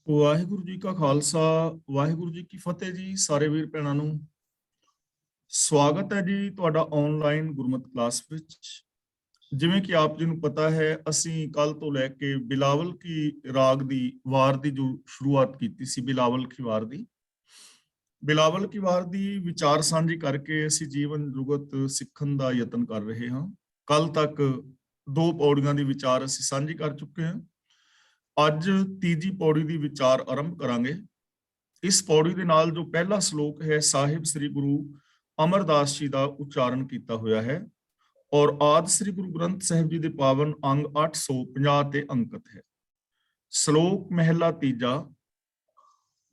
ਵਾਹਿਗੁਰੂ ਜੀ ਕਾ ਖਾਲਸਾ, ਵਾਹਿਗੁਰੂ ਜੀ ਕੀ ਫਤਿਹ ਜੀ। ਸਾਰੇ ਵੀਰ ਭੈਣਾਂ ਨੂੰ ਸਵਾਗਤ ਹੈ ਜੀ ਤੁਹਾਡਾ ਆਨਲਾਈਨ ਗੁਰਮਤਿ ਕਲਾਸ ਵਿੱਚ। ਜਿਵੇਂ ਕਿ ਆਪ ਜੀ ਨੂੰ ਪਤਾ ਹੈ, ਅਸੀਂ ਕੱਲ ਤੋਂ ਲੈ ਕੇ ਬਿਲਾਵਲ ਕੀ ਰਾਗ ਦੀ ਵਾਰ ਦੀ ਜੋ ਸ਼ੁਰੂਆਤ ਕੀਤੀ ਸੀ, ਬਿਲਾਵਲ ਕੀ ਵਾਰ ਦੀ ਵਿਚਾਰ ਸਾਂਝੀ ਕਰਕੇ ਅਸੀਂ ਜੀਵਨ ਜੁਗਤ ਸਿੱਖਣ ਦਾ ਯਤਨ ਕਰ ਰਹੇ ਹਾਂ। ਕੱਲ ਤੱਕ 2 ਪੌੜੀਆਂ ਦੀ ਵਿਚਾਰ ਅਸੀਂ ਸਾਂਝੀ ਕਰ ਚੁੱਕੇ ਹਾਂ। ਅੱਜ ਤੀਜੀ ਪੌੜੀ ਦੀ ਵਿਚਾਰ ਆਰੰਭ ਕਰਾਂਗੇ। ਇਸ ਪੌੜੀ ਦੇ ਨਾਲ ਜੋ ਪਹਿਲਾ ਸ਼ਲੋਕ ਹੈ, ਸਾਹਿਬ ਸ੍ਰੀ ਗੁਰੂ ਅਮਰਦਾਸ ਜੀ ਦਾ ਉਚਾਰਨ ਕੀਤਾ ਹੋਇਆ ਹੈ ਔਰ ਆਦਿ ਸ੍ਰੀ ਗੁਰੂ ਗ੍ਰੰਥ ਸਾਹਿਬ ਜੀ ਦੇ ਪਾਵਨ ਅੰਗ 850 ਤੇ ਅੰਕਿਤ ਹੈ। ਸ਼ਲੋਕ ਮਹਿਲਾ ਤੀਜਾ।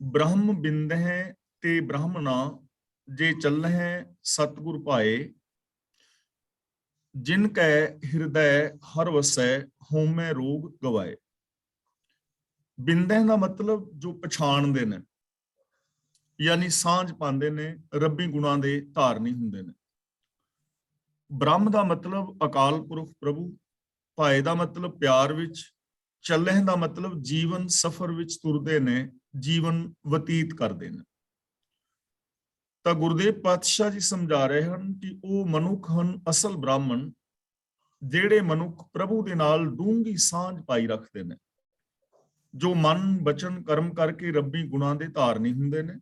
ਬ੍ਰਹਮ ਬਿੰਦਹਿ ਤੇ ਬ੍ਰਹਮਣਾ, ਜੇ ਚੱਲਹਿ ਸਤਿਗੁਰ ਭਾਏ। ਜਿਨ ਕੈ ਹਿਰਦੈ ਹਰ ਵਸੈ, ਹੋਮੈ ਰੋਗ ਗਵਾਏ। ਬਿੰਦਹਿ ਦਾ ਮਤਲਬ ਜੋ ਪਛਾਣਦੇ ਨੇ, ਯਾਨੀ ਸਾਂਝ ਪਾਉਂਦੇ ਨੇ, ਰੱਬੀ ਗੁਣਾਂ ਦੇ ਧਾਰਨੀ ਹੁੰਦੇ ਨੇ। ਬ੍ਰਹਮ ਦਾ ਮਤਲਬ ਅਕਾਲ ਪੁਰਖ ਪ੍ਰਭੂ, ਭਾਏ ਦਾ ਮਤਲਬ ਪਿਆਰ ਵਿੱਚ, ਚੱਲਹਿ ਦਾ ਮਤਲਬ ਜੀਵਨ ਸਫਰ ਵਿੱਚ ਤੁਰਦੇ ਨੇ, ਜੀਵਨ ਬਤੀਤ ਕਰਦੇ ਨੇ। ਤਾਂ ਗੁਰਦੇਵ ਪਾਤਸ਼ਾਹ ਜੀ ਸਮਝਾ ਰਹੇ ਹਨ ਕਿ ਉਹ ਮਨੁੱਖ ਹਨ ਅਸਲ ਬ੍ਰਾਹਮਣ, ਜਿਹੜੇ ਮਨੁੱਖ ਪ੍ਰਭੂ ਦੇ ਨਾਲ ਡੂੰਘੀ ਸਾਂਝ ਪਾਈ ਰੱਖਦੇ ਨੇ, ਜੋ ਮਨ ਬਚਨ ਕਰਮ ਕਰਕੇ ਰੱਬੀ ਗੁਣਾਂ ਦੇ ਧਾਰਨੀ ਹੁੰਦੇ ਨੇ।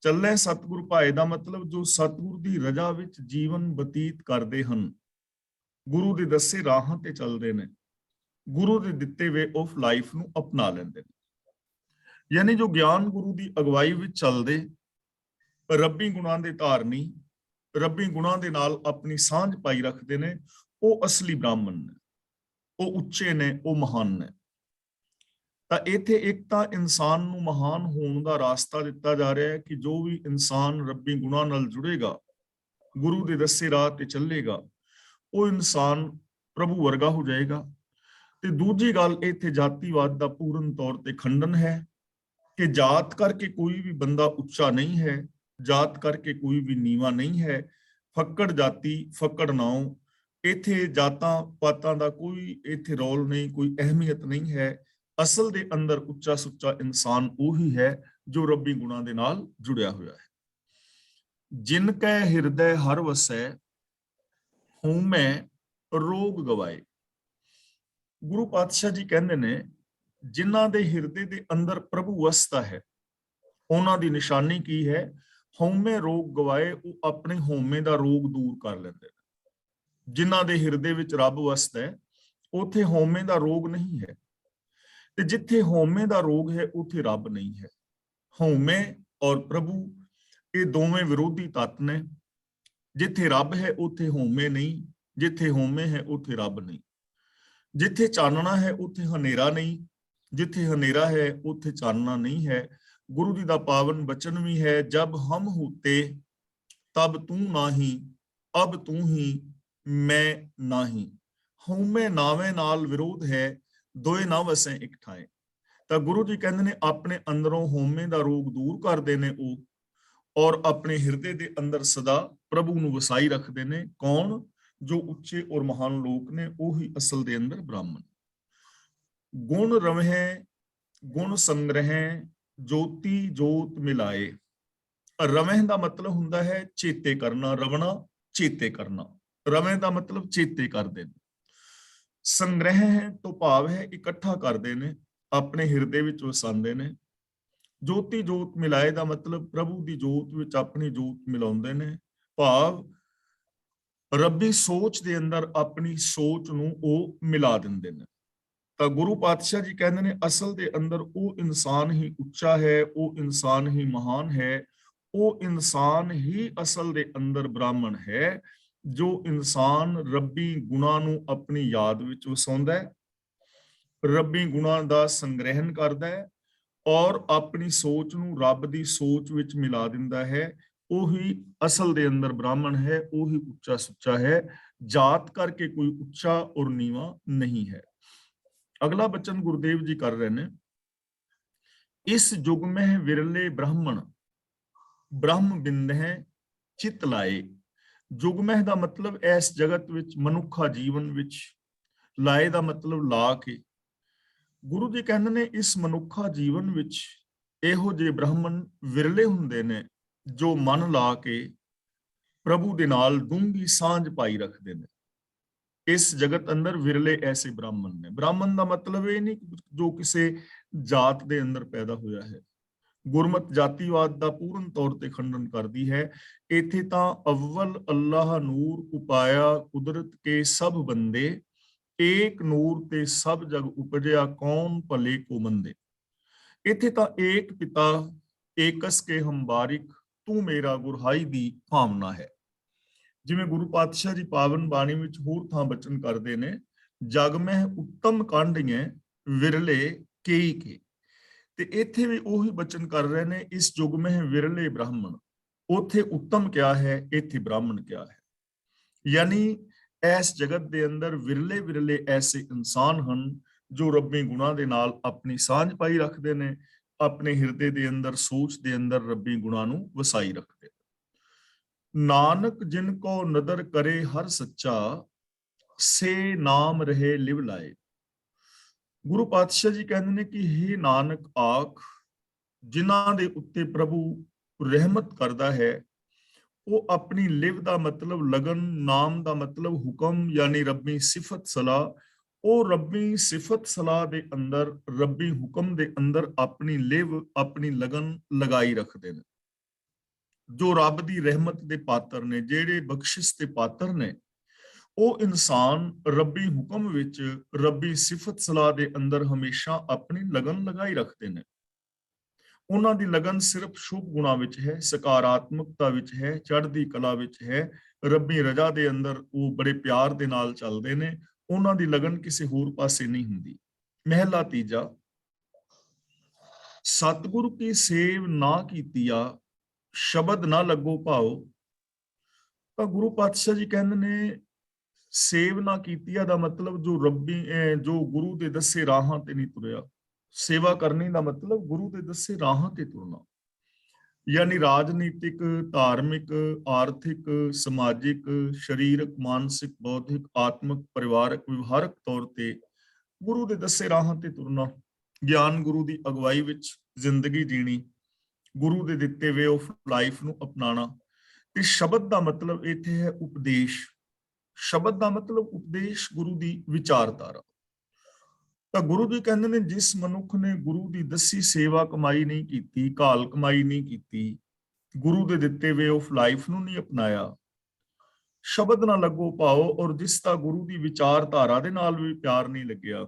ਚੱਲੇ ਸਤਿਗੁਰ ਭਾਏ ਦਾ ਮਤਲਬ ਜੋ ਸਤਿਗੁਰ ਦੀ ਰਜ਼ਾ ਵਿੱਚ ਜੀਵਨ ਬਤੀਤ ਕਰਦੇ ਹਨ, ਗੁਰੂ ਦੇ ਦੱਸੇ ਰਾਹਾਂ ਤੇ ਚੱਲਦੇ ਨੇ, ਗੁਰੂ ਦੇ ਦਿੱਤੇ ਵੇ ਆਫ ਲਾਈਫ ਨੂੰ ਅਪਣਾ ਲੈਂਦੇ ਨੇ। ਯਾਨੀ ਜੋ ਗਿਆਨ ਗੁਰੂ ਦੀ ਅਗਵਾਈ ਵਿੱਚ ਚੱਲਦੇ, ਰੱਬੀ ਗੁਣਾਂ ਦੇ ਧਾਰਨੀ, ਰੱਬੀ ਗੁਣਾਂ ਦੇ ਨਾਲ ਆਪਣੀ ਸਾਂਝ ਪਾਈ ਰੱਖਦੇ ਨੇ, ਉਹ ਅਸਲੀ ਬ੍ਰਾਹਮਣ ਨੇ, ਉਹ ਉੱਚੇ ਨੇ, ਉਹ ਮਹਾਨ ਨੇ। ਤਾਂ ਇੱਥੇ ਇੱਕ ਤਾਂ ਇਨਸਾਨ ਨੂੰ ਮਹਾਨ ਹੋਣ ਦਾ ਰਾਸਤਾ ਦਿੱਤਾ ਜਾ ਰਿਹਾ ਹੈ ਕਿ ਜੋ ਵੀ ਇਨਸਾਨ ਰੱਬੀ ਗੁਣਾਂ ਨਾਲ ਜੁੜੇਗਾ, ਗੁਰੂ ਦੇ ਦੱਸੇ ਰਾਹ ਤੇ ਚੱਲੇਗਾ, ਉਹ ਇਨਸਾਨ ਪ੍ਰਭੂ ਵਰਗਾ ਹੋ ਜਾਏਗਾ। ਤੇ ਦੂਜੀ ਗੱਲ, ਇੱਥੇ ਜਾਤੀਵਾਦ ਦਾ ਪੂਰਨ ਤੌਰ ਤੇ ਖੰਡਨ ਹੈ ਕਿ ਜਾਤ ਕਰਕੇ ਕੋਈ ਵੀ ਬੰਦਾ ਉੱਚਾ ਨਹੀਂ ਹੈ, ਜਾਤ ਕਰਕੇ ਕੋਈ ਵੀ ਨੀਵਾਂ ਨਹੀਂ ਹੈ। ਫੱਕੜ ਜਾਤੀ ਫੱਕੜ ਨਾਉ, ਇੱਥੇ ਜਾਤਾਂ ਪਾਤਾਂ ਦਾ ਕੋਈ ਇੱਥੇ ਰੋਲ ਨਹੀਂ, ਕੋਈ ਅਹਿਮੀਅਤ ਨਹੀਂ ਹੈ। ਅਸਲ ਦੇ ਅੰਦਰ ਉੱਚਾ ਸੁੱਚਾ ਇਨਸਾਨ ਉਹੀ ਹੈ ਜੋ ਰੱਬੀ ਗੁਣਾਂ ਦੇ ਨਾਲ ਜੁੜਿਆ ਹੋਇਆ ਹੈ। ਜਿਨ ਕੈ ਹਿਰਦੈ ਹਰ ਵਸੈ, ਹੋਮੈ ਰੋਗ ਗਵਾਏ। ਗੁਰੂ ਪਾਤਸ਼ਾਹ ਜੀ ਕਹਿੰਦੇ ਨੇ, ਜਿਨ੍ਹਾਂ ਦੇ ਹਿਰਦੇ ਦੇ ਅੰਦਰ ਪ੍ਰਭੂ ਵਸਦਾ ਹੈ, ਉਹਨਾਂ ਦੀ ਨਿਸ਼ਾਨੀ ਕੀ ਹੈ? ਹਉਮੈ ਰੋਗ ਗਵਾਏ, ਉਹ ਆਪਣੇ ਹਉਮੈ ਦਾ ਰੋਗ ਦੂਰ ਕਰ ਲੈਂਦੇ ਨੇ। ਜਿਨ੍ਹਾਂ ਦੇ ਹਿਰਦੇ ਵਿੱਚ ਰੱਬ ਵਸਦਾ ਹੈ, ਉੱਥੇ ਹਉਮੈ ਦਾ ਰੋਗ ਨਹੀਂ ਹੈ, ਤੇ ਜਿੱਥੇ ਹਉਮੈ ਦਾ ਰੋਗ ਹੈ ਉੱਥੇ ਰੱਬ ਨਹੀਂ ਹੈ। ਹਉਮੈ ਔਰ ਪ੍ਰਭੂ ਇਹ ਦੋਵੇਂ ਵਿਰੋਧੀ ਤੱਤ ਨੇ। ਜਿੱਥੇ ਰੱਬ ਹੈ ਉੱਥੇ ਹਉਮੈ ਨਹੀਂ, ਜਿੱਥੇ ਹਉਮੈ ਹੈ ਉੱਥੇ ਰੱਬ ਨਹੀਂ। ਜਿੱਥੇ ਚਾਨਣਾ ਹੈ ਉੱਥੇ ਹਨੇਰਾ ਨਹੀਂ, ਜਿੱਥੇ ਹਨੇਰਾ ਹੈ ਉੱਥੇ ਚਾਨਣਾ ਨਹੀਂ ਹੈ। ਗੁਰੂ ਜੀ ਦਾ ਪਾਵਨ ਬਚਨ ਵੀ ਹੈ, ਜਬ ਹਮ ਹੂਤੇ ਤਬ ਤੂੰ ਨਾਹੀਂ, ਅਬ ਤੂੰ ਹੀ ਮੈਂ ਨਾਹੀਂ। ਹਉਮੈ ਨਾਵੇਂ ਨਾਲ ਵਿਰੋਧ ਹੈ, ਦੋਏ ਨਾ ਵਸੈ ਇੱਕ ਠਾਏ। ਤਾਂ ਗੁਰੂ ਜੀ ਕਹਿੰਦੇ ਨੇ ਆਪਣੇ ਅੰਦਰੋਂ ਹਉਮੈ ਦਾ ਰੋਗ ਦੂਰ ਕਰਦੇ ਨੇ ਉਹ, ਔਰ ਆਪਣੇ ਹਿਰਦੇ ਦੇ ਅੰਦਰ ਸਦਾ ਪ੍ਰਭੂ ਨੂੰ ਵਸਾਈ ਰੱਖਦੇ ਨੇ। ਕੌਣ? ਜੋ ਉੱਚੇ ਔਰ ਮਹਾਨ ਲੋਕ ਨੇ, ਉਹੀ ਅਸਲ ਦੇ ਅੰਦਰ ਬ੍ਰਾਹਮਣ। ਗੁਣ ਰਵਹਿ ਗੁਣ ਸੰਗ੍ਰਹਿ, ਜੋਤੀ ਜੋਤ ਮਿਲਾਏ। ਰਵਹਿ ਦਾ ਮਤਲਬ ਹੁੰਦਾ ਹੈ ਚੇਤੇ ਕਰਨਾ, ਰਵਣਾ ਚੇਤੇ ਕਰਨਾ। ਰਵਹਿ ਦਾ ਮਤਲਬ ਚੇਤੇ ਕਰਦੇ ਨੇ। ਸੰਗ੍ਰਹਿ ਹੈ ਤੋਂ ਭਾਵ ਹੈ ਇਕੱਠਾ ਕਰਦੇ ਨੇ, ਆਪਣੇ ਹਿਰਦੇ ਵਿੱਚ ਵਸਾਉਂਦੇ ਨੇ। ਜੋਤੀ ਜੋਤ ਮਿਲਾਏ ਦਾ ਮਤਲਬ ਪ੍ਰਭੂ ਦੀ ਜੋਤ ਵਿੱਚ ਆਪਣੀ ਜੋਤ ਮਿਲਾਉਂਦੇ ਨੇ, ਭਾਵ ਰੱਬੀ ਸੋਚ ਦੇ ਅੰਦਰ ਆਪਣੀ ਸੋਚ ਨੂੰ ਉਹ ਮਿਲਾ ਦਿੰਦੇ ਨੇ। ਤਾਂ ਗੁਰੂ ਪਾਤਸ਼ਾਹ ਜੀ ਕਹਿੰਦੇ ਨੇ ਅਸਲ ਦੇ ਅੰਦਰ ਉਹ ਇਨਸਾਨ ਹੀ ਉੱਚਾ ਹੈ, ਉਹ ਇਨਸਾਨ ਹੀ ਮਹਾਨ ਹੈ, ਉਹ ਇਨਸਾਨ ਹੀ ਅਸਲ ਦੇ ਅੰਦਰ ਬ੍ਰਾਹਮਣ ਹੈ, ਜੋ ਇਨਸਾਨ ਰੱਬੀ ਗੁਣਾਂ ਨੂੰ ਆਪਣੀ ਯਾਦ ਵਿੱਚ ਵਸਾਉਂਦਾ ਹੈ, ਰੱਬੀ ਗੁਣਾਂ ਦਾ ਸੰਗ੍ਰਹਿਣ ਕਰਦਾ ਹੈ ਔਰ ਆਪਣੀ ਸੋਚ ਨੂੰ ਰੱਬ ਦੀ ਸੋਚ ਵਿੱਚ ਮਿਲਾ ਦਿੰਦਾ ਹੈ। ਉਹੀ ਅਸਲ ਦੇ ਅੰਦਰ ਬ੍ਰਾਹਮਣ ਹੈ, ਉਹੀ ਉੱਚਾ ਸੁੱਚਾ ਹੈ। ਜਾਤ ਕਰਕੇ ਕੋਈ ਉੱਚਾ ਔਰ ਨੀਵਾਂ ਨਹੀਂ ਹੈ। ਅਗਲਾ ਬਚਨ ਗੁਰਦੇਵ ਜੀ ਕਰ ਰਹੇ ਨੇ, ਇਸ ਯੁਗ ਮਹਿ ਵਿਰਲੇ ਬ੍ਰਾਹਮਣ, ਬ੍ਰਹਮ ਬਿੰਦਹਿ ਚਿਤ ਲਾਏ। ਜੁਗਮਹਿ ਦਾ ਮਤਲਬ ਇਸ ਜਗਤ ਵਿੱਚ, ਮਨੁੱਖਾ ਜੀਵਨ ਵਿੱਚ, ਲਾਏ ਦਾ ਮਤਲਬ ਲਾ ਕੇ। ਗੁਰੂ ਜੀ ਕਹਿੰਦੇ ਨੇ ਇਸ ਮਨੁੱਖਾ ਜੀਵਨ ਵਿੱਚ ਇਹੋ ਜਿਹੇ ਬ੍ਰਾਹਮਣ ਵਿਰਲੇ ਹੁੰਦੇ ਨੇ ਜੋ ਮਨ ਲਾ ਕੇ ਪ੍ਰਭੂ ਦੇ ਨਾਲ ਡੂੰਘੀ ਸਾਂਝ ਪਾਈ ਰੱਖਦੇ ਨੇ। ਇਸ ਜਗਤ ਅੰਦਰ ਵਿਰਲੇ ਐਸੇ ਬ੍ਰਾਹਮਣ ਨੇ। ਬ੍ਰਾਹਮਣ ਦਾ ਮਤਲਬ ਇਹ ਨਹੀਂ ਜੋ ਕਿਸੇ ਜਾਤ ਦੇ ਅੰਦਰ ਪੈਦਾ ਹੋਇਆ ਹੈ। ਗੁਰਮਤ ਜਾਤੀਵਾਦ ਦਾ ਪੂਰਨ ਤੌਰ ਤੇ ਖੰਡਨ ਕਰਦੀ ਹੈ। ਇੱਥੇ ਤਾਂ ਅਵਲ ਅੱਲਾਹ ਨੂਰ ਉਪਾਇਆ ਕੁਦਰਤ ਕੇ ਸਭ ਬੰਦੇ, ਏਕ ਨੂਰ ਤੇ ਸਭ ਜਗ ਉਪਜਿਆ ਕੌਣ ਭਲੇ ਕੋ ਮੰਦੇ। ਇੱਥੇ ਤਾਂ ਏਕ ਪਿਤਾ ਏਕਸ ਕੇ ਹਮ ਬਾਰਿਕ ਤੂੰ ਮੇਰਾ ਗੁਰਹਾਈ ਦੀ ਭਾਵਨਾ ਹੈ। ਜਿਵੇਂ ਗੁਰੂ ਪਾਤਸ਼ਾਹ ਜੀ ਪਾਵਨ ਬਾਣੀ ਵਿੱਚ ਹੋਰ ਥਾਂ ਬਚਨ ਕਰਦੇ ਨੇ, ਜਗ ਮਹਿ ਉੱਤਮ ਕਾਂਢੀਏ ਵਿਰਲੇ ਕੇਈ ਕੇ। ਤੇ ਇੱਥੇ ਵੀ ਉਹੀ ਬਚਨ ਕਰ ਰਹੇ ਨੇ, ਇਸ ਯੁਗ ਮਹਿ ਵਿਰਲੇ ਬ੍ਰਾਹਮਣ। ਉੱਥੇ ਉੱਤਮ ਕਿਹਾ ਹੈ, ਇੱਥੇ ਬ੍ਰਾਹਮਣ ਕਿਹਾ ਹੈ। ਯਾਨੀ ਇਸ ਜਗਤ ਦੇ ਅੰਦਰ ਵਿਰਲੇ ਵਿਰਲੇ ਐਸੇ ਇਨਸਾਨ ਹਨ ਜੋ ਰੱਬੀ ਗੁਣਾਂ ਦੇ ਨਾਲ ਆਪਣੀ ਸਾਂਝ ਪਾਈ ਰੱਖਦੇ ਨੇ, ਆਪਣੇ ਹਿਰਦੇ ਦੇ ਅੰਦਰ ਸੋਚ ਦੇ ਅੰਦਰ ਰੱਬੀ ਗੁਣਾਂ ਨੂੰ ਵਸਾਈ ਰੱਖਦੇ। ਨਾਨਕ ਜਿਨ ਕੋ ਨਦਰ ਕਰੇ ਹਰ ਸੱਚਾ, ਸੇ ਨਾਮ ਰਹੇ ਲਿਵ ਲਾਏ। ਗੁਰੂ ਪਾਤਸ਼ਾਹ ਜੀ ਕਹਿੰਦੇ ਨੇ ਕਿ हे ਨਾਨਕ ਆਖ, ਜਿਨ੍ਹਾਂ ਦੇ ਉੱਤੇ ਪ੍ਰਭੂ ਰਹਿਮਤ ਕਰਦਾ ਹੈ ਉਹ ਆਪਣੀ ਲਿਵ ਦਾ ਮਤਲਬ ਲਗਨ, ਨਾਮ ਦਾ ਮਤਲਬ ਹੁਕਮ ਯਾਨੀ ਰੱਬੀ ਸਿਫਤ ਸਲਾਹ, ਉਹ ਰੱਬੀ ਸਿਫਤ ਸਲਾਹ ਦੇ ਅੰਦਰ ਰੱਬੀ ਹੁਕਮ ਦੇ ਅੰਦਰ ਆਪਣੀ ਲਿਵ ਆਪਣੀ ਲਗਨ ਲਗਾਈ ਰੱਖਦੇ ਨੇ। ਜੋ ਰੱਬ ਦੀ ਰਹਿਮਤ ਦੇ ਪਾਤਰ ਨੇ, ਜਿਹੜੇ ਬਖਸ਼ਿਸ਼ ਦੇ ਪਾਤਰ ਨੇ, ਉਹ ਇਨਸਾਨ ਰੱਬੀ ਹੁਕਮ ਵਿੱਚ ਰੱਬੀ ਸਿਫਤ ਸਲਾਹ ਦੇ ਅੰਦਰ ਹਮੇਸ਼ਾ ਆਪਣੀ ਲਗਨ ਲਗਾਈ ਰੱਖਦੇ ਨੇ। ਉਹਨਾਂ ਦੀ ਲਗਨ ਸਿਰਫ ਸ਼ੁਭ ਗੁਣਾਂ ਵਿੱਚ ਹੈ, ਸਕਾਰਾਤਮਕਤਾ ਵਿੱਚ ਹੈ, ਚੜ੍ਹਦੀ ਕਲਾ ਵਿੱਚ ਹੈ, ਰੱਬੀ ਰਜ਼ਾ ਦੇ ਅੰਦਰ ਉਹ ਬੜੇ ਪਿਆਰ ਦੇ ਨਾਲ ਚੱਲਦੇ ਨੇ। ਉਹਨਾਂ ਦੀ ਲਗਨ ਕਿਸੇ ਹੋਰ ਪਾਸੇ ਨਹੀਂ ਹੁੰਦੀ। ਮਹਿਲਾ ਤੀਜਾ, ਸਤਿਗੁਰੂ ਕੀ ਸੇਵ ਨਾ ਕੀਤੀਆ ਸ਼ਬਦ ਨਾ ਲੱਗੋ ਭਾਓ। ਤਾਂ ਗੁਰੂ ਪਾਤਸ਼ਾਹ ਜੀ ਕਹਿੰਦੇ ਨੇ ਸੇਵ ਨਾ ਕੀਤੀਆ ਦਾ ਮਤਲਬ ਜੋ ਗੁਰੂ ਦੇ ਦੱਸੇ ਰਾਹਾਂ ਤੇ ਨਹੀਂ ਤੁਰਿਆ। ਸੇਵਾ ਕਰਨੀ ਦਾ ਮਤਲਬ ਗੁਰੂ ਦੇ ਦੱਸੇ ਰਾਹਾਂ ਤੇ ਤੁਰਨਾ। ਯਾਨੀ ਰਾਜਨੀਤਿਕ, ਧਾਰਮਿਕ, ਆਰਥਿਕ, ਸਮਾਜਿਕ, ਸਰੀਰਕ, ਮਾਨਸਿਕ, ਬੌਧਿਕ, ਆਤਮਿਕ, ਪਰਿਵਾਰਕ, ਵਿਵਹਾਰਕ ਤੌਰ ਤੇ ਗੁਰੂ ਦੇ ਦੱਸੇ ਰਾਹਾਂ ਤੇ ਤੁਰਨਾ। ਗਿਆਨ ਗੁਰੂ ਦੀ ਅਗਵਾਈ ਵਿੱਚ ਜ਼ਿੰਦਗੀ ਜੀਣੀ, ਗੁਰੂ ਦੇ ਦਿੱਤੇ ਵੇ ਆਫ ਲਾਈਫ ਨੂੰ ਅਪਣਾਉਣਾ। ਤੇ ਸ਼ਬਦ ਦਾ ਮਤਲਬ ਇੱਥੇ ਹੈ ਉਪਦੇਸ਼। ਸ਼ਬਦ ਦਾ ਮਤਲਬ ਉਪਦੇਸ਼, ਗੁਰੂ ਦੀ ਵਿਚਾਰਧਾਰਾ। ਤਾਂ ਗੁਰੂ ਜੀ ਕਹਿੰਦੇ ਨੇ ਜਿਸ ਮਨੁੱਖ ਨੇ ਗੁਰੂ ਦੀ ਦੱਸੀ ਸੇਵਾ ਕਮਾਈ ਨਹੀਂ ਕੀਤੀ, ਘਾਲ ਕਮਾਈ ਨਹੀਂ ਕੀਤੀ, ਗੁਰੂ ਦੇ ਦਿੱਤੇ ਵੇ ਆਫ ਲਾਈਫ ਨੂੰ ਨਹੀਂ ਅਪਣਾਇਆ, ਸ਼ਬਦ ਨਾ ਲੱਗੋ ਭਾਓ, ਔਰ ਜਿਸ ਦਾ ਗੁਰੂ ਦੀ ਵਿਚਾਰਧਾਰਾ ਦੇ ਨਾਲ ਵੀ ਪਿਆਰ ਨਹੀਂ ਲੱਗਿਆ,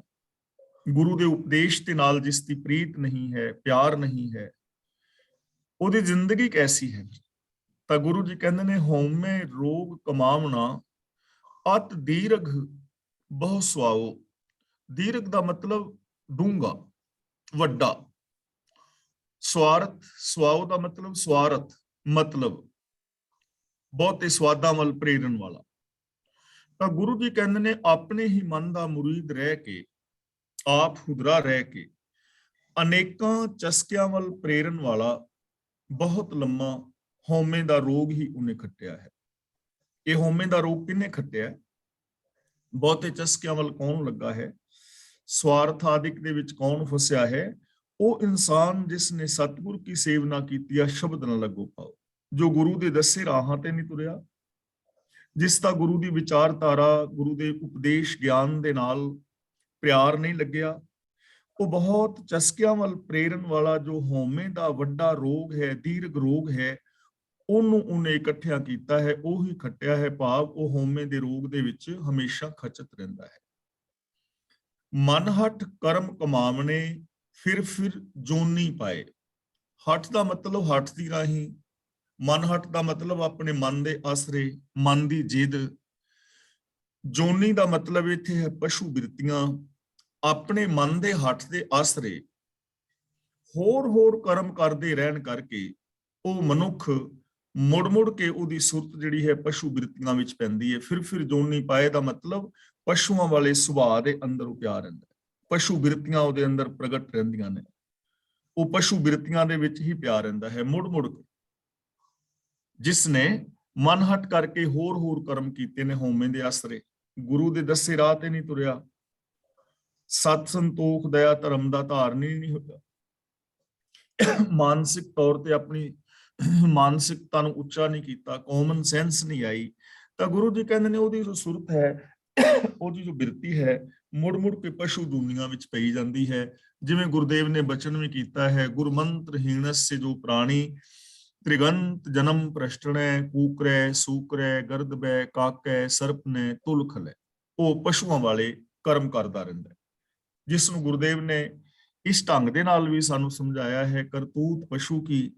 ਗੁਰੂ ਦੇ ਉਪਦੇਸ਼ ਦੇ ਨਾਲ ਜਿਸ ਦੀ ਪ੍ਰੀਤ ਨਹੀਂ ਹੈ, ਪਿਆਰ ਨਹੀਂ ਹੈ, ਉਹਦੀ ਜ਼ਿੰਦਗੀ ਕੈਸੀ ਹੈ। ਤਾਂ ਗੁਰੂ ਜੀ ਕਹਿੰਦੇ ਨੇ ਹਉਮੈ ਰੋਗ ਕਮਾਵਣਾ ਅਤ ਦੀਰਘ ਬਹੁ ਸੁਆਓ। ਦੀਰਘ ਦਾ ਮਤਲਬ ਡੂੰਘਾ, ਵੱਡਾ। ਸਵਾਰਥ, ਸੁਆਓ ਦਾ ਮਤਲਬ ਸਵਾਰਥ, ਮਤਲਬ ਬਹੁਤੇ ਸਵਾਦਾਂ ਵੱਲ ਪ੍ਰੇਰਨ ਵਾਲਾ। ਤਾਂ ਗੁਰੂ ਜੀ ਕਹਿੰਦੇ ਨੇ ਆਪਣੇ ਹੀ ਮਨ ਦਾ ਮੁਰੀਦ ਰਹਿ ਕੇ, ਆਪ ਹੁਦਰਾ ਰਹਿ ਕੇ, ਅਨੇਕਾਂ ਚਸਕਿਆਂ ਵੱਲ ਪ੍ਰੇਰਨ ਵਾਲਾ ਬਹੁਤ ਲੰਮਾ ਹਉਮੈ ਦਾ ਰੋਗ ਹੀ ਉਹਨੇ ਖੱਟਿਆ ਹੈ। ਇਹ ਹਉਮੈ ਦਾ ਰੋਗ ਕਿਹਨੇ ਖੱਟਿਆ? ਬਹੁਤੇ ਚਸਕਿਆਂ ਵੱਲ ਕੌਣ ਲੱਗਾ ਹੈ, ਸਵਾਰਥ ਆਦਿਕ ਦੇ ਵਿੱਚ ਕੌਣ ਫਸਿਆ ਹੈ? ਉਹ ਇਨਸਾਨ ਜਿਸ ਨੇ ਸਤਿਗੁਰ ਕੀ ਸੇਵ ਨਾ ਕੀਤੀ ਆ ਸ਼ਬਦ ਨਾ ਲੱਗੋ ਪਾਓ, ਜੋ ਗੁਰੂ ਦੇ ਦੱਸੇ ਰਾਹਾਂ ਤੇ ਨਹੀਂ ਤੁਰਿਆ, ਜਿਸ ਦਾ ਗੁਰੂ ਦੀ ਵਿਚਾਰਧਾਰਾ, ਗੁਰੂ ਦੇ ਉਪਦੇਸ਼ ਗਿਆਨ ਦੇ ਨਾਲ ਪਿਆਰ ਨਹੀਂ ਲੱਗਿਆ, ਉਹ ਬਹੁਤ ਚਸਕਿਆਂ ਵੱਲ ਪ੍ਰੇਰਨ ਵਾਲਾ ਜੋ ਹਉਮੈ ਦਾ ਵੱਡਾ ਰੋਗ ਹੈ, ਦੀਰਘ ਰੋਗ ਹੈ, ਉਹਨੇ ਇਕੱਠਿਆ ਕੀਤਾ ਹੈ, ਉਹੀ ਖੱਟਿਆ ਹੈ। ਭਾਵ ਉਹ ਹਉਮੈ ਦੇ ਰੋਗ ਦੇ ਵਿੱਚ ਹਮੇਸ਼ਾ ਖਚਤ ਰਹਿੰਦਾ ਹੈ। ਮਨ ਹਠ ਕਰਮ ਕਮਾਵਣੇ ਫਿਰ ਜੋਨੀ ਪਾਏ। ਹਠ ਦਾ ਮਤਲਬ ਹਠ ਦੀ ਰਾਹੀਂ, ਮਨ ਹਠ ਦਾ ਮਤਲਬ ਆਪਣੇ ਮਨ ਦੇ ਆਸਰੇ, ਮਨ ਦੀ ਜਿੱਦ। ਜੋਨੀ ਦਾ ਮਤਲਬ ਇੱਥੇ ਹੈ ਪਸ਼ੂ ਬਿਰਤੀਆਂ। ਆਪਣੇ ਮਨ ਦੇ ਹੱਠ ਦੇ ਆਸਰੇ ਹੋਰ ਕਰਮ ਕਰਦੇ ਰਹਿਣ ਕਰਕੇ ਉਹ ਮਨੁੱਖ ਮੁੜ ਕੇ ਉਹਦੀ ਸੁਰਤ ਜਿਹੜੀ ਹੈ ਪਸ਼ੂ ਬਿਰਤੀਆਂ ਵਿੱਚ ਪੈਂਦੀ ਹੈ। ਫਿਰ ਜੋਨੀ ਪਾਏ ਦਾ ਮਤਲਬ ਪਸ਼ੂਆਂ ਵਾਲੇ ਸੁਭਾਅ ਦੇ ਅੰਦਰ ਉਹ ਪਿਆ ਰਹਿੰਦਾ, ਪਸ਼ੂ ਬਿਰਤੀਆਂ ਉਹਦੇ ਅੰਦਰ ਪ੍ਰਗਟ ਰਹਿੰਦੀਆਂ ਨੇ, ਉਹ ਪਸ਼ੂ ਬਿਰਤੀਆਂ ਦੇ ਵਿੱਚ ਹੀ ਪਿਆ ਰਹਿੰਦਾ ਹੈ ਮੁੜ ਕੇ। ਜਿਸ ਨੇ ਮਨ ਹਟ ਕਰਕੇ ਹੋਰ ਕਰਮ ਕੀਤੇ ਨੇ ਹਉਮੈ ਦੇ ਆਸਰੇ, ਗੁਰੂ ਦੇ ਦੱਸੇ ਰਾਹ ਤੇ ਨਹੀਂ ਤੁਰਿਆ, ਸਤ ਸੰਤੋਖ ਦਇਆ ਧਰਮ ਦਾ ਧਾਰਨੀ ਨਹੀਂ ਹੋਇਆ, ਮਾਨਸਿਕ ਤੌਰ ਤੇ ਆਪਣੀ ਮਾਨਸਿਕਤਾ ਨੂੰ ਉੱਚਾ ਨਹੀਂ ਕੀਤਾ, ਕਾਮਨ ਸੈਂਸ ਨਹੀਂ ਆਈ, ਤਾਂ ਗੁਰੂ ਜੀ ਕਹਿੰਦੇ ਨੇ ਉਹਦੀ ਜੋ ਸੁਰਤ ਹੈ, ਉਹਦੀ ਜੋ ਬਿਰਤੀ ਹੈ, ਮੁੜ ਮੁੜ ਕੇ ਪਸ਼ੂ ਦੁਨੀਆਂ ਵਿੱਚ ਪਈ ਜਾਂਦੀ ਹੈ। ਜਿਵੇਂ ਗੁਰਦੇਵ ਨੇ ਬਚਨ ਵੀ ਕੀਤਾ ਹੈ, ਗੁਰਮੰਤਰ ਹੀਣਸ ਜੋ ਪ੍ਰਾਣੀ ਤ੍ਰਿਗੰਤ ਜਨਮ ਪ੍ਰਸ਼ਟਣੈ ਕੂਕਰੈ ਸੂਕਰੈ ਗਰਦਬੈ ਕਾਕੈ ਸਰਪਨੈ ਤੁਲਖਲੈ। ਉਹ ਪਸ਼ੂਆਂ ਵਾਲੇ ਕਰਮ ਕਰਦਾ ਰਹਿੰਦਾ, ਜਿਸ ਨੂੰ ਗੁਰਦੇਵ ਨੇ ਇਸ ਢੰਗ ਦੇ ਨਾਲ ਵੀ ਸਾਨੂੰ ਸਮਝਾਇਆ ਹੈ, ਕਰਤੂਤ ਪਸ਼ੂ ਕੀ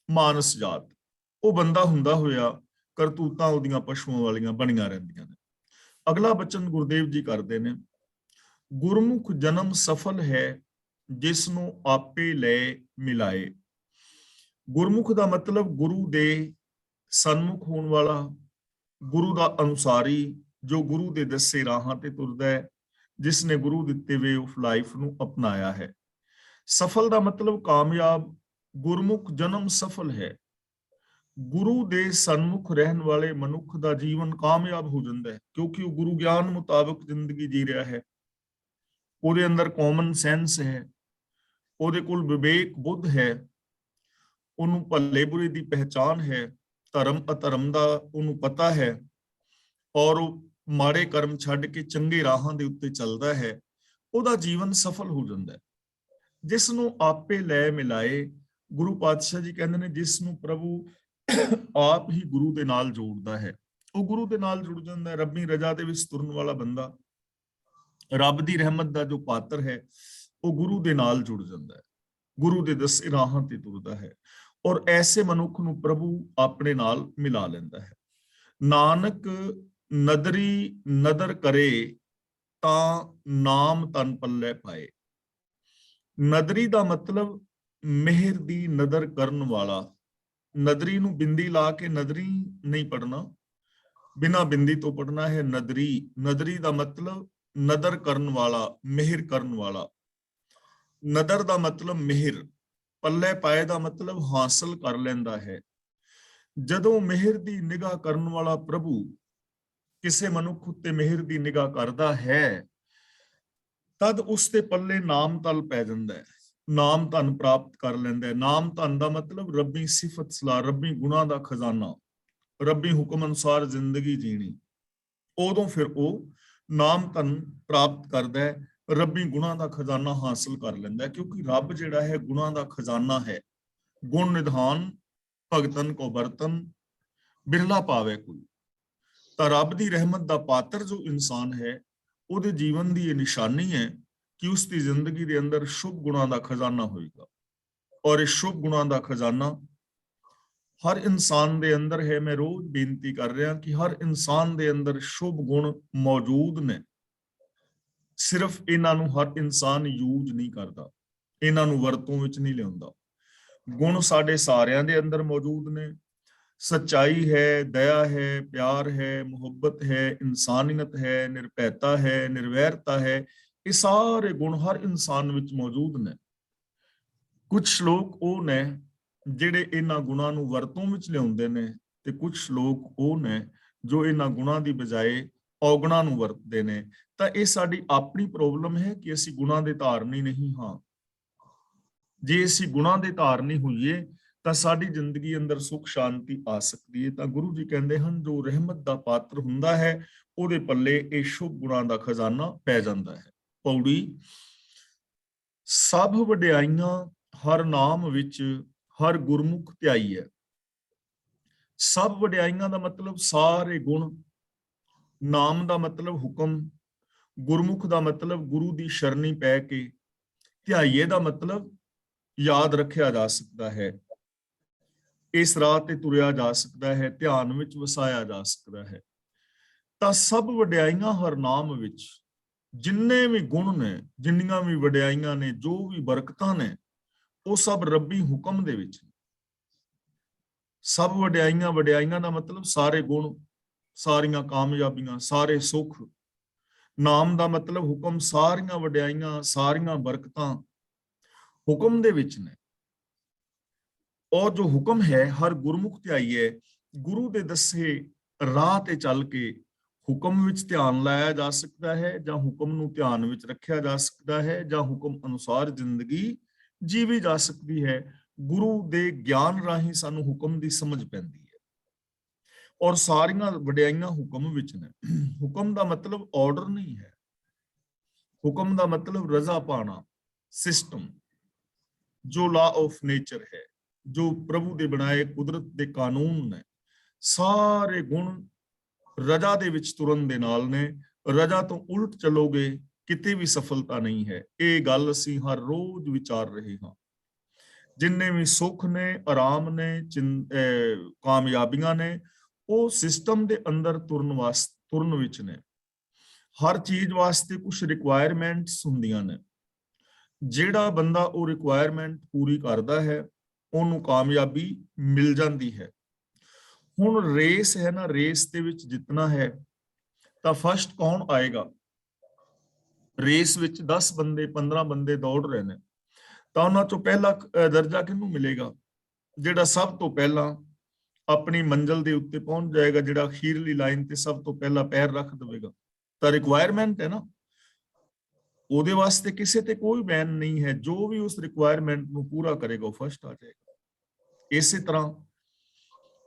ਮਾਨਸ ਜਾਤ। ਉਹ ਬੰਦਾ ਹੁੰਦਾ ਹੋਇਆ ਕਰਤੂਤਾਂ ਉਹਦੀਆਂ ਪਸ਼ੂਆਂ ਵਾਲੀਆਂ ਬਣੀਆਂ ਰਹਿੰਦੀਆਂ ਨੇ। ਅਗਲਾ ਬਚਨ ਗੁਰਦੇਵ ਜੀ ਕਰਦੇ ਨੇ, ਗੁਰਮੁਖ ਜਨਮ ਸਫਲ ਹੈ ਜਿਸ ਨੂੰ ਆਪੇ ਲੈ ਮਿਲਾਏ। ਗੁਰਮੁਖ ਦਾ ਮਤਲਬ ਗੁਰੂ ਦੇ ਸਨਮੁਖ ਹੋਣ ਵਾਲਾ, ਗੁਰੂ ਦਾ ਅਨੁਸਾਰੀ, ਜੋ ਗੁਰੂ ਦੇ ਦੱਸੇ ਰਾਹਾਂ ਤੇ ਤੁਰਦਾ ਹੈ, ਜਿਸ ਨੇ ਗੁਰੂ ਦਿੱਤੇ ਵੇ ਆਫ ਲਾਈਫ ਨੂੰ ਅਪਣਾਇਆ ਹੈ। ਸਫਲ ਦਾ ਮਤਲਬ ਕਾਮਯਾਬ, ਗੁਰਮੁਖ ਜਨਮ ਸਫਲ ਹੈ। ਗੁਰੂ ਦੇ ਸਨਮੁਖ ਰਹਿਣ ਵਾਲੇ ਮਨੁੱਖ ਦਾ ਜੀਵਨ ਕਾਮਯਾਬ ਹੋ ਜਾਂਦਾ ਹੈ, ਕਿਉਂਕਿ ਉਹ ਗੁਰੂ ਗਿਆਨ ਮੁਤਾਬਕ ਜ਼ਿੰਦਗੀ ਜੀ ਰਿਹਾ ਹੈ। ਉਹਦੇ ਅੰਦਰ ਕਾਮਨ ਸੈਂਸ ਹੈ, ਉਹਦੇ ਕੋਲ ਵਿਵੇਕ ਬੁੱਧ ਹੈ, ਉਹਨੂੰ ਭਲੇ ਬੁਰੇ ਦੀ ਪਹਿਚਾਨ ਹੈ, ਧਰਮ ਅਧਰਮ ਦਾ ਉਹਨੂੰ ਪਤਾ ਹੈ, ਔਰ ਉਹ ਮਾੜੇ ਕਰਮ ਛੱਡ ਕੇ ਚੰਗੇ ਰਾਹਾਂ ਦੇ ਉੱਤੇ ਚੱਲਦਾ ਹੈ। ਉਹਦਾ ਜੀਵਨ ਸਫਲ ਹੋ ਜਾਂਦਾ ਹੈ। ਜਿਸ ਨੂੰ ਆਪੇ ਲੈ ਮਿਲਾਏ, ਗੁਰੂ ਪਾਤਸ਼ਾਹ ਜੀ ਕਹਿੰਦੇ ਨੇ, ਜਿਸ ਨੂੰ ਪ੍ਰਭੂ ਆਪ ਹੀ ਗੁਰੂ ਦੇ ਨਾਲ ਜੋੜਦਾ ਹੈ, ਉਹ ਗੁਰੂ ਦੇ ਨਾਲ ਜੁੜ ਜਾਂਦਾ ਹੈ। ਰੱਬੀ ਰਜ਼ਾ ਦੇ ਵਿੱਚ ਤੁਰਨ ਵਾਲਾ ਬੰਦਾ, ਰੱਬ ਦੀ ਰਹਿਮਤ ਦਾ ਜੋ ਪਾਤਰ ਹੈ, ਉਹ ਗੁਰੂ ਦੇ ਨਾਲ ਜੁੜ ਜਾਂਦਾ ਹੈ, ਗੁਰੂ ਦੇ ਦੱਸੇ ਰਾਹਾਂ ਤੇ ਤੁਰਦਾ ਹੈ, ਔਰ ਐਸੇ ਮਨੁੱਖ ਨੂੰ ਪ੍ਰਭੂ ਆਪਣੇ ਨਾਲ ਮਿਲਾ ਲੈਂਦਾ ਹੈ। ਨਾਨਕ ਨਦਰੀ ਨਦਰ ਕਰੇ ਤਾਂ ਨਾਮ ਤਨ ਪੱਲੇ ਪਾਏ। ਨਦਰੀ ਦਾ ਮਤਲਬ ਮਿਹਰ ਦੀ ਨਦਰ ਕਰਨ ਵਾਲਾ। ਨਦਰੀ ਨੂੰ ਬਿੰਦੀ ਲਾ ਕੇ ਨਦਰੀ ਨਹੀਂ ਪੜਨਾ, ਬਿਨਾਂ ਬਿੰਦੀ ਤੋਂ ਪੜਨਾ ਹੈ ਨਦਰੀ। ਨਦਰੀ ਦਾ ਮਤਲਬ ਨਦਰ ਕਰਨ ਵਾਲਾ, ਮਿਹਰ ਕਰਨ ਵਾਲਾ। ਨਦਰ ਦਾ ਮਤਲਬ ਮਿਹਰ, ਪੱਲੇ ਪਾਏ ਦਾ ਮਤਲਬ ਹਾਸਲ ਕਰ ਲੈਂਦਾ ਹੈ। ਜਦੋਂ ਮਿਹਰ ਦੀ ਨਿਗਾਹ ਕਰਨ ਵਾਲਾ ਪ੍ਰਭੂ ਕਿਸੇ ਮਨੁੱਖ ਉੱਤੇ ਮਿਹਰ ਦੀ ਨਿਗਾਹ ਕਰਦਾ ਹੈ, ਤਦ ਉਸ ਦੇ ਪੱਲੇ ਨਾਮ ਤਲ ਪੈ ਜਾਂਦਾ ਹੈ, ਨਾਮ ਧਨ ਪ੍ਰਾਪਤ ਕਰ ਲੈਂਦਾ ਹੈ। ਨਾਮ ਧਨ ਦਾ ਮਤਲਬ ਰੱਬੀ ਸਿਫਤ ਸਲਾਹ, ਰੱਬੀ ਗੁਣਾਂ ਦਾ ਖਜ਼ਾਨਾ, ਰੱਬੀ ਹੁਕਮ ਅਨੁਸਾਰ ਜ਼ਿੰਦਗੀ ਜੀਣੀ। ਉਦੋਂ ਫਿਰ ਉਹ ਨਾਮ ਧਨ ਪ੍ਰਾਪਤ ਕਰਦਾ ਹੈ, ਰੱਬੀ ਗੁਣਾਂ ਦਾ ਖਜ਼ਾਨਾ ਹਾਸਲ ਕਰ ਲੈਂਦਾ ਹੈ। ਕਿਉਂਕਿ ਰੱਬ ਜਿਹੜਾ ਹੈ ਗੁਣਾਂ ਦਾ ਖਜ਼ਾਨਾ ਹੈ। ਗੁਣ ਨਿਧਾਨ ਭਗਤਨ ਕੋ ਬਰਤਨ ਬਿਰਲਾ ਪਾਵੇ ਕੋਈ। ਤਾਂ ਰੱਬ ਦੀ ਰਹਿਮਤ ਦਾ ਪਾਤਰ ਜੋ ਇਨਸਾਨ ਹੈ, ਉਹਦੇ ਜੀਵਨ ਦੀ ਇਹ ਨਿਸ਼ਾਨੀ ਹੈ ਕਿ ਉਸ ਦੀ ਜ਼ਿੰਦਗੀ ਦੇ ਅੰਦਰ ਸ਼ੁਭ ਗੁਣਾਂ ਦਾ ਖਜ਼ਾਨਾ ਹੋਏਗਾ। ਔਰ ਇਹ ਸ਼ੁਭ ਗੁਣਾਂ ਦਾ ਖਜ਼ਾਨਾ ਹਰ ਇਨਸਾਨ ਦੇ ਅੰਦਰ ਹੈ। ਮੈਂ ਰੋਜ਼ ਬੇਨਤੀ ਕਰ ਰਿਹਾ ਕਿ ਹਰ ਇਨਸਾਨ ਦੇ ਅੰਦਰ ਸ਼ੁਭ ਗੁਣ ਮੌਜੂਦ ਨੇ। ਸਿਰਫ ਇਹਨਾਂ ਨੂੰ ਹਰ ਇਨਸਾਨ ਯੂਜ਼ ਨਹੀਂ ਕਰਦਾ, ਇਹਨਾਂ ਨੂੰ ਵਰਤੋਂ ਵਿੱਚ ਨਹੀਂ ਲਿਆਉਂਦਾ। ਗੁਣ ਸਾਡੇ ਸਾਰਿਆਂ ਦੇ ਅੰਦਰ ਮੌਜੂਦ ਨੇ। ਸੱਚਾਈ ਹੈ, ਦਇਆ ਹੈ, ਪਿਆਰ ਹੈ, ਮੁਹੱਬਤ ਹੈ, ਇਨਸਾਨੀਅਤ ਹੈ, ਨਿਰਭੈਤਾ ਹੈ, ਨਿਰਵੈਰਤਾ ਹੈ। ਇਹ ਸਾਰੇ ਗੁਣ ਹਰ ਇਨਸਾਨ ਵਿੱਚ ਮੌਜੂਦ ਨੇ। ਕੁਝ ਲੋਕ ਉਹ ਨੇ ਜਿਹੜੇ ਇਹਨਾਂ ਗੁਣਾਂ ਨੂੰ ਵਰਤੋਂ ਵਿੱਚ ਲਿਆਉਂਦੇ ਨੇ, ਤੇ ਕੁਝ ਲੋਕ ਉਹ ਨੇ ਜੋ ਇਹਨਾਂ ਗੁਣਾਂ ਦੀ ਬਜਾਏ ਔਗਣਾਂ ਨੂੰ ਵਰਤਦੇ ਨੇ। ਤਾਂ ਇਹ ਸਾਡੀ ਆਪਣੀ ਪ੍ਰੋਬਲਮ ਹੈ ਕਿ ਅਸੀਂ ਗੁਣਾਂ ਦੇ ਧਾਰਨੀ ਨਹੀਂ ਹਾਂ। ਜੇ ਅਸੀਂ ਗੁਣਾਂ ਦੇ ਧਾਰਨੀ ਹੋਈਏ ਤਾਂ ਸਾਡੀ ਜ਼ਿੰਦਗੀ ਅੰਦਰ ਸੁਖ ਸ਼ਾਂਤੀ ਆ ਸਕਦੀ ਹੈ। ਤਾਂ ਗੁਰੂ ਜੀ ਕਹਿੰਦੇ ਹਨ, ਜੋ ਰਹਿਮਤ ਦਾ ਪਾਤਰ ਹੁੰਦਾ ਹੈ, ਉਹਦੇ ਪੱਲੇ ਇਹ ਸ਼ੁਭ ਗੁਣਾਂ ਦਾ ਖਜ਼ਾਨਾ ਪੈ ਜਾਂਦਾ ਹੈ। ਪੌੜੀ, ਸਭ ਵਡਿਆਈਆਂ ਹਰ ਨਾਮ ਵਿੱਚ ਹਰ ਗੁਰਮੁਖ ਧਿਆਈ ਹੈ। ਸਭ ਵਡਿਆਈਆਂ ਦਾ ਮਤਲਬ ਸਾਰੇ ਗੁਣ, ਨਾਮ ਦਾ ਮਤਲਬ ਹੁਕਮ, ਗੁਰਮੁਖ ਦਾ ਮਤਲਬ ਗੁਰੂ ਦੀ ਸ਼ਰਣੀ ਪੈ ਕੇ, ਧਿਆਈਏ ਦਾ ਮਤਲਬ ਯਾਦ ਰੱਖਿਆ ਜਾ ਸਕਦਾ ਹੈ, ਇਸ ਰਾਹ ਤੇ ਤੁਰਿਆ ਜਾ ਸਕਦਾ ਹੈ, ਧਿਆਨ ਵਿੱਚ ਵਸਾਇਆ ਜਾ ਸਕਦਾ ਹੈ। ਤਾਂ ਸਭ ਵਡਿਆਈਆਂ ਹਰ ਨਾਮ ਵਿੱਚ, ਜਿੰਨੇ ਵੀ ਗੁਣ ਨੇ, ਜਿੰਨੀਆਂ ਵੀ ਵਡਿਆਈਆਂ ਨੇ, ਜੋ ਵੀ ਬਰਕਤਾਂ ਨੇ, ਉਹ ਸਭ ਰੱਬੀ ਹੁਕਮ ਦੇ ਵਿੱਚ। ਸਭ ਵਡਿਆਈਆਂ, ਵਡਿਆਈਆਂ ਦਾ ਮਤਲਬ ਸਾਰੇ ਗੁਣ, ਸਾਰੀਆਂ ਕਾਮਯਾਬੀਆਂ, ਸਾਰੇ ਸੁੱਖ। ਨਾਮ ਦਾ ਮਤਲਬ ਹੁਕਮ, ਸਾਰੀਆਂ ਵਡਿਆਈਆਂ, ਸਾਰੀਆਂ ਬਰਕਤਾਂ ਹੁਕਮ ਦੇ ਵਿੱਚ ਨੇ। ਔਰ ਜੋ ਹੁਕਮ ਹੈ, ਹਰ ਗੁਰਮੁਖ ਧਿਆਈਏ, ਗੁਰੂ ਦੇ ਦੱਸੇ ਰਾਹ ਤੇ ਚੱਲ ਕੇ ਹੁਕਮ ਵਿੱਚ ਧਿਆਨ ਲਾਇਆ ਜਾ ਸਕਦਾ ਹੈ, ਜਾਂ ਹੁਕਮ ਨੂੰ ਧਿਆਨ ਵਿੱਚ ਰੱਖਿਆ ਜਾ ਸਕਦਾ ਹੈ, ਜਾਂ ਹੁਕਮ ਅਨੁਸਾਰ ਜ਼ਿੰਦਗੀ ਜੀਵੀ ਜਾ ਸਕਦੀ ਹੈ। ਗੁਰੂ ਦੇ ਗਿਆਨ ਰਾਹੀਂ ਸਾਨੂੰ ਹੁਕਮ ਦੀ ਸਮਝ ਪੈਂਦੀ ਹੈ। ਔਰ ਸਾਰੀਆਂ ਵਡਿਆਈਆਂ ਹੁਕਮ ਵਿੱਚ ਨੇ। ਹੁਕਮ ਦਾ ਮਤਲਬ ਆਰਡਰ ਨਹੀਂ ਹੈ, ਹੁਕਮ ਦਾ ਮਤਲਬ ਰਜ਼ਾ ਪਾਣਾ, ਸਿਸਟਮ, ਜੋ ਲਾ ਆਫ ਨੇਚਰ ਹੈ, ਜੋ ਪ੍ਰਭੂ ਦੇ ਬਣਾਏ ਕੁਦਰਤ ਦੇ ਕਾਨੂੰਨ ਨੇ। ਸਾਰੇ ਗੁਣ ਰਜਾ ਦੇ ਵਿੱਚ ਤੁਰਨ ਦੇ ਨਾਲ ਨੇ। ਰਜਾ ਤੋਂ ਉਲਟ ਚਲੋਗੇ ਕਿਤੇ ਵੀ ਸਫਲਤਾ ਨਹੀਂ ਹੈ। ਇਹ ਗੱਲ ਅਸੀਂ ਹਰ ਰੋਜ਼ ਵਿਚਾਰ ਰਹੇ ਹਾਂ। ਜਿੰਨੇ ਵੀ ਸੁੱਖ ਨੇ, ਆਰਾਮ ਨੇ, ਕਾਮਯਾਬੀਆਂ ਨੇ, ਉਹ ਸਿਸਟਮ ਦੇ ਅੰਦਰ ਤੁਰਨ ਵਿੱਚ ਨੇ। ਹਰ ਚੀਜ਼ ਵਾਸਤੇ ਕੁਝ ਰਿਕੁਆਇਰਮੈਂਟਸ ਹੁੰਦੀਆਂ ਨੇ। ਜਿਹੜਾ ਬੰਦਾ ਉਹ ਰਿਕੁਆਇਰਮੈਂਟ ਪੂਰੀ ਕਰਦਾ ਹੈ, ਉਹਨੂੰ ਕਾਮਯਾਬੀ ਮਿਲ ਜਾਂਦੀ ਹੈ। ਹੁਣ ਰੇਸ ਹੈ ਨਾ, ਰੇਸ ਦੇ ਵਿੱਚ ਜਿੱਤਣਾ ਹੈ ਤਾਂ ਫਸਟ ਕੌਣ ਆਏਗਾ? ਰੇਸ ਵਿੱਚ 10 ਬੰਦੇ 15 ਬੰਦੇ ਦੌੜ ਰਹੇ ਨੇ, ਤਾਂ ਉਹਨਾਂ ਚੋਂ ਪਹਿਲਾ ਦਰਜਾ ਕਿਹਨੂੰ ਮਿਲੇਗਾ? ਜਿਹੜਾ ਸਭ ਤੋਂ ਪਹਿਲਾਂ ਆਪਣੀ ਮੰਜ਼ਿਲ ਦੇ ਉੱਤੇ ਪਹੁੰਚ ਜਾਏਗਾ, ਜਿਹੜਾ ਅਖੀਰਲੀ ਲਾਈਨ ਤੇ ਸਭ ਤੋਂ ਪਹਿਲਾਂ ਪੈਰ ਰੱਖ ਦੇਵੇਗਾ। ਤਾਂ ਰਿਕੁਆਇਰਮੈਂਟ ਹੈ ਨਾ, ਉਹਦੇ ਵਾਸਤੇ ਕਿਸੇ ਤੇ ਕੋਈ ਬੈਨ ਨਹੀਂ ਹੈ। ਜੋ ਵੀ ਉਸ ਰਿਕੁਆਇਰਮੈਂਟ ਨੂੰ ਪੂਰਾ ਕਰੇਗਾ ਉਹ ਫਸਟ ਆ ਜਾਏਗਾ। ਇਸੇ ਤਰ੍ਹਾਂ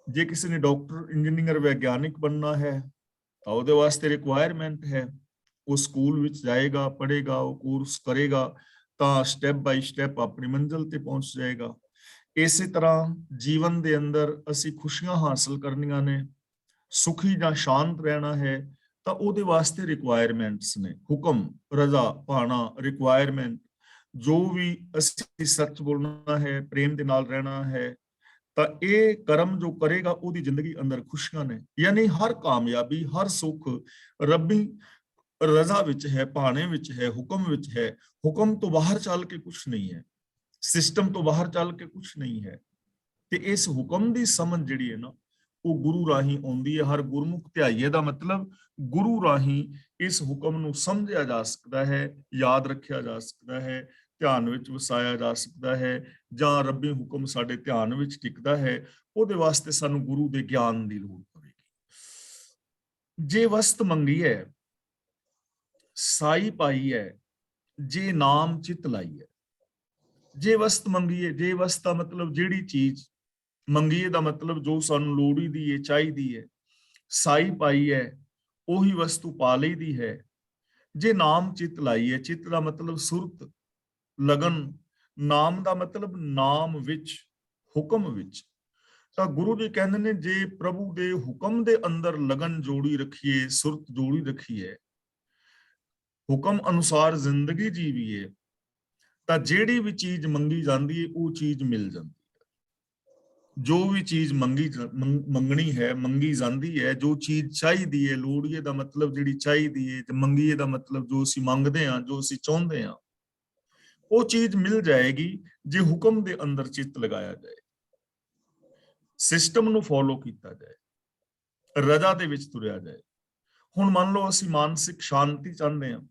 ਜੇ ਕਿਸੇ ਨੇ ਡਾਕਟਰ, ਇੰਜੀਨੀਅਰ, ਵਿਗਿਆਨਿਕ ਬਣਨਾ ਹੈ ਤਾਂ ਉਹਦੇ ਵਾਸਤੇ ਰਿਕੁਆਇਰਮੈਂਟ ਹੈ। ਉਹ ਸਕੂਲ ਵਿੱਚ ਜਾਏਗਾ, ਪੜ੍ਹੇਗਾ, ਉਹ ਕੋਰਸ ਕਰੇਗਾ ਤਾਂ ਸਟੈਪ ਬਾਈ ਸਟੈਪ ਆਪਣੀ ਮੰਜ਼ਿਲ ਤੇ ਪਹੁੰਚ ਜਾਏਗਾ। ਇਸੇ ਤਰ੍ਹਾਂ ਜੀਵਨ ਦੇ ਅੰਦਰ ਅਸੀਂ ਖੁਸ਼ੀਆਂ ਹਾਸਲ ਕਰਨੀਆਂ ਨੇ, ਸੁਖੀ ਜਾਂ ਸ਼ਾਂਤ ਰਹਿਣਾ ਹੈ, ਤਾਂ ਉਹਦੇ ਵਾਸਤੇ ਰਿਕੁਆਇਰਮੈਂਟਸ ਨੇ। ਹੁਕਮ, ਰਜ਼ਾ ਪਾਣਾ, ਰਿਕੁਆਇਰਮੈਂਟ। ਜੋ ਵੀ ਅਸੀਂ ਸੱਚ ਬੋਲਣਾ ਹੈ, ਪ੍ਰੇਮ ਦੇ ਨਾਲ ਰਹਿਣਾ ਹੈ, ਤਾਂ ਇਹ ਕਰਮ ਜੋ ਕਰੇਗਾ ਉਹਦੀ ਜ਼ਿੰਦਗੀ ਅੰਦਰ ਖੁਸ਼ੀਆਂ ਨੇ। ਯਾਨੀ ਹਰ ਕਾਮਯਾਬੀ, ਹਰ ਸੁੱਖ ਰੱਬੀ ਰਜ਼ਾ ਵਿੱਚ ਹੈ, ਭਾਣੇ ਵਿੱਚ ਹੈ, ਹੁਕਮ ਵਿੱਚ ਹੈ। ਹੁਕਮ ਤੋਂ ਬਾਹਰ ਚੱਲ ਕੇ ਕੁਝ ਨਹੀਂ ਹੈ, ਸਿਸਟਮ ਤੋਂ ਬਾਹਰ ਚੱਲ ਕੇ ਕੁਝ ਨਹੀਂ ਹੈ। ਤੇ ਇਸ ਹੁਕਮ ਦੀ ਸਮਝ ਜਿਹੜੀ ਹੈ ਨਾ, ਉਹ ਗੁਰੂ ਰਾਹੀਂ ਆਉਂਦੀ ਹੈ। ਹਰ ਗੁਰਮੁਖ ਧਿਆਈਏ ਦਾ ਮਤਲਬ ਗੁਰੂ ਰਾਹੀਂ ਇਸ ਹੁਕਮ ਨੂੰ ਸਮਝਿਆ ਜਾ ਸਕਦਾ ਹੈ, ਯਾਦ ਰੱਖਿਆ ਜਾ ਸਕਦਾ ਹੈ, ਧਿਆਨ ਵਿੱਚ ਵਸਾਇਆ ਜਾ ਸਕਦਾ ਹੈ, ਜਾਂ ਰੱਬੀ ਹੁਕਮ ਸਾਡੇ ਧਿਆਨ ਵਿੱਚ ਟਿਕਦਾ ਹੈ। ਉਹਦੇ ਵਾਸਤੇ ਸਾਨੂੰ ਗੁਰੂ ਦੇ ਗਿਆਨ ਦੀ ਲੋੜ ਪਵੇਗੀ। ਜੇ ਵਸਤ ਮੰਗੀ ਹੈ, ਸਾਈ ਪਾਈ ਹੈ, ਜੇ ਨਾਮ ਚਿਤ ਲਾਈ ਹੈ। ਜੇ ਵਸਤ ਮੰਗੀਏ, ਜੇ ਵਸਤ ਦਾ ਮਤਲਬ ਜਿਹੜੀ ਚੀਜ਼ ਮੰਗੀਏ ਦਾ ਮਤਲਬ ਜੋ ਸਾਨੂੰ ਲੋੜੀਦੀ ਹੈ, ਚਾਹੀਦੀ ਹੈ। ਸਾਈ ਪਾਈ ਹੈ, ਉਹੀ ਵਸਤੂ ਪਾ ਲਈਦੀ ਹੈ। ਜੇ ਨਾਮ ਚਿਤ ਲਾਈ ਹੈ, ਚਿਤ ਦਾ ਮਤਲਬ ਸੁਰਤ, ਲਗਨ। ਨਾਮ ਦਾ ਮਤਲਬ ਨਾਮ ਵਿੱਚ, ਹੁਕਮ ਵਿੱਚ। ਤਾਂ ਗੁਰੂ ਜੀ ਕਹਿੰਦੇ ਨੇ ਜੇ ਪ੍ਰਭੂ ਦੇ ਹੁਕਮ ਦੇ ਅੰਦਰ ਲਗਨ ਜੋੜੀ ਰੱਖੀਏ, ਸੁਰਤ ਜੋੜੀ ਰੱਖੀਏ, ਹੁਕਮ ਅਨੁਸਾਰ ਜ਼ਿੰਦਗੀ ਜੀਵੀਏ, ਤਾਂ ਜਿਹੜੀ ਵੀ ਚੀਜ਼ ਮੰਗੀ ਜਾਂਦੀ ਹੈ ਉਹ ਚੀਜ਼ ਮਿਲ ਜਾਂਦੀ ਹੈ। ਜੋ ਵੀ ਚੀਜ਼ ਮੰਗਣੀ ਹੈ, ਮੰਗੀ ਜਾਂਦੀ ਹੈ। ਜੋ ਚੀਜ਼ ਚਾਹੀਦੀ ਹੈ, ਲੋੜੀਏ ਦਾ ਮਤਲਬ ਜਿਹੜੀ ਚਾਹੀਦੀ ਹੈ, ਤੇ ਮੰਗੀਏ ਦਾ ਮਤਲਬ ਜੋ ਅਸੀਂ ਮੰਗਦੇ ਹਾਂ, ਜੋ ਅਸੀਂ ਚਾਹੁੰਦੇ ਹਾਂ, ਉਹ ਚੀਜ਼ ਮਿਲ ਜਾਏਗੀ ਜੇ ਹੁਕਮ ਦੇ ਅੰਦਰ ਚਿੱਤ ਲਗਾਇਆ ਜਾਏ, ਸਿਸਟਮ ਨੂੰ ਫੋਲੋ ਕੀਤਾ ਜਾਏ, ਰਜ਼ਾ ਦੇ ਵਿੱਚ ਤੁਰਿਆ ਜਾਏ। ਹੁਣ ਮੰਨ ਲਓ ਅਸੀਂ ਮਾਨਸਿਕ ਸ਼ਾਂਤੀ ਚਾਹੁੰਦੇ ਹਾਂ,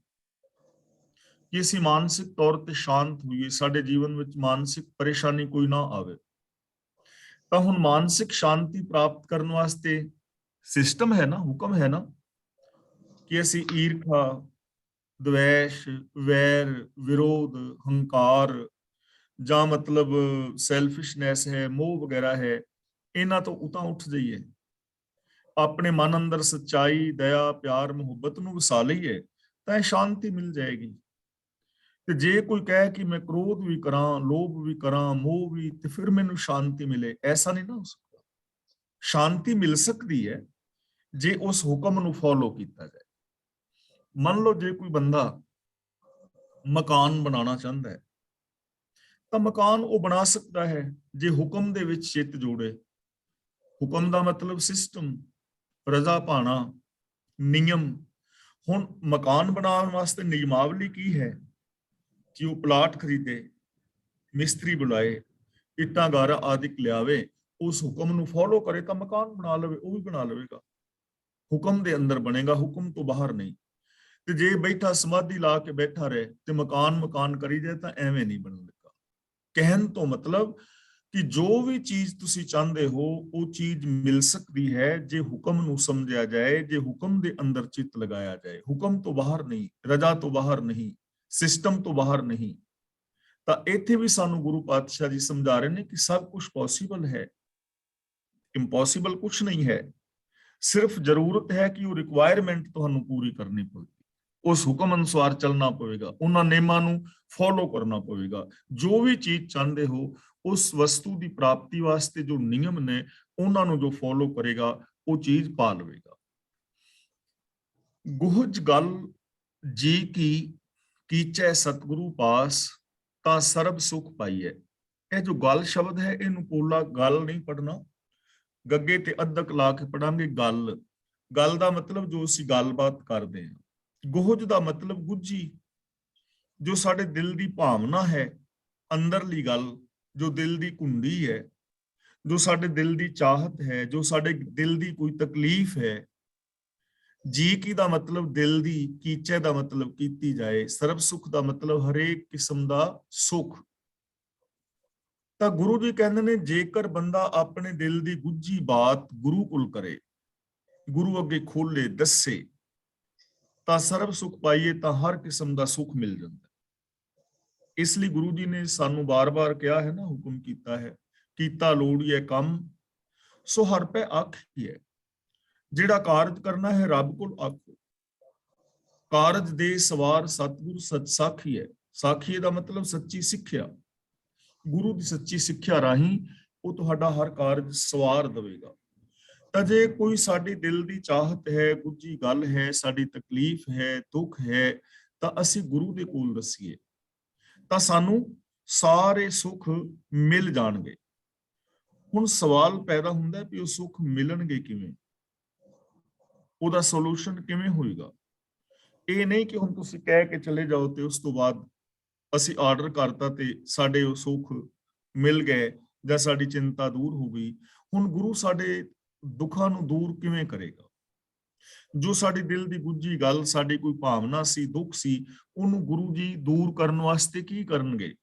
ਕਿ ਅਸੀਂ ਮਾਨਸਿਕ ਤੌਰ ਤੇ ਸ਼ਾਂਤ ਹੋਈਏ, ਸਾਡੇ ਜੀਵਨ ਵਿੱਚ ਮਾਨਸਿਕ ਪਰੇਸ਼ਾਨੀ ਕੋਈ ਨਾ ਆਵੇ। ਤਾਂ ਹੁਣ ਮਾਨਸਿਕ ਸ਼ਾਂਤੀ ਪ੍ਰਾਪਤ ਕਰਨ ਵਾਸਤੇ ਸਿਸਟਮ ਹੈ ਨਾ, ਹੁਕਮ ਹੈ ਨਾ, ਕਿ ਅਸੀਂ ਈਰਖਾ, ਦਵੇਸ਼, ਵੈਰ, ਵਿਰੋਧ, ਹੰਕਾਰ, ਜਾਂ ਮਤਲਬ ਸੈਲਫਿਸ਼ਨੈਸ ਹੈ, ਮੋਹ ਵਗੈਰਾ ਹੈ, ਇਹਨਾਂ ਤੋਂ ਉਤਾਂ ਉੱਠ ਜਾਈਏ, ਆਪਣੇ ਮਨ ਅੰਦਰ ਸੱਚਾਈ, ਦਇਆ, ਪਿਆਰ, ਮੁਹੱਬਤ ਨੂੰ ਵਸਾ ਲਈਏ, ਤਾਂ ਇਹ ਸ਼ਾਂਤੀ ਮਿਲ ਜਾਏਗੀ। ਤੇ ਜੇ ਕੋਈ ਕਹੇ ਕਿ ਮੈਂ ਕ੍ਰੋਧ ਵੀ ਕਰਾਂ, ਲੋਭ ਵੀ ਕਰਾਂ, ਮੋਹ ਵੀ, ਤੇ ਫਿਰ ਮੈਨੂੰ ਸ਼ਾਂਤੀ ਮਿਲੇ, ਐਸਾ ਨਹੀਂ ਨਾ ਹੋ ਸਕਦਾ। ਸ਼ਾਂਤੀ ਮਿਲ ਸਕਦੀ ਹੈ ਜੇ ਉਸ ਹੁਕਮ ਨੂੰ ਫੋਲੋ ਕੀਤਾ ਜਾਏ। ਮੰਨ ਲਓ ਜੇ ਕੋਈ ਬੰਦਾ ਮਕਾਨ ਬਣਾਉਣਾ ਚਾਹੁੰਦਾ ਹੈ, ਤਾਂ ਮਕਾਨ ਉਹ ਬਣਾ ਸਕਦਾ ਹੈ ਜੇ ਹੁਕਮ ਦੇ ਵਿੱਚ ਚਿੱਤ ਜੋੜੇ। ਹੁਕਮ ਦਾ ਮਤਲਬ ਸਿਸਟਮ, ਰਜ਼ਾ ਪਾਣਾ, ਨਿਯਮ। ਹੁਣ ਮਕਾਨ ਬਣਾਉਣ ਵਾਸਤੇ ਨਿਯਮਾਵਲੀ ਕੀ ਹੈ? ਕਿ ਉਹ ਪਲਾਟ ਖਰੀਦੇ, ਮਿਸਤਰੀ ਬੁਲਾਏ, ਇੱਟਾਂ ਗਾਰਾ ਆਦਿ ਲਿਆਵੇ, ਉਸ ਹੁਕਮ ਨੂੰ ਫੋਲੋ ਕਰੇ ਤਾਂ ਮਕਾਨ ਬਣਾ ਲਵੇ, ਉਹ ਵੀ ਬਣਾ ਲਵੇਗਾ। ਹੁਕਮ ਦੇ ਅੰਦਰ ਬਣੇਗਾ, ਹੁਕਮ ਤੋਂ ਬਾਹਰ ਨਹੀਂ। ਤੇ ਜੇ ਬੈਠਾ ਸਮਾਧੀ ਲਾ ਕੇ ਬੈਠਾ ਰਹੇ ਤੇ ਮਕਾਨ ਕਰੀ ਜਾਏ ਤਾਂ ਐਵੇਂ ਨਹੀਂ ਬਣੇਗਾ। ਕਹਿਣ ਤੋਂ ਮਤਲਬ ਕਿ ਜੋ ਵੀ ਚੀਜ਼ ਤੁਸੀਂ ਚਾਹੁੰਦੇ ਹੋ ਉਹ ਚੀਜ਼ ਮਿਲ ਸਕਦੀ ਹੈ ਜੇ ਹੁਕਮ ਨੂੰ ਸਮਝਿਆ ਜਾਏ, ਜੇ ਹੁਕਮ ਦੇ ਅੰਦਰ ਚਿੱਤ ਲਗਾਇਆ ਜਾਏ। ਹੁਕਮ ਤੋਂ ਬਾਹਰ ਨਹੀਂ, ਰਜ਼ਾ ਤੋਂ ਬਾਹਰ ਨਹੀਂ, ਸਿਸਟਮ ਤੋਂ ਬਾਹਰ ਨਹੀਂ। ਤਾਂ ਇੱਥੇ ਵੀ ਸਾਨੂੰ ਗੁਰੂ ਪਾਤਸ਼ਾਹ ਜੀ ਸਮਝਾ ਰਹੇ ਨੇ ਕਿ ਸਭ ਕੁਝ ਪੋਸੀਬਲ ਹੈ, ਇੰਪੋਸੀਬਲ ਕੁਝ ਨਹੀਂ ਹੈ। ਸਿਰਫ ਜ਼ਰੂਰਤ ਹੈ ਕਿ ਉਹ ਰਿਕੁਆਇਰਮੈਂਟ ਤੁਹਾਨੂੰ ਪੂਰੀ ਕਰਨੀ ਪਵੇਗੀ, ਉਸ ਹੁਕਮ ਅਨੁਸਾਰ ਚੱਲਣਾ ਪਵੇਗਾ, ਉਹਨਾਂ ਨਿਯਮਾਂ ਨੂੰ ਫੋਲੋ ਕਰਨਾ ਪਵੇਗਾ। ਜੋ ਵੀ ਚੀਜ਼ ਚਾਹੁੰਦੇ ਹੋ ਉਸ ਵਸਤੂ ਦੀ ਪ੍ਰਾਪਤੀ ਵਾਸਤੇ ਜੋ ਨਿਯਮ ਨੇ ਉਹਨਾਂ ਨੂੰ ਜੋ ਫੋਲੋ ਕਰੇਗਾ ਉਹ ਚੀਜ਼ ਪਾ ਲਵੇਗਾ। ਗੁਹਜ ਗੱਲ ਜੀ ਕੀ ਕੀਚੈ ਸਤਿਗੁਰੂ ਪਾਸ, ਤਾਂ ਸਰਬ ਸੁਖ ਪਾਈਐ। ਇਹ ਜੋ ਗੱਲ ਸ਼ਬਦ ਹੈ ਇਹਨੂੰ ਪੋਲਾ ਗੱਲ ਨਹੀਂ ਪੜਨਾ, ਗੱਗੇ ਤੇ ਅੱਧਕ ਲਾ ਕੇ ਪੜਾਂਗੇ ਗੱਲ। ਗੱਲ ਦਾ ਮਤਲਬ ਜੋ ਅਸੀਂ ਗੱਲਬਾਤ ਕਰਦੇ ਹਾਂ। ਗੁਹਜ ਦਾ ਮਤਲਬ ਗੁੱਝੀ, ਜੋ ਸਾਡੇ ਦਿਲ ਦੀ ਭਾਵਨਾ ਹੈ, ਅੰਦਰਲੀ ਗੱਲ, ਜੋ ਦਿਲ ਦੀ ਕੁੰਡੀ ਹੈ, ਜੋ ਸਾਡੇ ਦਿਲ ਦੀ ਚਾਹਤ ਹੈ, ਜੋ ਸਾਡੇ ਦਿਲ ਦੀ ਕੋਈ ਤਕਲੀਫ ਹੈ। ਜੀ ਕੀ ਦਾ ਮਤਲਬ ਦਿਲ ਦੀ, ਕੀਚੇ ਦਾ ਮਤਲਬ ਕੀਤੀ ਜਾਏ, ਸਰਬ ਸੁਖ ਦਾ ਮਤਲਬ ਹਰੇਕ ਕਿਸਮ ਦਾ ਸੁਖ। ਤਾਂ ਗੁਰੂ ਜੀ ਕਹਿੰਦੇ ਨੇ ਜੇਕਰ ਬੰਦਾ ਆਪਣੇ ਦਿਲ ਦੀ ਗੁੱਝੀ ਬਾਤ ਗੁਰੂ ਕੋਲ ਕਰੇ, ਗੁਰੂ ਅੱਗੇ ਖੋਲੇ ਦੱਸੇ, ਤਾਂ ਸਰਬ ਸੁਖ ਪਾਈਏ, ਤਾਂ ਹਰ ਕਿਸਮ ਦਾ ਸੁਖ ਮਿਲ ਜਾਂਦਾ। ਇਸ ਲਈ ਗੁਰੂ ਜੀ ਨੇ ਸਾਨੂੰ ਬਾਰ-ਬਾਰ ਕਿਹਾ ਹੈ ਨਾ, ਹੁਕਮ ਕੀਤਾ ਹੈ, ਕੀਤਾ ਲੋੜੀਏ ਕੰਮ ਸੋ ਹਰ ਪੈ ਆਖੀਐ। ਜਿਹੜਾ ਕਾਰਜ ਕਰਨਾ ਹੈ ਰੱਬ ਕੋਲ ਆਖੋ। ਕਾਰਜ ਦੇ ਸਵਾਰ ਸਤਿਗੁਰ ਸਚ ਸਾਖੀਐ। ਸਾਖੀਏ ਦਾ ਮਤਲਬ ਸੱਚੀ ਸਿੱਖਿਆ। ਗੁਰੂ ਦੀ ਸੱਚੀ ਸਿੱਖਿਆ ਰਾਹੀਂ ਉਹ ਤੁਹਾਡਾ ਹਰ ਕਾਰਜ ਸਵਾਰ ਦੇਵੇਗਾ। ਤਾਂ ਜੇ ਕੋਈ ਸਾਡੀ ਦਿਲ ਦੀ ਚਾਹਤ ਹੈ, ਗੁੱਝੀ ਗੱਲ ਹੈ, ਸਾਡੀ ਤਕਲੀਫ ਹੈ, ਦੁੱਖ ਹੈ, ਤਾਂ ਅਸੀਂ ਗੁਰੂ ਦੇ ਕੋਲ ਦੱਸੀਏ, ਤਾਂ ਸਾਨੂੰ ਸਾਰੇ ਸੁੱਖ ਮਿਲ ਜਾਣਗੇ। ਹੁਣ ਸਵਾਲ ਪੈਦਾ ਹੁੰਦਾ ਕਿ ਉਹ ਸੁੱਖ ਮਿਲਣਗੇ ਕਿਵੇਂ, ਉਹਦਾ ਸੋਲੂਸ਼ਨ ਕਿਵੇਂ ਹੋਏਗਾ। ਇਹ ਨਹੀਂ ਕਿ ਹੁਣ ਤੁਸੀਂ ਕਹਿ ਕੇ ਚਲੇ ਜਾਓ ਤੇ ਉਸ ਤੋਂ ਬਾਅਦ ਅਸੀਂ ਆਰਡਰ ਕਰਤਾ ਤੇ ਸਾਡੇ ਉਹ ਸੁੱਖ ਮਿਲ ਗਏ ਜਾਂ ਸਾਡੀ ਚਿੰਤਾ ਦੂਰ ਹੋ ਗਈ। ਹੁਣ ਗੁਰੂ ਸਾਡੇ ਦੁੱਖਾਂ ਨੂੰ ਦੂਰ ਕਿਵੇਂ ਕਰੇਗਾ? ਜੋ ਸਾਡੀ ਦਿਲ ਦੀ ਗੁੱਝੀ ਗੱਲ, ਸਾਡੀ ਕੋਈ ਭਾਵਨਾ ਸੀ, ਦੁੱਖ ਸੀ, ਉਹਨੂੰ ਗੁਰੂ ਜੀ ਦੂਰ ਕਰਨ ਵਾਸਤੇ ਕੀ ਕਰਨਗੇ?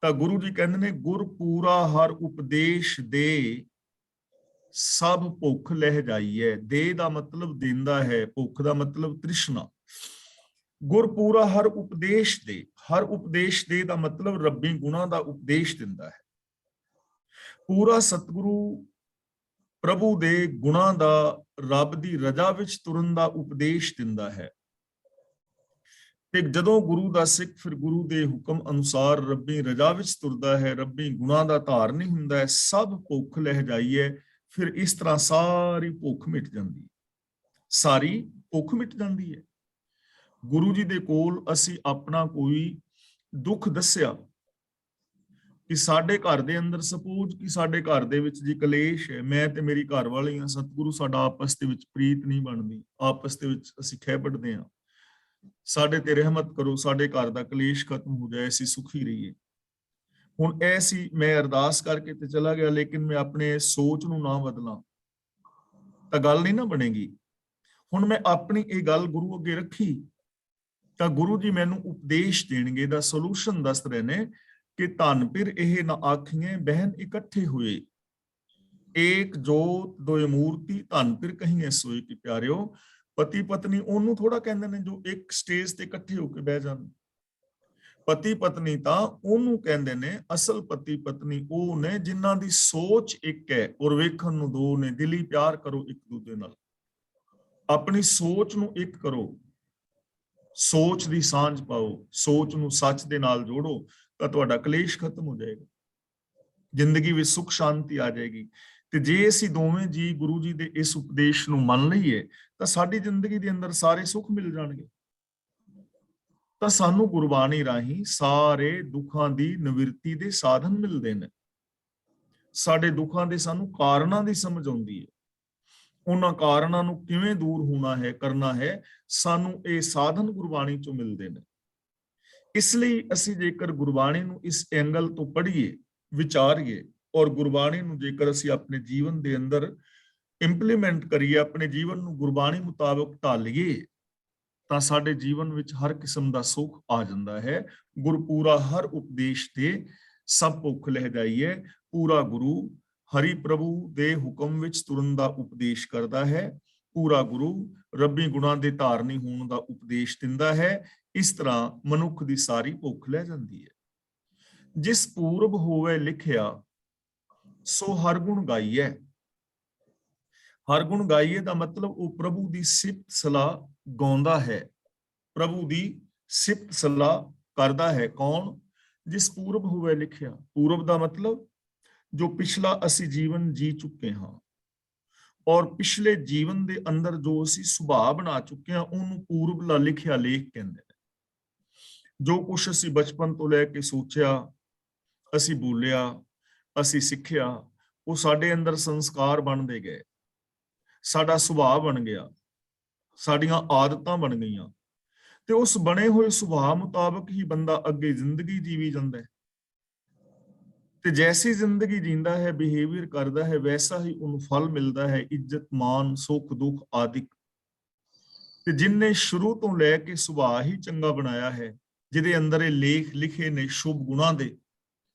ਤਾਂ ਗੁਰੂ ਜੀ ਕਹਿੰਦੇ ਨੇ ਗੁਰ ਪੂਰਾ ਹਰ ਉਪਦੇਸ਼ ਦੇ, ਸਭ ਭੁੱਖ ਲਹਿ ਜਾਈਏ। ਦੇ ਦਾ ਮਤਲਬ ਦਿੰਦਾ ਹੈ, ਭੁੱਖ ਦਾ ਮਤਲਬ ਤ੍ਰਿਸ਼ਨਾ। ਗੁਰ ਪੂਰਾ ਹਰ ਉਪਦੇਸ਼ ਦੇ, ਹਰ ਉਪਦੇਸ਼ ਦੇ ਦਾ ਮਤਲਬ ਰੱਬੀ ਗੁਣਾ ਦਾ ਉਪਦੇਸ਼ ਦਿੰਦਾ ਹੈ। ਪੂਰਾ ਸਤਿਗੁਰੂ ਪ੍ਰਭੂ ਦੇ ਗੁਣਾ ਦਾ, ਰੱਬ ਦੀ ਰਜ਼ਾ ਵਿੱਚ ਤੁਰਨ ਦਾ ਉਪਦੇਸ਼ ਦਿੰਦਾ ਹੈ। ਤੇ ਜਦੋਂ ਗੁਰੂ ਦਾ ਸਿੱਖ ਫਿਰ ਗੁਰੂ ਦੇ ਹੁਕਮ ਅਨੁਸਾਰ ਰੱਬੀ ਰਜ਼ਾ ਵਿੱਚ ਤੁਰਦਾ ਹੈ, ਰੱਬੀ ਗੁਣਾ ਦਾ ਧਾਰਨੀ ਹੁੰਦਾ ਹੈ, ਸਭ ਭੁੱਖ ਲਹਿ ਜਾਈਏ। ਫਿਰ ਇਸ ਤਰ੍ਹਾਂ ਸਾਰੀ ਭੁੱਖ ਮਿਟ ਜਾਂਦੀ ਹੈ, ਸਾਰੀ ਭੁੱਖ ਮਿਟ ਜਾਂਦੀ ਹੈ। ਗੁਰੂ ਜੀ ਦੇ ਕੋਲ ਅਸੀਂ ਆਪਣਾ ਕੋਈ ਦੁੱਖ ਦੱਸਿਆ ਕਿ ਸਾਡੇ ਘਰ ਦੇ ਅੰਦਰ, ਸਪੋਜ਼ ਕਿ ਸਾਡੇ ਘਰ ਦੇ ਵਿੱਚ ਜੀ ਕਲੇਸ਼ ਹੈ, ਮੈਂ ਤੇ ਮੇਰੀ ਘਰ ਵਾਲੀ ਹਾਂ, ਸਤਿਗੁਰੂ ਸਾਡਾ ਆਪਸ ਦੇ ਵਿੱਚ ਪ੍ਰੀਤ ਨਹੀਂ ਬਣਦੀ, ਆਪਸ ਦੇ ਵਿੱਚ ਅਸੀਂ ਖਹਿਬੜਦੇ ਹਾਂ, ਸਾਡੇ ਤੇ ਰਹਿਮਤ ਕਰੋ, ਸਾਡੇ ਘਰ ਦਾ ਕਲੇਸ਼ ਖਤਮ ਹੋ ਜਾਏ, ਅਸੀਂ ਸੁਖੀ ਰਹੀਏ। ਹੁਣ ਐਸੀ ਮੈਂ ਅਰਦਾਸ ਕਰਕੇ ਤੇ ਚਲਾ ਗਿਆ, ਲੇਕਿਨ ਮੈਂ ਆਪਣੇ ਸੋਚ ਨੂੰ ਨਾ ਬਦਲਾਂ ਤਾਂ ਗੱਲ ਨਹੀਂ ਨਾ ਬਣੇਗੀ। ਹੁਣ ਮੈਂ ਆਪਣੀ ਇਹ ਗੱਲ ਗੁਰੂ ਅੱਗੇ ਰੱਖੀ ਤਾਂ ਗੁਰੂ ਜੀ ਮੈਨੂੰ ਉਪਦੇਸ਼ ਦੇਣਗੇ, ਦਾ ਸੋਲੂਸ਼ਨ ਦੱਸ ਰਹੇ ਨੇ ਕਿ ਧਨ ਫਿਰ ਇਹ ਨਾ ਆਖੀਏ ਬਹਿਨ ਇਕੱਠੇ ਹੋਏ, ਏਕ ਜੋਤ ਦੋਇ ਮੂਰਤੀ ਧਨ ਫਿਰ ਕਹੀਏ ਸੋਏ। ਕਿ ਪਿਆਰਿਓ, ਪਤੀ ਪਤਨੀ ਉਹਨੂੰ ਥੋੜਾ ਕਹਿੰਦੇ ਨੇ ਜੋ ਇੱਕ ਸਟੇਜ ਤੇ ਇਕੱਠੇ ਹੋ ਕੇ ਬਹਿ ਜਾਣ। ਪਤੀ ਪਤਨੀ ਤਾਂ ਉਹਨੂੰ ਕਹਿੰਦੇ ਨੇ, ਅਸਲ ਪਤੀ ਪਤਨੀ ਉਹ ਨੇ ਜਿਨ੍ਹਾਂ ਦੀ ਸੋਚ ਇੱਕ ਹੈ ਔਰ ਵੇਖਣ ਨੂੰ ਦੋ ਨੇ। ਦਿਲੀ ਪਿਆਰ ਕਰੋ ਇੱਕ ਦੂਜੇ ਨਾਲ, ਆਪਣੀ ਸੋਚ ਨੂੰ ਇੱਕ ਕਰੋ, ਸੋਚ ਦੀ ਸਾਂਝ ਪਾਓ, ਸੋਚ ਨੂੰ ਸੱਚ ਦੇ ਨਾਲ ਜੋੜੋ, ਤਾਂ ਤੁਹਾਡਾ ਕਲੇਸ਼ ਖਤਮ ਹੋ ਜਾਏਗਾ, ਜ਼ਿੰਦਗੀ ਵਿੱਚ ਸੁੱਖ ਸ਼ਾਂਤੀ ਆ ਜਾਏਗੀ। ਤੇ ਜੇ ਅਸੀਂ ਦੋਵੇਂ ਜੀ ਗੁਰੂ ਜੀ ਦੇ ਇਸ ਉਪਦੇਸ਼ ਨੂੰ ਮੰਨ ਲਈਏ ਤਾਂ ਸਾਡੀ ਜ਼ਿੰਦਗੀ ਦੇ ਅੰਦਰ ਸਾਰੇ ਸੁੱਖ ਮਿਲ ਜਾਣਗੇ। ਤਾਂ ਸਾਨੂੰ ਗੁਰਬਾਣੀ ਰਾਹੀਂ ਸਾਰੇ ਦੁੱਖਾਂ ਦੀ ਨਿਵਰਤੀ ਦੇ ਸਾਧਨ ਮਿਲਦੇ ਨੇ। ਸਾਡੇ ਦੁੱਖਾਂ ਦੇ ਸਾਨੂੰ ਕਾਰਨਾਂ ਦੀ ਸਮਝ ਆਉਂਦੀ ਹੈ, ਉਹਨਾਂ ਕਾਰਨਾਂ ਨੂੰ ਕਿਵੇਂ ਦੂਰ ਹੋਣਾ ਹੈ, ਕਰਨਾ ਹੈ, ਸਾਨੂੰ ਇਹ ਸਾਧਨ ਗੁਰਬਾਣੀ ਚੋਂ ਮਿਲਦੇ ਨੇ। ਇਸ ਲਈ ਅਸੀਂ ਜੇਕਰ ਗੁਰਬਾਣੀ ਨੂੰ ਇਸ ਐਂਗਲ ਤੋਂ ਪੜ੍ਹੀਏ, ਵਿਚਾਰੀਏ, ਔਰ ਗੁਰਬਾਣੀ ਨੂੰ ਜੇਕਰ ਅਸੀਂ ਆਪਣੇ ਜੀਵਨ ਦੇ ਅੰਦਰ ਇੰਪਲੀਮੈਂਟ ਕਰੀਏ, ਆਪਣੇ ਜੀਵਨ ਨੂੰ ਗੁਰਬਾਣੀ ਮੁਤਾਬਕ ਢਾਲੀਏ, ਤਾਂ ਸਾਡੇ ਜੀਵਨ ਵਿੱਚ ਹਰ ਕਿਸਮ ਦਾ ਸੁੱਖ ਆ ਜਾਂਦਾ ਹੈ। ਗੁਰਪੂਰਾ ਹਰ ਉਪਦੇਸ਼ ਤੇ सब भुख लह जाइए। पूरा गुरु हरि प्रभु दे हुक्म विच तुरन दा उपदेश करदा है। पूरा गुरु रब्बी गुणां दे धारनी होण दा उपदेश दिंदा है। इस तरह मनुख दी सारी भुख लह जांदी है। जिस पूरब होवे लिखिया सो हर गुण गाइए। हर गुण गाइए दा मतलब वो प्रभु दी सिफत सलाह गाउंदा है, प्रभु दी सिफत सलाह करदा है। कौन? जिस पूरब होवे लिखिया। पूरब दा मतलब जो पिछला असी जीवन जी चुके हाँ और पिछले जीवन दे अंदर जो असी सुभाव बना चुके हैं उन्होंने पूरबला लिखिया लेख कहंदे ने। जो कुछ असी बचपन तो लैके सोचिया, असी बोलिया, असी सिੱਖਿਆ, वो साडे अंदर संस्कार बनते गए, साडा सुभाव बन गया, साडियां आदतां बन गईयां ते उस बने हुए सुभाव मुताबक ही बंदा अगे जिंदगी जीवी जांदा है। ते जैसी जिंदगी जींदा है, बिहेवियर करदा है, वैसा ही उन्हें फल मिलता है, इज्जत मान सुख दुख आदि। ते जिन्ने शुरू तो लैके सुभाव ही चंगा बनाया है, जिहदे अंदर ये लेख लिखे ने शुभ गुणां दे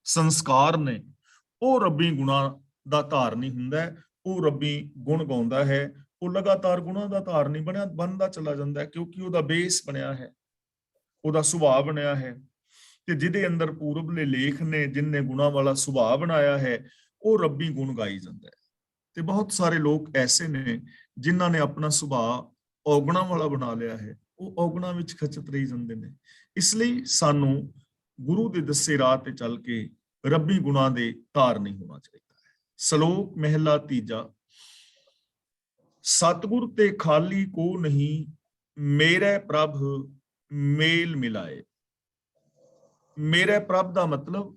संस्कार ने, वो रब्बी गुणां दा धारनी हुंदा है, वो रब्बी गुण गाउंदा है, वो लगातार गुणां दा धारनी बनदा चला जांदा है, क्योंकि ਉਹਦਾ बेस बनया है, ਉਹਦਾ ਸੁਭਾਅ ਬਣਿਆ है। ਤੇ ਜਿਹਦੇ ਅੰਦਰ ਪੂਰਬਲੇ ਲੇਖ ਨੇ, ਜਿਨਨੇ ਗੁਣਾਂ ਵਾਲਾ ਸੁਭਾਅ ਬਣਾਇਆ ਹੈ, ਉਹ ਰੱਬੀ ਗੁਣ ਗਾਈ ਜਾਂਦਾ ਹੈ। ਤੇ ਬਹੁਤ ਸਾਰੇ ਲੋਕ ਐਸੇ ਨੇ ਜਿਨ੍ਹਾਂ ਨੇ ਆਪਣਾ ਸੁਭਾਅ ਔਗਣਾਂ ਵਾਲਾ ਬਣਾ ਲਿਆ ਹੈ, ਉਹ ਔਗਣਾਂ ਵਿੱਚ ਖਚਤ ਰਹੀ ਜਾਂਦੇ ਨੇ। ਇਸ ਲਈ ਸਾਨੂੰ ਗੁਰੂ ਦੇ ਦੱਸੇ ਰਾਹ ਤੇ ਚੱਲ ਕੇ ਰੱਬੀ ਗੁਣਾਂ ਦੇ ਧਾਰਨੀ ਹੋਣਾ ਚਾਹੀਦਾ ਹੈ। ਸ਼ਲੋਕ ਮਹਿਲਾ ਤੀਜਾ। सतगुर ते खाली को नहीं, मेरे प्रभ मेल मिलाए। मेरे प्रभ दा मतलब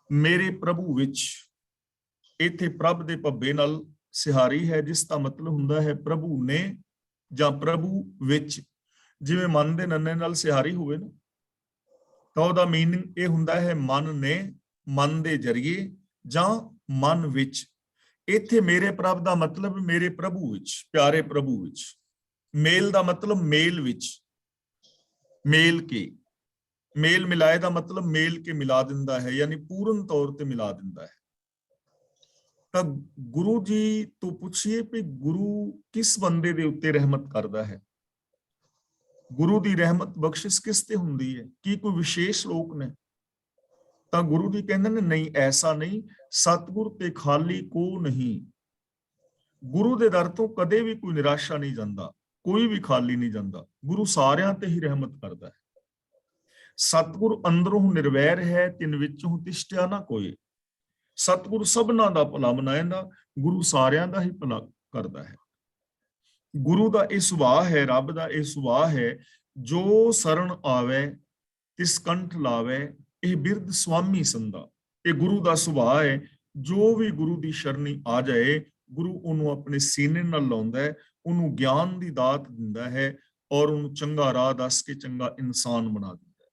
मेरे प्रभु विच। इत्थे प्रभ दे भब्बे नाल सिहारी है, जिस दा मतलब हुंदा है प्रभु ने जां प्रभु विच। जिवें मन दे नन्ने नाल सिहारी होवे ना, तां ओहदा मीनिंग ये हुंदा है मन ने, मन दे जरिए जां मन विच। इत्थे मेरे प्रभ दा मतलब मेरे प्रभु विच, प्यारे प्रभु विच। मेल दा मतलब मेल विच, मेल के। मेल मिलाए दा मतलब मेल के मिला दिंदा है, यानी पूर्ण तौर ते मिला दिंदा है। तां गुरु जी तो पुछिए कि गुरु किस बंदे दे उत्ते रहमत करदा है, गुरु दी रहमत बख्शिश किस ते हुंदी है, की कोई विशेष लोक ने? ਤਾਂ ਗੁਰੂ ਜੀ ਕਹਿੰਦੇ ਨੇ ਨਹੀਂ, ਐਸਾ ਨਹੀਂ। ਸਤਿਗੁਰ ਤੇ ਖਾਲੀ ਕੋ ਨਹੀਂ। ਗੁਰੂ ਦੇ ਦਰ ਤੋਂ ਕਦੇ ਵੀ ਕੋਈ ਨਿਰਾਸ਼ਾ ਨਹੀਂ ਜਾਂਦਾ, ਕੋਈ ਵੀ ਖਾਲੀ ਨਹੀਂ ਜਾਂਦਾ। ਗੁਰੂ ਸਾਰਿਆਂ ਤੇ ਹੀ ਰਹਿਮਤ ਕਰਦਾ ਹੈ। ਸਤਿਗੁਰ ਅੰਦਰੋਂ ਨਿਰਵੈਰ ਹੈ, ਤਿਨ ਵਿੱਚੋਂ ਤਿਸ਼ਟਿਆ ਨਾ ਕੋਈ। ਸਤਿਗੁਰ ਸਭਨਾਂ ਦਾ ਭਲਾ ਮਨਾਏਂਦਾ, ਗੁਰੂ ਸਾਰਿਆਂ ਦਾ ਹੀ ਭਲਾ ਕਰਦਾ ਹੈ। ਗੁਰੂ ਦਾ ਇਹ ਸੁਭਾਅ ਹੈ, ਰੱਬ ਦਾ ਇਹ ਸੁਭਾਅ ਹੈ, ਜੋ ਸਰਣ ਆਵੇ ਤਿਸ ਕੰਠ ਲਾਵੇ, ਇਹ ਬਿਰਧ ਸੁਆਮੀ ਸੰਦਾ। ਇਹ ਗੁਰੂ ਦਾ ਸੁਭਾਅ ਹੈ, ਜੋ ਵੀ ਗੁਰੂ ਦੀ ਸ਼ਰਣੀ ਆ ਜਾਏ, ਗੁਰੂ ਉਹਨੂੰ ਆਪਣੇ ਸੀਨੇ ਨਾਲ ਲਾਉਂਦਾ ਹੈ, ਉਹਨੂੰ ਗਿਆਨ ਦੀ ਦਾਤ ਦਿੰਦਾ ਹੈ ਔਰ ਉਹਨੂੰ ਚੰਗਾ ਰਾਹ ਦੱਸ ਕੇ ਚੰਗਾ ਇਨਸਾਨ ਬਣਾ ਦਿੰਦਾ ਹੈ।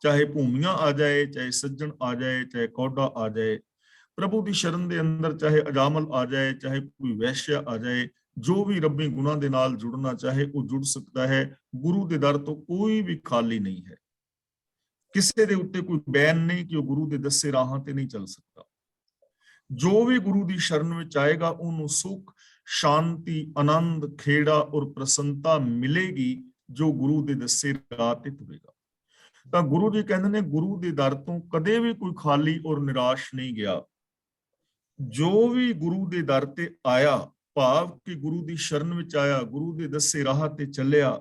ਚਾਹੇ ਭੂਮੀਆਂ ਆ ਜਾਏ, ਚਾਹੇ ਸੱਜਣ ਆ ਜਾਏ, ਚਾਹੇ ਕੌਡਾ ਆ ਜਾਏ, ਪ੍ਰਭੂ ਦੀ ਸ਼ਰਨ ਦੇ ਅੰਦਰ ਚਾਹੇ ਅਜਾਮਲ ਆ ਜਾਏ, ਚਾਹੇ ਕੋਈ ਵੈਸ਼ਿਆ ਆ ਜਾਏ, ਜੋ ਵੀ ਰੱਬੀ ਗੁਣਾਂ ਦੇ ਨਾਲ ਜੁੜਨਾ ਚਾਹੇ ਉਹ ਜੁੜ ਸਕਦਾ ਹੈ। ਗੁਰੂ ਦੇ ਦਰ ਤੋਂ ਕੋਈ ਵੀ ਖਾਲੀ ਨਹੀਂ ਹੈ। ਕਿਸੇ ਦੇ ਉੱਤੇ ਕੋਈ ਬੈਨ ਨਹੀਂ ਕਿ ਉਹ ਗੁਰੂ ਦੇ ਦੱਸੇ ਰਾਹਾਂ ਤੇ ਨਹੀਂ ਚੱਲ ਸਕਦਾ। ਜੋ ਵੀ ਗੁਰੂ ਦੀ ਸ਼ਰਨ ਵਿੱਚ ਆਏਗਾ ਉਹਨੂੰ ਸੁਖ, ਸ਼ਾਂਤੀ, ਆਨੰਦ, ਖੇੜਾ ਔਰ ਪ੍ਰਸੰਨਤਾ ਮਿਲੇਗੀ, ਜੋ ਗੁਰੂ ਦੇ ਦੱਸੇ ਰਾਹ ਤੇ ਤੁਰੇਗਾ। ਤਾਂ ਗੁਰੂ ਜੀ ਕਹਿੰਦੇ ਨੇ ਗੁਰੂ ਦੇ ਦਰ ਤੋਂ ਕਦੇ ਵੀ ਕੋਈ ਖਾਲੀ ਔਰ ਨਿਰਾਸ਼ ਨਹੀਂ ਗਿਆ। ਜੋ ਵੀ ਗੁਰੂ ਦੇ ਦਰ ਤੇ ਆਇਆ, ਭਾਵ ਕਿ ਗੁਰੂ ਦੀ ਸ਼ਰਨ ਵਿੱਚ ਆਇਆ, ਗੁਰੂ ਦੇ ਦੱਸੇ ਰਾਹ ਤੇ ਚੱਲਿਆ,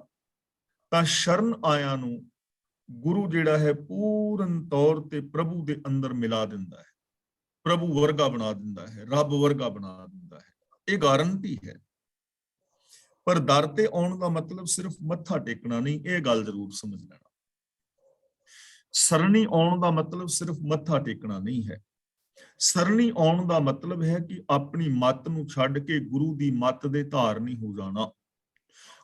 ਤਾਂ ਸ਼ਰਨ ਆਇਆਂ ਨੂੰ ਗੁਰੂ ਜਿਹੜਾ ਹੈ ਪੂਰਨ ਤੌਰ ਤੇ ਪ੍ਰਭੂ ਦੇ ਅੰਦਰ ਮਿਲਾ ਦਿੰਦਾ ਹੈ, ਪ੍ਰਭੂ ਵਰਗਾ ਬਣਾ ਦਿੰਦਾ ਹੈ, ਰੱਬ ਵਰਗਾ ਬਣਾ ਦਿੰਦਾ ਹੈ। ਇਹ ਗਾਰੰਟੀ ਹੈ। ਪਰ ਦਰ ਤੇ ਆਉਣ ਦਾ ਮਤਲਬ ਸਿਰਫ ਮੱਥਾ ਟੇਕਣਾ ਨਹੀਂ, ਇਹ ਗੱਲ ਜ਼ਰੂਰ ਸਮਝ ਲੈਣਾ। ਸਰਣੀ ਆਉਣ ਦਾ ਮਤਲਬ ਸਿਰਫ ਮੱਥਾ ਟੇਕਣਾ ਨਹੀਂ ਹੈ। ਸਰਣੀ ਆਉਣ ਦਾ ਮਤਲਬ ਹੈ ਕਿ ਆਪਣੀ ਮੱਤ ਨੂੰ ਛੱਡ ਕੇ ਗੁਰੂ ਦੀ ਮੱਤ ਦੇ ਧਾਰਨੀ ਹੋ ਜਾਣਾ,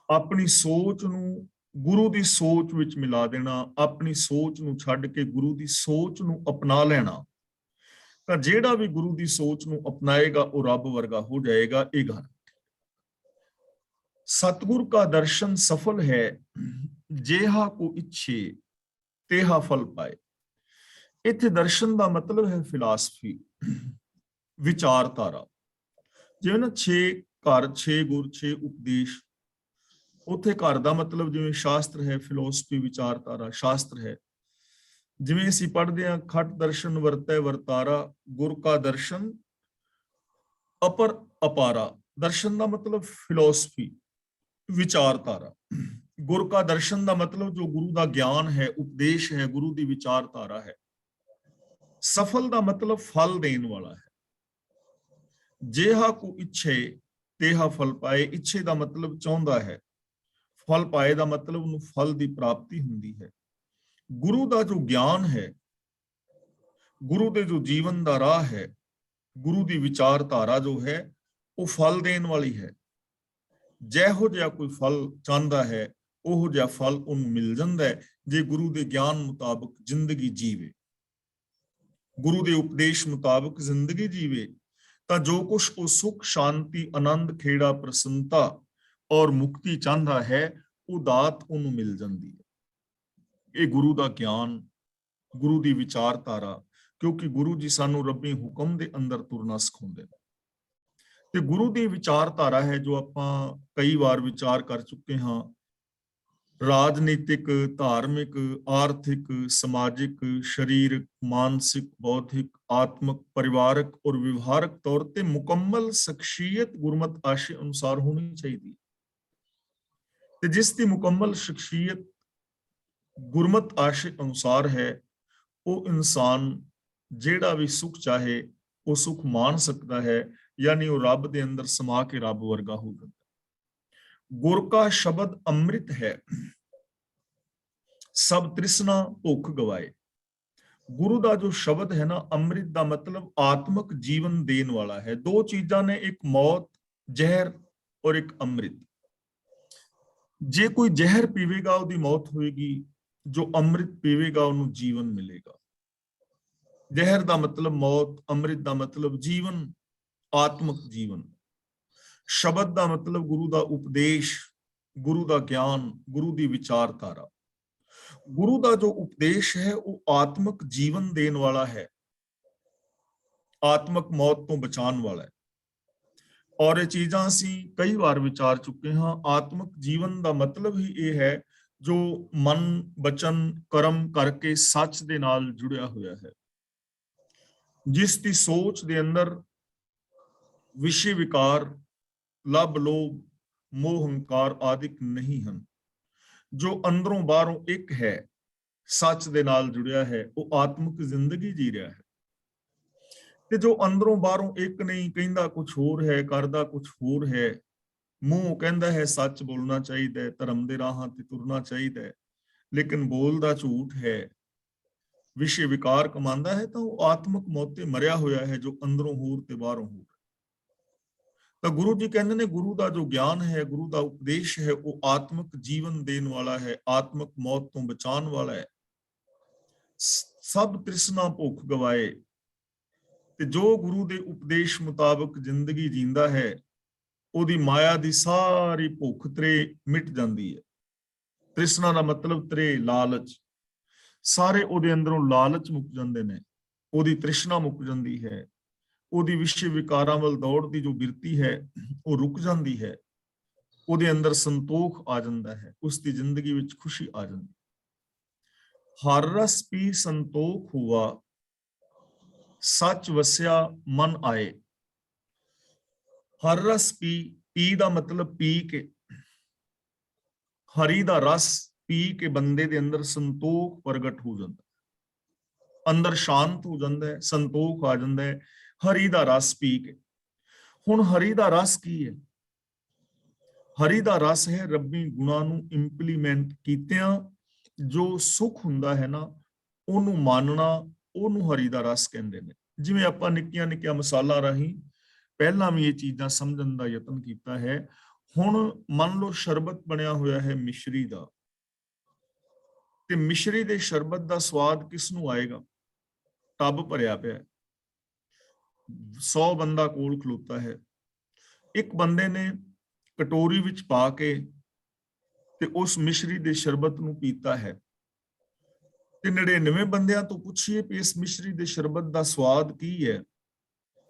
ਆਪਣੀ ਸੋਚ ਨੂੰ ਗੁਰੂ ਦੀ ਸੋਚ ਵਿੱਚ ਮਿਲਾ ਦੇਣਾ, ਆਪਣੀ ਸੋਚ ਨੂੰ ਛੱਡ ਕੇ ਗੁਰੂ ਦੀ ਸੋਚ ਨੂੰ ਅਪਣਾ ਲੈਣਾ। ਤਾਂ ਜਿਹੜਾ ਵੀ ਗੁਰੂ ਦੀ ਸੋਚ ਨੂੰ ਅਪਣਾਏਗਾ ਉਹ ਰੱਬ ਵਰਗਾ ਹੋ ਜਾਏਗਾ। ਇਹ ਗੱਲ ਸਤਿਗੁਰ ਕਾ ਦਰਸ਼ਨ ਸਫਲ ਹੈ, ਜੇਹਾ ਕੋ ਇੱਛੇ ਤੇਹਾ ਫਲ ਪਾਏ। ਇੱਥੇ ਦਰਸ਼ਨ ਦਾ ਮਤਲਬ ਹੈ ਫਿਲਾਸਫੀ, ਵਿਚਾਰਧਾਰਾ। ਜਿਵੇਂ ਨਾ 6 ਘਰ, 6 ਗੁਰ, 6 ਉਪਦੇਸ਼। ਉੱਥੇ ਘਰ ਦਾ ਮਤਲਬ ਜਿਵੇਂ ਸ਼ਾਸਤਰ ਹੈ, ਫਿਲਾਸਫੀ, ਵਿਚਾਰਧਾਰਾ, ਸ਼ਾਸਤਰ ਹੈ। ਜਿਵੇਂ ਅਸੀਂ ਪੜ੍ਹਦੇ ਹਾਂ, ਖਟ ਦਰਸ਼ਨ ਵਰਤੈ ਵਰਤਾਰਾ, ਗੁਰ ਕਾ ਦਰਸ਼ਨ ਅਪਰ ਅਪਾਰਾ। ਦਰਸ਼ਨ ਦਾ ਮਤਲਬ ਫਿਲਾਸਫੀ, ਵਿਚਾਰਧਾਰਾ। ਗੁਰ ਕਾ ਦਰਸ਼ਨ ਦਾ ਮਤਲਬ ਜੋ ਗੁਰੂ ਦਾ ਗਿਆਨ ਹੈ, ਉਪਦੇਸ਼ ਹੈ, ਗੁਰੂ ਦੀ ਵਿਚਾਰਧਾਰਾ ਹੈ। ਸਫਲ ਦਾ ਮਤਲਬ ਫਲ ਦੇਣ ਵਾਲਾ ਹੈ। ਜੇਹਾ ਕੋ ਇੱਛੇ ਤੇਹਾ ਫਲ ਪਾਏ। ਇੱਛੇ ਦਾ ਮਤਲਬ ਚਾਹੁੰਦਾ ਹੈ, ਫਲ ਪਾਏ ਦਾ ਮਤਲਬ ਉਹਨੂੰ ਫਲ ਦੀ ਪ੍ਰਾਪਤੀ ਹੁੰਦੀ ਹੈ। ਗੁਰੂ ਦਾ ਜੋ ਗਿਆਨ ਹੈ, ਗੁਰੂ ਦੇ ਜੋ ਜੀਵਨ ਦਾ ਰਾਹ ਹੈ, ਗੁਰੂ ਦੀ ਵਿਚਾਰਧਾਰਾ ਜੋ ਹੈ, ਉਹ ਫਲ ਦੇਣ ਵਾਲੀ ਹੈ। ਜਿਹੋ ਜਿਹਾ ਕੋਈ ਫਲ ਚਾਹੁੰਦਾ ਹੈ, ਉਹੋ ਜਿਹਾ ਫਲ ਉਹਨੂੰ ਮਿਲ ਜਾਂਦਾ ਹੈ, ਜੇ ਗੁਰੂ ਦੇ ਗਿਆਨ ਮੁਤਾਬਕ ਜ਼ਿੰਦਗੀ ਜੀਵੇ, ਗੁਰੂ ਦੇ ਉਪਦੇਸ਼ ਮੁਤਾਬਕ ਜ਼ਿੰਦਗੀ ਜੀਵੇ, ਤਾਂ ਜੋ ਕੁਛ ਉਹ ਸੁਖ, ਸ਼ਾਂਤੀ, ਆਨੰਦ, ਖੇੜਾ, ਪ੍ਰਸੰਨਤਾ ਔਰ ਮੁਕਤੀ ਚਾਹੁੰਦਾ ਹੈ, ਉਹ ਦਾਤ ਉਹਨੂੰ ਮਿਲ ਜਾਂਦੀ ਹੈ। ਇਹ ਗੁਰੂ ਦਾ ਗਿਆਨ, ਗੁਰੂ ਦੀ ਵਿਚਾਰਧਾਰਾ, ਕਿਉਂਕਿ ਗੁਰੂ ਜੀ ਸਾਨੂੰ ਰੱਬੀ ਹੁਕਮ ਦੇ ਅੰਦਰ ਤੁਰਨਾ ਸਿਖਾਉਂਦੇ ਨੇ। ਤੇ ਗੁਰੂ ਦੀ ਵਿਚਾਰਧਾਰਾ ਹੈ ਜੋ ਆਪਾਂ ਕਈ ਵਾਰ ਵਿਚਾਰ ਕਰ ਚੁੱਕੇ ਹਾਂ। ਰਾਜਨੀਤਿਕ, ਧਾਰਮਿਕ, ਆਰਥਿਕ, ਸਮਾਜਿਕ, ਸਰੀਰਕ, ਮਾਨਸਿਕ, ਬੌਧਿਕ, ਆਤਮਿਕ, ਪਰਿਵਾਰਕ ਔਰ ਵਿਵਹਾਰਕ ਤੌਰ ਤੇ ਮੁਕੰਮਲ ਸ਼ਖਸੀਅਤ ਗੁਰਮਤ ਆਸ਼ੇ ਅਨੁਸਾਰ ਹੋਣੀ ਚਾਹੀਦੀ। ਤੇ ਜਿਸ ਦੀ ਮੁਕੰਮਲ ਸ਼ਖਸੀਅਤ ਗੁਰਮਤ ਆਸ਼ੇ ਅਨੁਸਾਰ ਹੈ, ਉਹ ਇਨਸਾਨ ਜਿਹੜਾ ਵੀ ਸੁਖ ਚਾਹੇ ਉਹ ਸੁਖ ਮਾਣ ਸਕਦਾ ਹੈ, ਯਾਨੀ ਉਹ ਰੱਬ ਦੇ ਅੰਦਰ ਸਮਾ ਕੇ ਰੱਬ ਵਰਗਾ ਹੋ ਜਾਂਦਾ। ਗੁਰ ਕਾ ਸ਼ਬਦ ਅੰਮ੍ਰਿਤ ਹੈ, ਸਭ ਤ੍ਰਿਸ਼ਨਾ ਭੁੱਖ ਗਵਾਏ। ਗੁਰੂ ਦਾ ਜੋ ਸ਼ਬਦ ਹੈ ਨਾ, ਅੰਮ੍ਰਿਤ ਦਾ ਮਤਲਬ ਆਤਮਿਕ ਜੀਵਨ ਦੇਣ ਵਾਲਾ ਹੈ। ਦੋ ਚੀਜ਼ਾਂ ਨੇ, ਇੱਕ ਮੌਤ, ਜ਼ਹਿਰ, ਔਰ ਇੱਕ ਅੰਮ੍ਰਿਤ। ਜੇ ਕੋਈ ਜ਼ਹਿਰ ਪੀਵੇਗਾ ਉਹਦੀ ਮੌਤ ਹੋਏਗੀ, ਜੋ ਅੰਮ੍ਰਿਤ ਪੀਵੇਗਾ ਉਹਨੂੰ ਜੀਵਨ ਮਿਲੇਗਾ। ਜ਼ਹਿਰ ਦਾ ਮਤਲਬ ਮੌਤ, ਅੰਮ੍ਰਿਤ ਦਾ ਮਤਲਬ ਜੀਵਨ, ਆਤਮਿਕ ਜੀਵਨ। ਸ਼ਬਦ ਦਾ ਮਤਲਬ ਗੁਰੂ ਦਾ ਉਪਦੇਸ਼, ਗੁਰੂ ਦਾ ਗਿਆਨ, ਗੁਰੂ ਦੀ ਵਿਚਾਰਧਾਰਾ। ਗੁਰੂ ਦਾ ਜੋ ਉਪਦੇਸ਼ ਹੈ ਉਹ ਆਤਮਿਕ ਜੀਵਨ ਦੇਣ ਵਾਲਾ ਹੈ, ਆਤਮਿਕ ਮੌਤ ਤੋਂ ਬਚਾਉਣ ਵਾਲਾ ਹੈ। ਔਰ ਇਹ ਚੀਜ਼ਾਂ ਅਸੀਂ ਕਈ ਵਾਰ ਵਿਚਾਰ ਚੁੱਕੇ ਹਾਂ। ਆਤਮਿਕ ਜੀਵਨ ਦਾ ਮਤਲਬ ਹੀ ਇਹ ਹੈ ਜੋ ਮਨ, ਬਚਨ, ਕਰਮ ਕਰਕੇ ਸੱਚ ਦੇ ਨਾਲ ਜੁੜਿਆ ਹੋਇਆ ਹੈ, ਜਿਸ ਦੀ ਸੋਚ ਦੇ ਅੰਦਰ ਵਿਸ਼ੇ ਵਿਕਾਰ, ਲੱਭ, ਲੋਭ, ਮੋਹ, ਹੰਕਾਰ ਆਦਿਕ ਨਹੀਂ ਹਨ, ਜੋ ਅੰਦਰੋਂ ਬਾਹਰੋਂ ਇੱਕ ਹੈ, ਸੱਚ ਦੇ ਨਾਲ ਜੁੜਿਆ ਹੈ, ਉਹ ਆਤਮਿਕ ਜ਼ਿੰਦਗੀ ਜੀ ਰਿਹਾ ਹੈ। ਤੇ ਜੋ ਅੰਦਰੋਂ ਬਾਹਰੋਂ ਇੱਕ ਨਹੀਂ, ਕਹਿੰਦਾ ਕੁਝ ਹੋਰ ਹੈ, ਕਰਦਾ ਕੁਝ ਹੋਰ ਹੈ, ਮੂੰਹ ਕਹਿੰਦਾ ਹੈ ਸੱਚ ਬੋਲਣਾ ਚਾਹੀਦਾ ਹੈ, ਧਰਮ ਦੇ ਰਾਹਾਂ ਤੇ ਤੁਰਨਾ ਚਾਹੀਦਾ ਹੈ, ਲੇਕਿਨ ਬੋਲਦਾ ਝੂਠ ਹੈ, ਵਿਸ਼ੇ ਵਿਕਾਰ ਕਮਾਉਂਦਾ ਹੈ, ਤਾਂ ਉਹ ਆਤਮਿਕ ਮੌਤ ਤੇ ਮਰਿਆ ਹੋਇਆ ਹੈ, ਜੋ ਅੰਦਰੋਂ ਹੋਰ ਤੇ ਬਾਹਰੋਂ ਹੋਰ। ਤਾਂ ਗੁਰੂ ਜੀ ਕਹਿੰਦੇ ਨੇ ਗੁਰੂ ਦਾ ਜੋ ਗਿਆਨ ਹੈ, ਗੁਰੂ ਦਾ ਉਪਦੇਸ਼ ਹੈ, ਉਹ ਆਤਮਿਕ ਜੀਵਨ ਦੇਣ ਵਾਲਾ ਹੈ, ਆਤਮਿਕ ਮੌਤ ਤੋਂ ਬਚਾਉਣ ਵਾਲਾ ਹੈ। ਸਭ ਤ੍ਰਿਸ਼ਨਾ ਭੁੱਖ ਗਵਾਏ। ਤੇ ਜੋ ਗੁਰੂ ਦੇ ਉਪਦੇਸ਼ ਮੁਤਾਬਕ ਜ਼ਿੰਦਗੀ ਜੀਂਦਾ ਹੈ, ਉਹਦੀ ਮਾਇਆ ਦੀ ਸਾਰੀ ਭੁੱਖ ਤ੍ਰੇ ਮਿਟ ਜਾਂਦੀ ਹੈ। ਤ੍ਰਿਸ਼ਨਾ ਦਾ ਮਤਲਬ ਤ੍ਰੇ, ਲਾਲਚ। ਸਾਰੇ ਉਹਦੇ ਅੰਦਰੋਂ ਲਾਲਚ ਮੁੱਕ ਜਾਂਦੇ ਨੇ, ਉਹਦੀ ਤ੍ਰਿਸ਼ਨਾ ਮੁੱਕ ਜਾਂਦੀ ਹੈ, ਉਹਦੀ ਵਿਸ਼ੇ ਵਿਕਾਰਾਂ ਵੱਲ ਦੌੜ ਦੀ ਜੋ ਬਿਰਤੀ ਹੈ ਉਹ ਰੁਕ ਜਾਂਦੀ ਹੈ, ਉਹਦੇ ਅੰਦਰ ਸੰਤੋਖ ਆ ਜਾਂਦਾ ਹੈ, ਉਸ ਦੀ ਜ਼ਿੰਦਗੀ ਵਿੱਚ ਖੁਸ਼ੀ ਆ ਜਾਂਦੀ। ਹਰ ਰਸ ਪੀ ਸੰਤੋਖ ਹੁਆ, ਸੱਚ ਵਸਿਆ ਮਨ ਆਏ। ਹਰ ਰਸ ਪੀ, ਪੀ ਦਾ ਮਤਲਬ ਪੀ ਕੇ, ਹਰੀ ਦਾ ਰਸ ਪੀ ਕੇ ਬੰਦੇ ਦੇ ਅੰਦਰ ਸੰਤੋਖ ਪ੍ਰਗਟ ਹੋ ਜਾਂਦਾ, ਅੰਦਰ ਸ਼ਾਂਤ ਹੋ ਜਾਂਦਾ ਹੈ, ਸੰਤੋਖ ਆ ਜਾਂਦਾ ਹੈ ਹਰੀ ਦਾ ਰਸ ਪੀ ਕੇ। ਹੁਣ ਹਰੀ ਦਾ ਰਸ ਕੀ ਹੈ? ਹਰੀ ਦਾ ਰਸ ਹੈ ਰੱਬੀ ਗੁਣਾਂ ਨੂੰ ਇੰਪਲੀਮੈਂਟ ਕੀਤਿਆਂ ਜੋ ਸੁਖ ਹੁੰਦਾ ਹੈ ਨਾ, ਉਹਨੂੰ ਮੰਨਣਾ, ਉਹਨੂੰ ਹਰੀ ਦਾ ਰਸ ਕਹਿੰਦੇ ਨੇ। ਜਿਵੇਂ ਆਪਾਂ ਨਿੱਕੀਆਂ ਨਿੱਕੀਆਂ ਮਿਸਾਲਾਂ ਰਾਹੀਂ ਪਹਿਲਾਂ ਵੀ ਇਹ ਚੀਜ਼ਾਂ ਸਮਝਣ ਦਾ ਯਤਨ ਕੀਤਾ ਹੈ। ਹੁਣ ਮੰਨ ਲਓ ਸ਼ਰਬਤ ਬਣਿਆ ਹੋਇਆ ਹੈ ਮਿਸ਼ਰੀ ਦਾ, ਤੇ ਮਿਸ਼ਰੀ ਦੇ ਸ਼ਰਬਤ ਦਾ ਸਵਾਦ ਕਿਸ ਨੂੰ ਆਏਗਾ? ਟੱਬ ਭਰਿਆ ਪਿਆ, 100 ਬੰਦਾ ਕੋਲ ਖਲੋਤਾ ਹੈ, ਇੱਕ ਬੰਦੇ ਨੇ ਕਟੋਰੀ ਵਿੱਚ ਪਾ ਕੇ ਤੇ ਉਸ ਮਿਸ਼ਰੀ ਦੇ ਸ਼ਰਬਤ ਨੂੰ ਪੀਤਾ ਹੈ, ਤੇ 99 ਬੰਦਿਆਂ ਤੋਂ ਪੁੱਛੀਏ ਵੀ ਇਸ ਮਿਸ਼ਰੀ ਦੇ ਸ਼ਰਬਤ ਦਾ ਸਵਾਦ ਕੀ ਹੈ,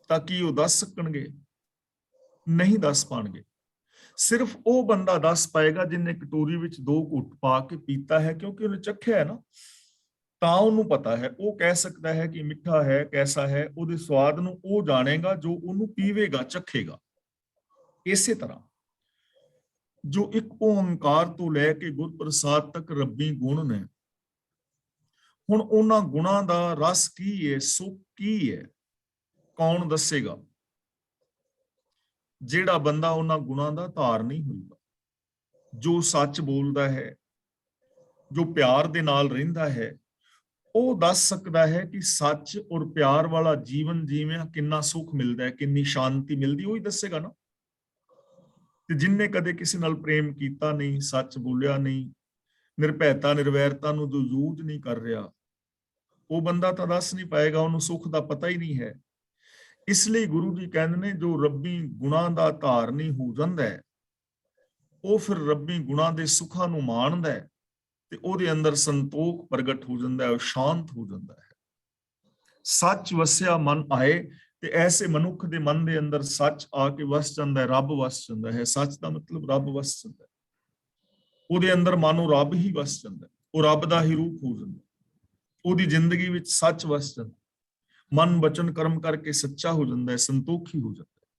ਤਾਂ ਕੀ ਉਹ ਦੱਸ ਸਕਣਗੇ? ਨਹੀਂ ਦੱਸ ਪਾਣਗੇ। ਸਿਰਫ ਉਹ ਬੰਦਾ ਦੱਸ ਪਾਏਗਾ ਜਿਹਨੇ ਕਟੋਰੀ ਵਿੱਚ 2 ਘੁੱਟ ਪਾ ਕੇ ਪੀਤਾ ਹੈ, ਕਿਉਂਕਿ ਉਹਨੇ ਚੱਖਿਆ ਹੈ ਨਾ, ਤਾਂ ਉਹਨੂੰ ਪਤਾ ਹੈ। ਉਹ ਕਹਿ ਸਕਦਾ ਹੈ ਕਿ ਮਿੱਠਾ ਹੈ, ਕੈਸਾ ਹੈ। ਉਹਦੇ ਸਵਾਦ ਨੂੰ ਉਹ ਜਾਣੇਗਾ ਜੋ ਉਹਨੂੰ ਪੀਵੇਗਾ, ਚੱਖੇਗਾ। ਇਸੇ ਤਰ੍ਹਾਂ ਜੋ ਇੱਕ ਓੰਕਾਰ ਤੋਂ ਲੈ ਕੇ ਗੁਰਪ੍ਰਸਾਦ ਤੱਕ ਰੱਬੀ ਗੁਣ ਨੇ, ਹੁਣ ਉਹਨਾਂ ਗੁਣਾਂ ਦਾ ਰਸ ਕੀ ਹੈ, ਸੁੱਖ ਕੀ ਹੈ, ਕੌਣ ਦੱਸੇਗਾ? ਜਿਹੜਾ ਬੰਦਾ ਉਹਨਾਂ ਗੁਣਾਂ ਦਾ ਧਾਰ ਨਹੀਂ ਹੋਊਗਾ, ਜੋ ਸੱਚ ਬੋਲਦਾ ਹੈ, ਜੋ ਪਿਆਰ ਦੇ ਨਾਲ ਰਹਿੰਦਾ ਹੈ, ਉਹ ਦੱਸ ਸਕਦਾ ਹੈ ਕਿ ਸੱਚ ਔਰ ਪਿਆਰ ਵਾਲਾ ਜੀਵਨ ਜੀਵਿਆਂ ਕਿੰਨਾ ਸੁੱਖ ਮਿਲਦਾ ਹੈ, ਕਿੰਨੀ ਸ਼ਾਂਤੀ ਮਿਲਦੀ, ਉਹੀ ਦੱਸੇਗਾ ਨਾ। ਤੇ ਜਿਨਨੇ ਕਦੇ ਕਿਸੇ ਨਾਲ ਪ੍ਰੇਮ ਕੀਤਾ ਨਹੀਂ, ਸੱਚ ਬੋਲਿਆ ਨਹੀਂ, ਨਿਰਭੈਤਾ ਨਿਰਵੈਰਤਾ ਨੂੰ ਜੋ ਯੂਜ਼ ਨਹੀਂ ਕਰ ਰਿਹਾ, ਉਹ ਬੰਦਾ ਤਾਂ ਦੱਸ ਨਹੀਂ ਪਾਏਗਾ, ਉਹਨੂੰ ਸੁੱਖ ਦਾ ਪਤਾ ਹੀ ਨਹੀਂ ਹੈ। ਇਸ ਲਈ ਗੁਰੂ ਜੀ ਕਹਿੰਦੇ ਨੇ, ਜੋ ਰੱਬੀ ਗੁਣਾਂ ਦਾ ਧਾਰਨੀ ਹੋ ਜਾਂਦਾ ਹੈ, ਉਹ ਫਿਰ ਰੱਬੀ ਗੁਣਾਂ ਦੇ ਸੁੱਖਾਂ ਨੂੰ ਮਾਣਦਾ ਹੈ, ਤੇ ਉਹਦੇ ਅੰਦਰ ਸੰਤੋਖ ਪ੍ਰਗਟ ਹੋ ਜਾਂਦਾ ਹੈ, ਉਹ ਸ਼ਾਂਤ ਹੋ ਜਾਂਦਾ ਹੈ। ਸੱਚ ਵਸਿਆ ਮਨ ਆਏ, ਤੇ ਐਸੇ ਮਨੁੱਖ ਦੇ ਮਨ ਦੇ ਅੰਦਰ ਸੱਚ ਆ ਕੇ ਵਸ ਜਾਂਦਾ ਹੈ, ਰੱਬ ਵਸ ਜਾਂਦਾ ਹੈ। ਸੱਚ ਦਾ ਮਤਲਬ ਰੱਬ ਵਸ ਜਾਂਦਾ ਹੈ। ਉਹਦੇ ਅੰਦਰ ਮਾਨੋ ਰੱਬ ਹੀ ਵਸ ਜਾਂਦਾ ਹੈ, ਉਹ ਰੱਬ ਦਾ ਹੀ ਰੂਪ ਹੋ ਜਾਂਦਾ ਹੈ। ਉਹਦੀ ਜ਼ਿੰਦਗੀ ਵਿੱਚ ਸੱਚ ਵਸ ਜਾਂਦਾ, ਮਨ ਬਚਨ ਕਰਮ ਕਰਕੇ ਸੱਚਾ ਹੋ ਜਾਂਦਾ ਹੈ, ਸੰਤੋਖੀ ਹੋ ਜਾਂਦਾ ਹੈ।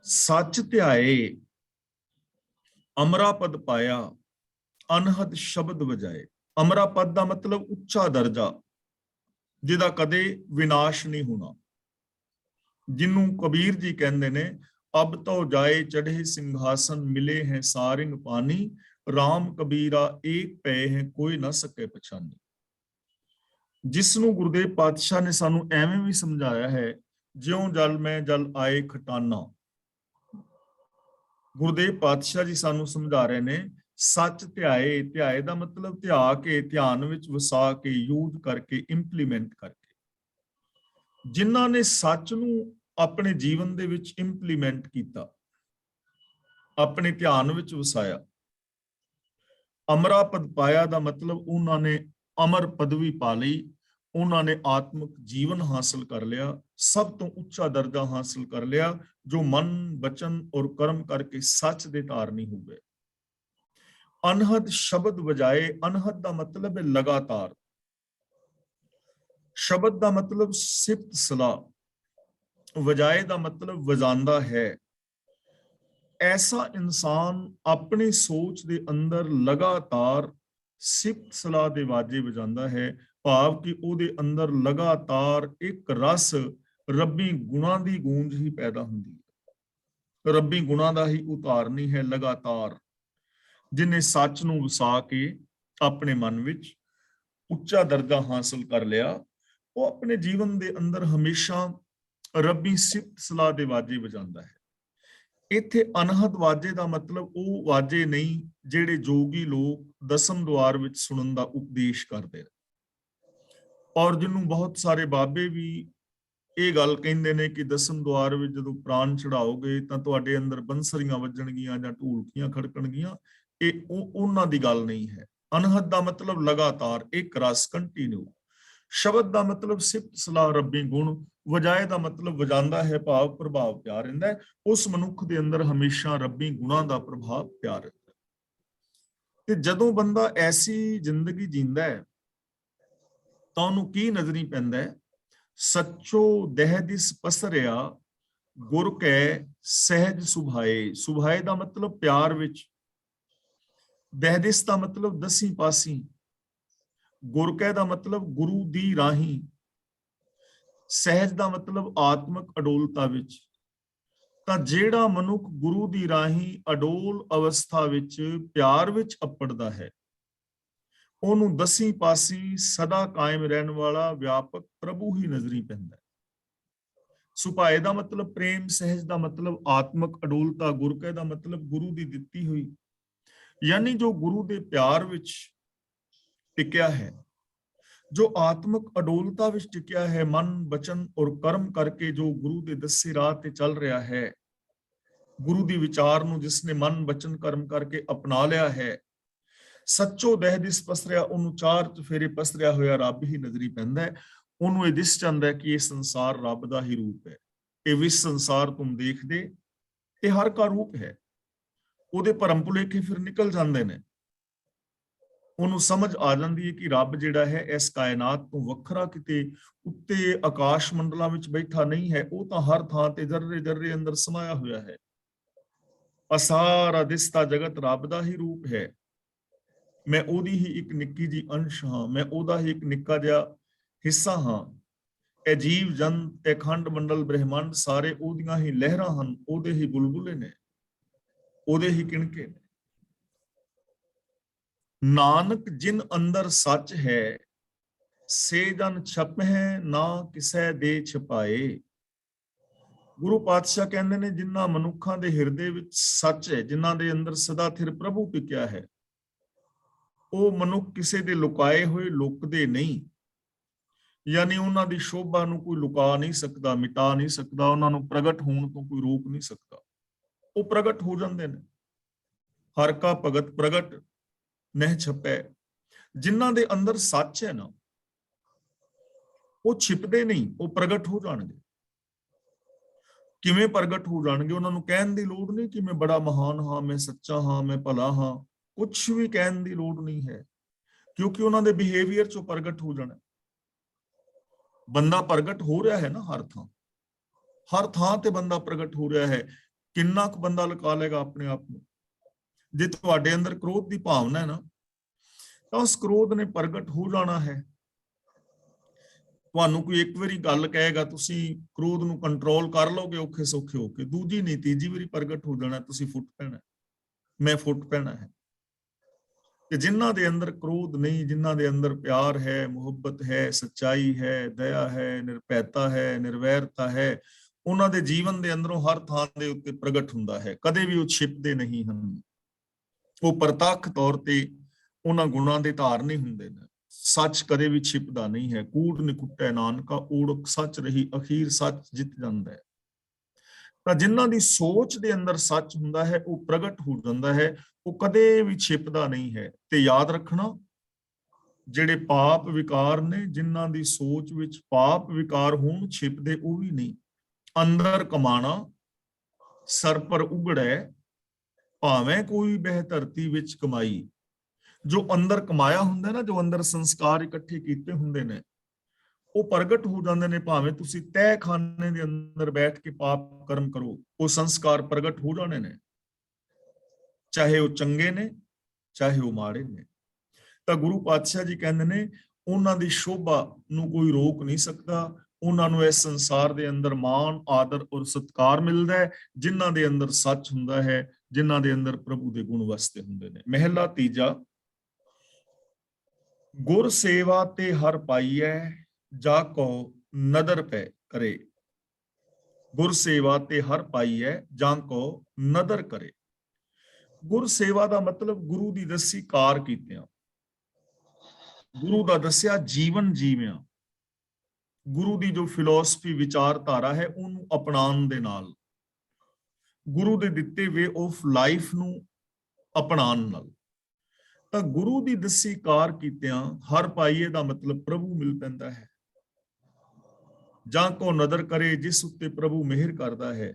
ਸੱਚ ਧਿਆਏ ਅਮਰਾ ਪਦ ਪਾਇਆ, ਅਨਹਦ ਸ਼ਬਦ ਵਜਾਏ। ਅਮਰਾ ਪਦ ਦਾ ਮਤਲਬ ਉੱਚਾ ਦਰਜਾ, ਜਿਹਦਾ ਕਦੇ ਵਿਨਾਸ਼ ਨਹੀਂ ਹੋਣਾ, ਜਿਹਨੂੰ ਕਬੀਰ ਜੀ ਕਹਿੰਦੇ ਨੇ, ਅਬ ਤੋ ਜਾਏ ਚੜ੍ਹੇ ਸਿੰਘਾਸਨ, ਮਿਲੇ ਹੈ ਸਾਰਿੰਗ ਪਾਨੀ, ਰਾਮ ਕਬੀਰਾ ਏਕ ਪਏ ਹੈ, ਕੋਈ ਨਾ ਸਕੇ ਪਛਾਨੀ। ਜਿਸ ਨੂੰ ਗੁਰਦੇਵ ਪਾਤਸ਼ਾਹ ਨੇ ਸਾਨੂੰ ਐਵੇਂ ਵੀ ਸਮਝਾਇਆ ਹੈ, ਜਿਉਂ ਜਲ ਮੈਂ ਜਲ ਆਏ ਖਟਾਨਾ। ਗੁਰਦੇਵ ਪਾਤਸ਼ਾਹ ਜੀ ਸਾਨੂੰ ਸਮਝਾ ਰਹੇ ਨੇ, ਸੱਚ ਧਿਆਏ। ਧਿਆਏ ਦਾ ਮਤਲਬ ਧਿਆ ਕੇ, ਧਿਆਨ ਵਿੱਚ ਵਸਾ ਕੇ, ਯੂਜ਼ ਕਰਕੇ, ਇੰਪਲੀਮੈਂਟ ਕਰਕੇ। ਜਿਨ੍ਹਾਂ ਨੇ ਸੱਚ ਨੂੰ ਆਪਣੇ ਜੀਵਨ ਦੇ ਵਿੱਚ ਇੰਪਲੀਮੈਂਟ ਕੀਤਾ, ਆਪਣੇ ਧਿਆਨ ਵਿੱਚ ਵਸਾਇਆ। ਅਮਰਾ ਪਦ ਪਾਇਆ ਦਾ ਮਤਲਬ ਉਹਨਾਂ ਨੇ ਅਮਰ ਪਦਵੀ ਪਾ ਲਈ, ਉਹਨਾਂ ਨੇ ਆਤਮਿਕ ਜੀਵਨ ਹਾਸਲ ਕਰ ਲਿਆ, ਸਭ ਤੋਂ ਉੱਚਾ ਦਰਜਾ ਹਾਸਲ ਕਰ ਲਿਆ, ਜੋ ਮਨ ਬਚਨ ਔਰ ਕਰਮ ਕਰਕੇ ਸੱਚ ਦੇ ਧਾਰਨੀ ਹੋ ਗਏ। ਅਨਹਦ ਸ਼ਬਦ ਵਜਾਏ। ਅਨਹਦ ਦਾ ਮਤਲਬ ਹੈ ਲਗਾਤਾਰ। ਸ਼ਬਦ ਦਾ ਮਤਲਬ ਸਿਫਤ ਸਲਾਹ। ਵਜਾਏ ਦਾ ਮਤਲਬ ਵਜਾਂਦਾ ਹੈ। ਐਸਾ ਇਨਸਾਨ ਆਪਣੀ ਸੋਚ ਦੇ ਅੰਦਰ ਲਗਾਤਾਰ ਸਿਫਤ ਸਲਾਹ ਦੇ ਵਾਜੇ ਵਜਾਂਦਾ ਹੈ, ਭਾਵ ਕਿ ਉਹਦੇ ਅੰਦਰ ਲਗਾਤਾਰ ਇੱਕ ਰਸ ਰੱਬੀ ਗੁਣਾਂ ਦੀ ਗੂੰਜ ਹੀ ਪੈਦਾ ਹੁੰਦੀ ਹੈ। ਰੱਬੀ ਗੁਣਾਂ ਦਾ ਹੀ ਉਤਾਰਨੀ ਹੈ ਲਗਾਤਾਰ। ਜਿਹਨੇ ਸੱਚ ਨੂੰ ਵਸਾ ਕੇ ਆਪਣੇ ਮਨ ਵਿੱਚ ਉੱਚਾ ਦਰਜਾ ਹਾਸਲ ਕਰ ਲਿਆ, ਉਹ ਆਪਣੇ ਜੀਵਨ ਦੇ ਅੰਦਰ ਹਮੇਸ਼ਾ ਰੱਬੀ ਸਿਫਤ ਸਲਾਹ ਦੇ ਵਾਜੇ ਵਜਾਂਦਾ ਹੈ। ਇੱਥੇ ਅਨਹਦ ਵਾਜੇ ਦਾ ਮਤਲਬ ਉਹ ਵਾਜੇ ਨਹੀਂ ਜਿਹੜੇ ਜੋਗੀ ਲੋਕ ਦਸਮ ਦੁਆਰ ਵਿੱਚ ਸੁਣਨ ਦਾ ਉਪਦੇਸ਼ ਕਰਦੇ ਨੇ, ਔਰ ਜਿਹਨੂੰ ਬਹੁਤ ਸਾਰੇ ਬਾਬੇ ਵੀ ਇਹ ਗੱਲ ਕਹਿੰਦੇ ਨੇ ਕਿ ਦਸਮ ਦੁਆਰ ਵਿੱਚ ਜਦੋਂ ਪ੍ਰਾਣ ਚੜਾਓਗੇ ਤਾਂ ਤੁਹਾਡੇ ਅੰਦਰ ਬੰਸਰੀਆਂ ਵੱਜਣਗੀਆਂ ਜਾਂ ਢੋਲਕੀਆਂ ਖੜਕਣਗੀਆਂ। ਇਹ ਉਹਨਾਂ ਦੀ ਗੱਲ ਨਹੀਂ ਹੈ। ਅਨਹਦ ਦਾ ਮਤਲਬ ਲਗਾਤਾਰ, ਇੱਕ ਰਸ, ਕੰਟੀਨਿਊ। ਸ਼ਬਦ ਦਾ ਮਤਲਬ ਸਿਫਤ ਸਲਾਹ, ਰੱਬੀ ਗੁਣ। ਵਜਾਏ ਦਾ ਮਤਲਬ ਵਜਾਂਦਾ ਹੈ, ਭਾਵ ਪ੍ਰਭਾਵ ਪਿਆ ਰਹਿੰਦਾ ਹੈ। ਉਸ ਮਨੁੱਖ ਦੇ ਅੰਦਰ ਹਮੇਸ਼ਾ ਰੱਬੀ ਗੁਣਾਂ ਦਾ ਪ੍ਰਭਾਵ ਪਿਆ ਰਹਿੰਦਾ ਹੈ। ਤੇ ਜਦੋਂ ਬੰਦਾ ਐਸੀ ਜ਼ਿੰਦਗੀ ਜੀਂਦਾ ਹੈ ਤਾਂ ਉਹਨੂੰ ਕੀ ਨਜ਼ਰੀ ਪੈਂਦਾ ਹੈ? ਸੱਚੋ ਦਹਿ ਦਿਸ ਪਸਰਿਆ, ਗੁਰ ਕੈ ਸਹਿਜ ਸੁਭਾਏ। ਸੁਭਾਏ ਦਾ ਮਤਲਬ ਪਿਆਰ ਵਿੱਚ। ਦਹਿਦਿਸ ਦਾ ਮਤਲਬ ਦਸੀਂ ਪਾਸੀ। ਗੁਰ ਕੈ ਦਾ ਮਤਲਬ ਗੁਰੂ ਦੀ ਰਾਹੀਂ। ਸਹਿਜ ਦਾ ਮਤਲਬ ਆਤਮਿਕ ਅਡੋਲਤਾ ਵਿੱਚ। ਤਾਂ ਜਿਹੜਾ ਮਨੁੱਖ ਗੁਰੂ ਦੀ ਰਾਹੀਂ ਅਡੋਲ ਅਵਸਥਾ ਵਿੱਚ ਪਿਆਰ ਵਿੱਚ ਅੱਪੜਦਾ ਹੈ, ਉਹਨੂੰ ਦਸੀਂ ਪਾਸੀ ਸਦਾ ਕਾਇਮ ਰਹਿਣ ਵਾਲਾ ਵਿਆਪਕ ਪ੍ਰਭੂ ਹੀ ਨਜ਼ਰੀ ਪੈਂਦਾ ਹੈ। ਸੁਭਾਏ ਦਾ ਮਤਲਬ ਪ੍ਰੇਮ। ਸਹਿਜ ਦਾ ਮਤਲਬ ਆਤਮਿਕ ਅਡੋਲਤਾ। ਗੁਰ ਕੈ ਦਾ ਮਤਲਬ ਗੁਰੂ ਦੀ ਦਿੱਤੀ ਹੋਈ। ਯਾਨੀ ਜੋ ਗੁਰੂ ਦੇ ਪਿਆਰ ਵਿੱਚ ਟਿਕਿਆ ਹੈ, ਜੋ ਆਤਮਿਕ ਅਡੋਲਤਾ ਵਿੱਚ ਟਿਕਿਆ ਹੈ, ਮਨ ਬਚਨ ਔਰ ਕਰਮ ਕਰਕੇ ਜੋ ਗੁਰੂ ਦੇ ਦੱਸੇ ਰਾਹ ਤੇ ਚੱਲ ਰਿਹਾ ਹੈ, ਗੁਰੂ ਦੀ ਵਿਚਾਰ ਨੂੰ ਜਿਸਨੇ ਮਨ ਬਚਨ ਕਰਮ ਕਰਕੇ ਅਪਣਾ ਲਿਆ ਹੈ, ਸੱਚੋ ਦੇਹ ਦਿਸ ਪਸਰਿਆ, ਉਹਨੂੰ ਚਾਰ ਚਫੇਰੇ ਪਸਰਿਆ ਹੋਇਆ ਰੱਬ ਹੀ ਨਜ਼ਰੀ ਪੈਂਦਾ ਹੈ। ਉਹਨੂੰ ਇਹ ਦਿਸ ਜਾਂਦਾ ਹੈ ਕਿ ਇਹ ਸੰਸਾਰ ਰੱਬ ਦਾ ਹੀ ਰੂਪ ਹੈ। ਇਹ ਵਿਸ਼ ਸੰਸਾਰ ਤੁਮ ਦੇਖਦੇ, ਇਹ ਹਰ ਕਾ ਰੂਪ ਹੈ। ਉਹਦੇ ਭਰਮ ਭੁਲੇਖੇ ਫਿਰ ਨਿਕਲ ਜਾਂਦੇ ਨੇ। ਉਹਨੂੰ ਸਮਝ ਆ ਜਾਂਦੀ ਹੈ ਕਿ ਰੱਬ ਜਿਹੜਾ ਹੈ ਇਸ ਕਾਇਨਾਤ ਤੋਂ ਵੱਖਰਾ ਕਿਤੇ ਉੱਤੇ ਆਕਾਸ਼ ਮੰਡਲਾਂ ਵਿੱਚ ਬੈਠਾ ਨਹੀਂ ਹੈ। ਉਹ ਤਾਂ ਹਰ ਥਾਂ ਤੇ ਜਰਰੇ ਜਰਰੇ ਅੰਦਰ ਸਮਾਇਆ ਹੋਇਆ ਹੈ। ਅਸਾਰਾ ਦਿਸਤਾ ਜਗਤ ਰੱਬ ਦਾ ਹੀ ਰੂਪ ਹੈ। ਮੈਂ ਉਹਦੀ ਹੀ ਇੱਕ ਨਿੱਕੀ ਜੀ ਅੰਸ਼ ਹਾਂ, ਮੈਂ ਉਹਦਾ ਹੀ ਇੱਕ ਨਿੱਕਾ ਜਿਹਾ ਹਿੱਸਾ ਹਾਂ। ਇਹ ਜੀਵ ਜੰਤ, ਇਹ ਖੰਡ ਮੰਡਲ ਬ੍ਰਹਿਮੰਡ ਸਾਰੇ ਉਹਦੀਆਂ ਹੀ ਲਹਿਰਾਂ ਹਨ, ਉਹਦੇ ਹੀ ਬੁਲਬੁਲੇ ਨੇ, ਉਹਦੇ ਹੀ ਕਿਣਕੇ ਨੇ। ਨਾਨਕ ਜਿਨ ਅੰਦਰ ਸੱਚ ਹੈ, ਸੇ ਜਨ ਛਪਹਿ ਨਾ ਕਿਸੈ ਦੇ ਛਪਾਏ। ਗੁਰੂ ਪਾਤਸ਼ਾਹ ਕਹਿੰਦੇ ਨੇ ਜਿਨ੍ਹਾਂ ਮਨੁੱਖਾਂ ਦੇ ਹਿਰਦੇ ਵਿੱਚ ਸੱਚ ਹੈ, ਜਿਨ੍ਹਾਂ ਦੇ ਅੰਦਰ ਸਦਾ ਥਿਰ ਪ੍ਰਭੂ ਟਿਕਿਆ ਹੈ, ਉਹ ਮਨੁੱਖ ਕਿਸੇ ਦੇ ਲੁਕਾਏ ਹੋਏ ਲੁਕਦੇ ਨਹੀਂ। ਯਾਨੀ ਉਹਨਾਂ ਦੀ ਸ਼ੋਭਾ ਨੂੰ ਕੋਈ ਲੁਕਾ ਨਹੀਂ ਸਕਦਾ, ਮਿਟਾ ਨਹੀਂ ਸਕਦਾ, ਉਹਨਾਂ ਨੂੰ ਪ੍ਰਗਟ ਹੋਣ ਤੋਂ ਕੋਈ ਰੋਕ ਨਹੀਂ ਸਕਦਾ। ਉਹ ਪ੍ਰਗਟ ਹੋ ਜਾਂਦੇ ਨੇ। ਹਰ ਕਾ ਭਗਤ ਪ੍ਰਗਟ ਨਹਿ ਛਪੈ। ਜਿਨ੍ਹਾਂ ਦੇ ਅੰਦਰ ਸੱਚ ਹੈ ਨਾ, ਉਹ ਛਿਪਦੇ ਨਹੀਂ, ਉਹ ਪ੍ਰਗਟ ਹੋ ਜਾਣਗੇ। ਕਿਵੇਂ ਪ੍ਰਗਟ ਹੋ ਜਾਣਗੇ? ਉਹਨਾਂ ਨੂੰ ਕਹਿਣ ਦੀ ਲੋੜ ਨਹੀਂ ਕਿ ਮੈਂ ਬੜਾ ਮਹਾਨ ਹਾਂ, ਮੈਂ ਸੱਚਾ ਹਾਂ, ਮੈਂ ਭਲਾ ਹਾਂ। ਕੁਛ ਵੀ ਕਹਿਣ ਦੀ ਲੋੜ ਨਹੀਂ ਹੈ, ਕਿਉਂਕਿ ਉਹਨਾਂ ਦੇ ਬਿਹੇਵੀਅਰ ਚੋਂ ਪ੍ਰਗਟ ਹੋ ਜਾਣਾ। ਬੰਦਾ ਪ੍ਰਗਟ ਹੋ ਰਿਹਾ ਹੈ ਨਾ, ਹਰ ਥਾਂ ਤੇ ਬੰਦਾ ਪ੍ਰਗਟ ਹੋ ਰਿਹਾ ਹੈ। ਕਿੰਨਾ ਕੁ ਬੰਦਾ ਲੁਕਾ ਲੇਗਾ ਆਪਣੇ ਆਪ ਨੂੰ? ਜੇ ਤੁਹਾਡੇ ਅੰਦਰ ਕ੍ਰੋਧ ਦੀ ਭਾਵਨਾ ਹੈ ਨਾ, ਤਾਂ ਉਸ ਕ੍ਰੋਧ ਨੇ ਪ੍ਰਗਟ ਹੋ ਜਾਣਾ ਹੈ। ਤੁਹਾਨੂੰ ਕੋਈ ਇੱਕ ਵਾਰੀ ਗੱਲ ਕਹੇਗਾ, ਤੁਸੀਂ ਕ੍ਰੋਧ ਨੂੰ ਕੰਟਰੋਲ ਕਰ ਲਓਗੇ ਔਖੇ ਸੌਖੇ ਹੋ ਕੇ, ਦੂਜੀ ਨਹੀਂ ਤੀਜੀ ਵਾਰੀ ਪ੍ਰਗਟ ਹੋ ਜਾਣਾ, ਤੁਸੀਂ ਫੁੱਟ ਪੈਣਾ, ਮੈਂ ਫੁੱਟ ਪੈਣਾ ਹੈ। ਕਿ ਜਿਨ੍ਹਾਂ ਦੇ ਅੰਦਰ ਕ੍ਰੋਧ ਨਹੀਂ, ਜਿਨ੍ਹਾਂ ਦੇ ਅੰਦਰ ਪਿਆਰ ਹੈ, ਮੁਹੱਬਤ ਹੈ, ਸੱਚਾਈ ਹੈ, ਦਇਆ ਹੈ, ਨਿਰਭੈਤਾ ਹੈ, ਨਿਰਵੈਰਤਾ ਹੈ, ਉਹਨਾਂ ਦੇ ਜੀਵਨ ਦੇ ਅੰਦਰੋਂ ਹਰ ਥਾਂ ਦੇ ਉੱਤੇ ਪ੍ਰਗਟ ਹੁੰਦਾ ਹੈ। ਕਦੇ ਵੀ ਉਹ ਛਿਪਦੇ ਨਹੀਂ ਹਨ। ਉਹ ਪ੍ਰਤੱਖ ਤੌਰ ਤੇ ਉਹਨਾਂ ਗੁਣਾਂ ਦੇ ਧਾਰਨੀ ਹੁੰਦੇ ਨੇ। ਸੱਚ ਕਦੇ ਵੀ ਛਿਪਦਾ ਨਹੀਂ ਹੈ। ਕੂੜ ਨਿਕੁਟੈ ਨਾਨਕਾ, ਓੜਕ ਸੱਚ ਰਹੀ, ਅਖੀਰ ਸੱਚ ਜਿੱਤ ਜਾਂਦਾ ਹੈ। ਤਾਂ ਜਿਨ੍ਹਾਂ ਦੀ ਸੋਚ ਦੇ ਅੰਦਰ ਸੱਚ ਹੁੰਦਾ ਹੈ, ਉਹ ਪ੍ਰਗਟ ਹੋ ਜਾਂਦਾ ਹੈ, ਉਹ ਕਦੇ ਵੀ ਛਿਪਦਾ ਨਹੀਂ ਹੈ। ਤੇ ਯਾਦ ਰੱਖਣਾ, ਜਿਹੜੇ ਪਾਪ ਵਿਕਾਰ ਨੇ, ਜਿਨ੍ਹਾਂ ਦੀ ਸੋਚ ਵਿੱਚ ਪਾਪ ਵਿਕਾਰ ਹੋਣ, ਛਿਪਦੇ ਉਹ ਵੀ ਨਹੀਂ। ਅੰਦਰ ਕਮਾਣਾ ਸਰ ਪਰ ਉਗੜੈ, ਭਾਵੇਂ ਕੋਈ ਬਹਿ ਧਰਤੀ ਵਿੱਚ ਕਮਾਈ। ਜੋ ਅੰਦਰ ਕਮਾਇਆ ਹੁੰਦਾ ਨਾ, ਜੋ ਅੰਦਰ ਸੰਸਕਾਰ ਇਕੱਠੇ ਕੀਤੇ ਹੁੰਦੇ ਨੇ, ਉਹ ਪ੍ਰਗਟ ਹੋ ਜਾਂਦੇ ਨੇ। ਭਾਵੇਂ ਤੁਸੀਂ ਤਹਿ ਖਾਨੇ ਦੇ ਅੰਦਰ ਬੈਠ ਕੇ ਪਾਪ ਕਰਮ ਕਰੋ, ਉਹ ਸੰਸਕਾਰ ਪ੍ਰਗਟ ਹੋ ਜਾਣੇ ਨੇ, ਚਾਹੇ ਉਹ ਚੰਗੇ ਨੇ, ਚਾਹੇ ਉਹ ਮਾੜੇ ਨੇ। ਤਾਂ ਗੁਰੂ ਪਾਤਸ਼ਾਹ ਜੀ ਕਹਿੰਦੇ ਨੇ, ਉਹਨਾਂ ਦੀ ਸ਼ੋਭਾ ਨੂੰ ਕੋਈ ਰੋਕ ਨਹੀਂ ਸਕਦਾ। ਉਹਨਾਂ ਨੂੰ ਇਸ ਸੰਸਾਰ ਦੇ ਅੰਦਰ ਮਾਣ, ਆਦਰ ਔਰ ਸਤਿਕਾਰ ਮਿਲਦਾ ਹੈ, ਜਿਨ੍ਹਾਂ ਦੇ ਅੰਦਰ ਸੱਚ ਹੁੰਦਾ ਹੈ, ਜਿਨ੍ਹਾਂ ਦੇ ਅੰਦਰ ਪ੍ਰਭੂ ਦੇ ਗੁਣ ਵਸਦੇ ਹੁੰਦੇ ਨੇ। ਮਹਿਲਾ ਤੀਜਾ। ਗੁਰ ਸੇਵਾ ਤੇ ਹਰ ਪਾਈਐ, ਜਾ ਕੋ ਨਦਰ ਪੈ ਕਰੇ। ਗੁਰ ਸੇਵਾ ਤੇ ਹਰ ਪਾਈਐ, ਜਾਂ ਕੋ ਨਦਰ ਕਰੇ। ਗੁਰ ਸੇਵਾ ਦਾ ਮਤਲਬ ਗੁਰੂ ਦੀ ਦੱਸੀ ਕਾਰ ਕੀਤਿਆਂ, ਗੁਰੂ ਦਾ ਦੱਸਿਆ ਜੀਵਨ ਜੀਵਿਆਂ, ਗੁਰੂ ਦੀ ਜੋ ਫਿਲਾਸਫੀ ਵਿਚਾਰਧਾਰਾ ਹੈ ਉਹਨੂੰ ਅਪਣਾਉਣ ਦੇ ਨਾਲ, ਗੁਰੂ ਦੇ ਦਿੱਤੇ ਵੇ ਆਫ ਲਾਈਫ ਨੂੰ ਅਪਣਾਉਣ ਨਾਲ। ਤਾਂ ਗੁਰੂ ਦੀ ਦੱਸੀ ਕਾਰ ਕੀਤਿਆਂ ਹਰ ਪਾਈਏ ਦਾ ਮਤਲਬ ਪ੍ਰਭੂ ਮਿਲ ਪੈਂਦਾ ਹੈ। ਜਾਂ ਕੋ ਨਦਰ ਕਰੇ, ਜਿਸ ਉੱਤੇ ਪ੍ਰਭੂ ਮਿਹਰ ਕਰਦਾ ਹੈ,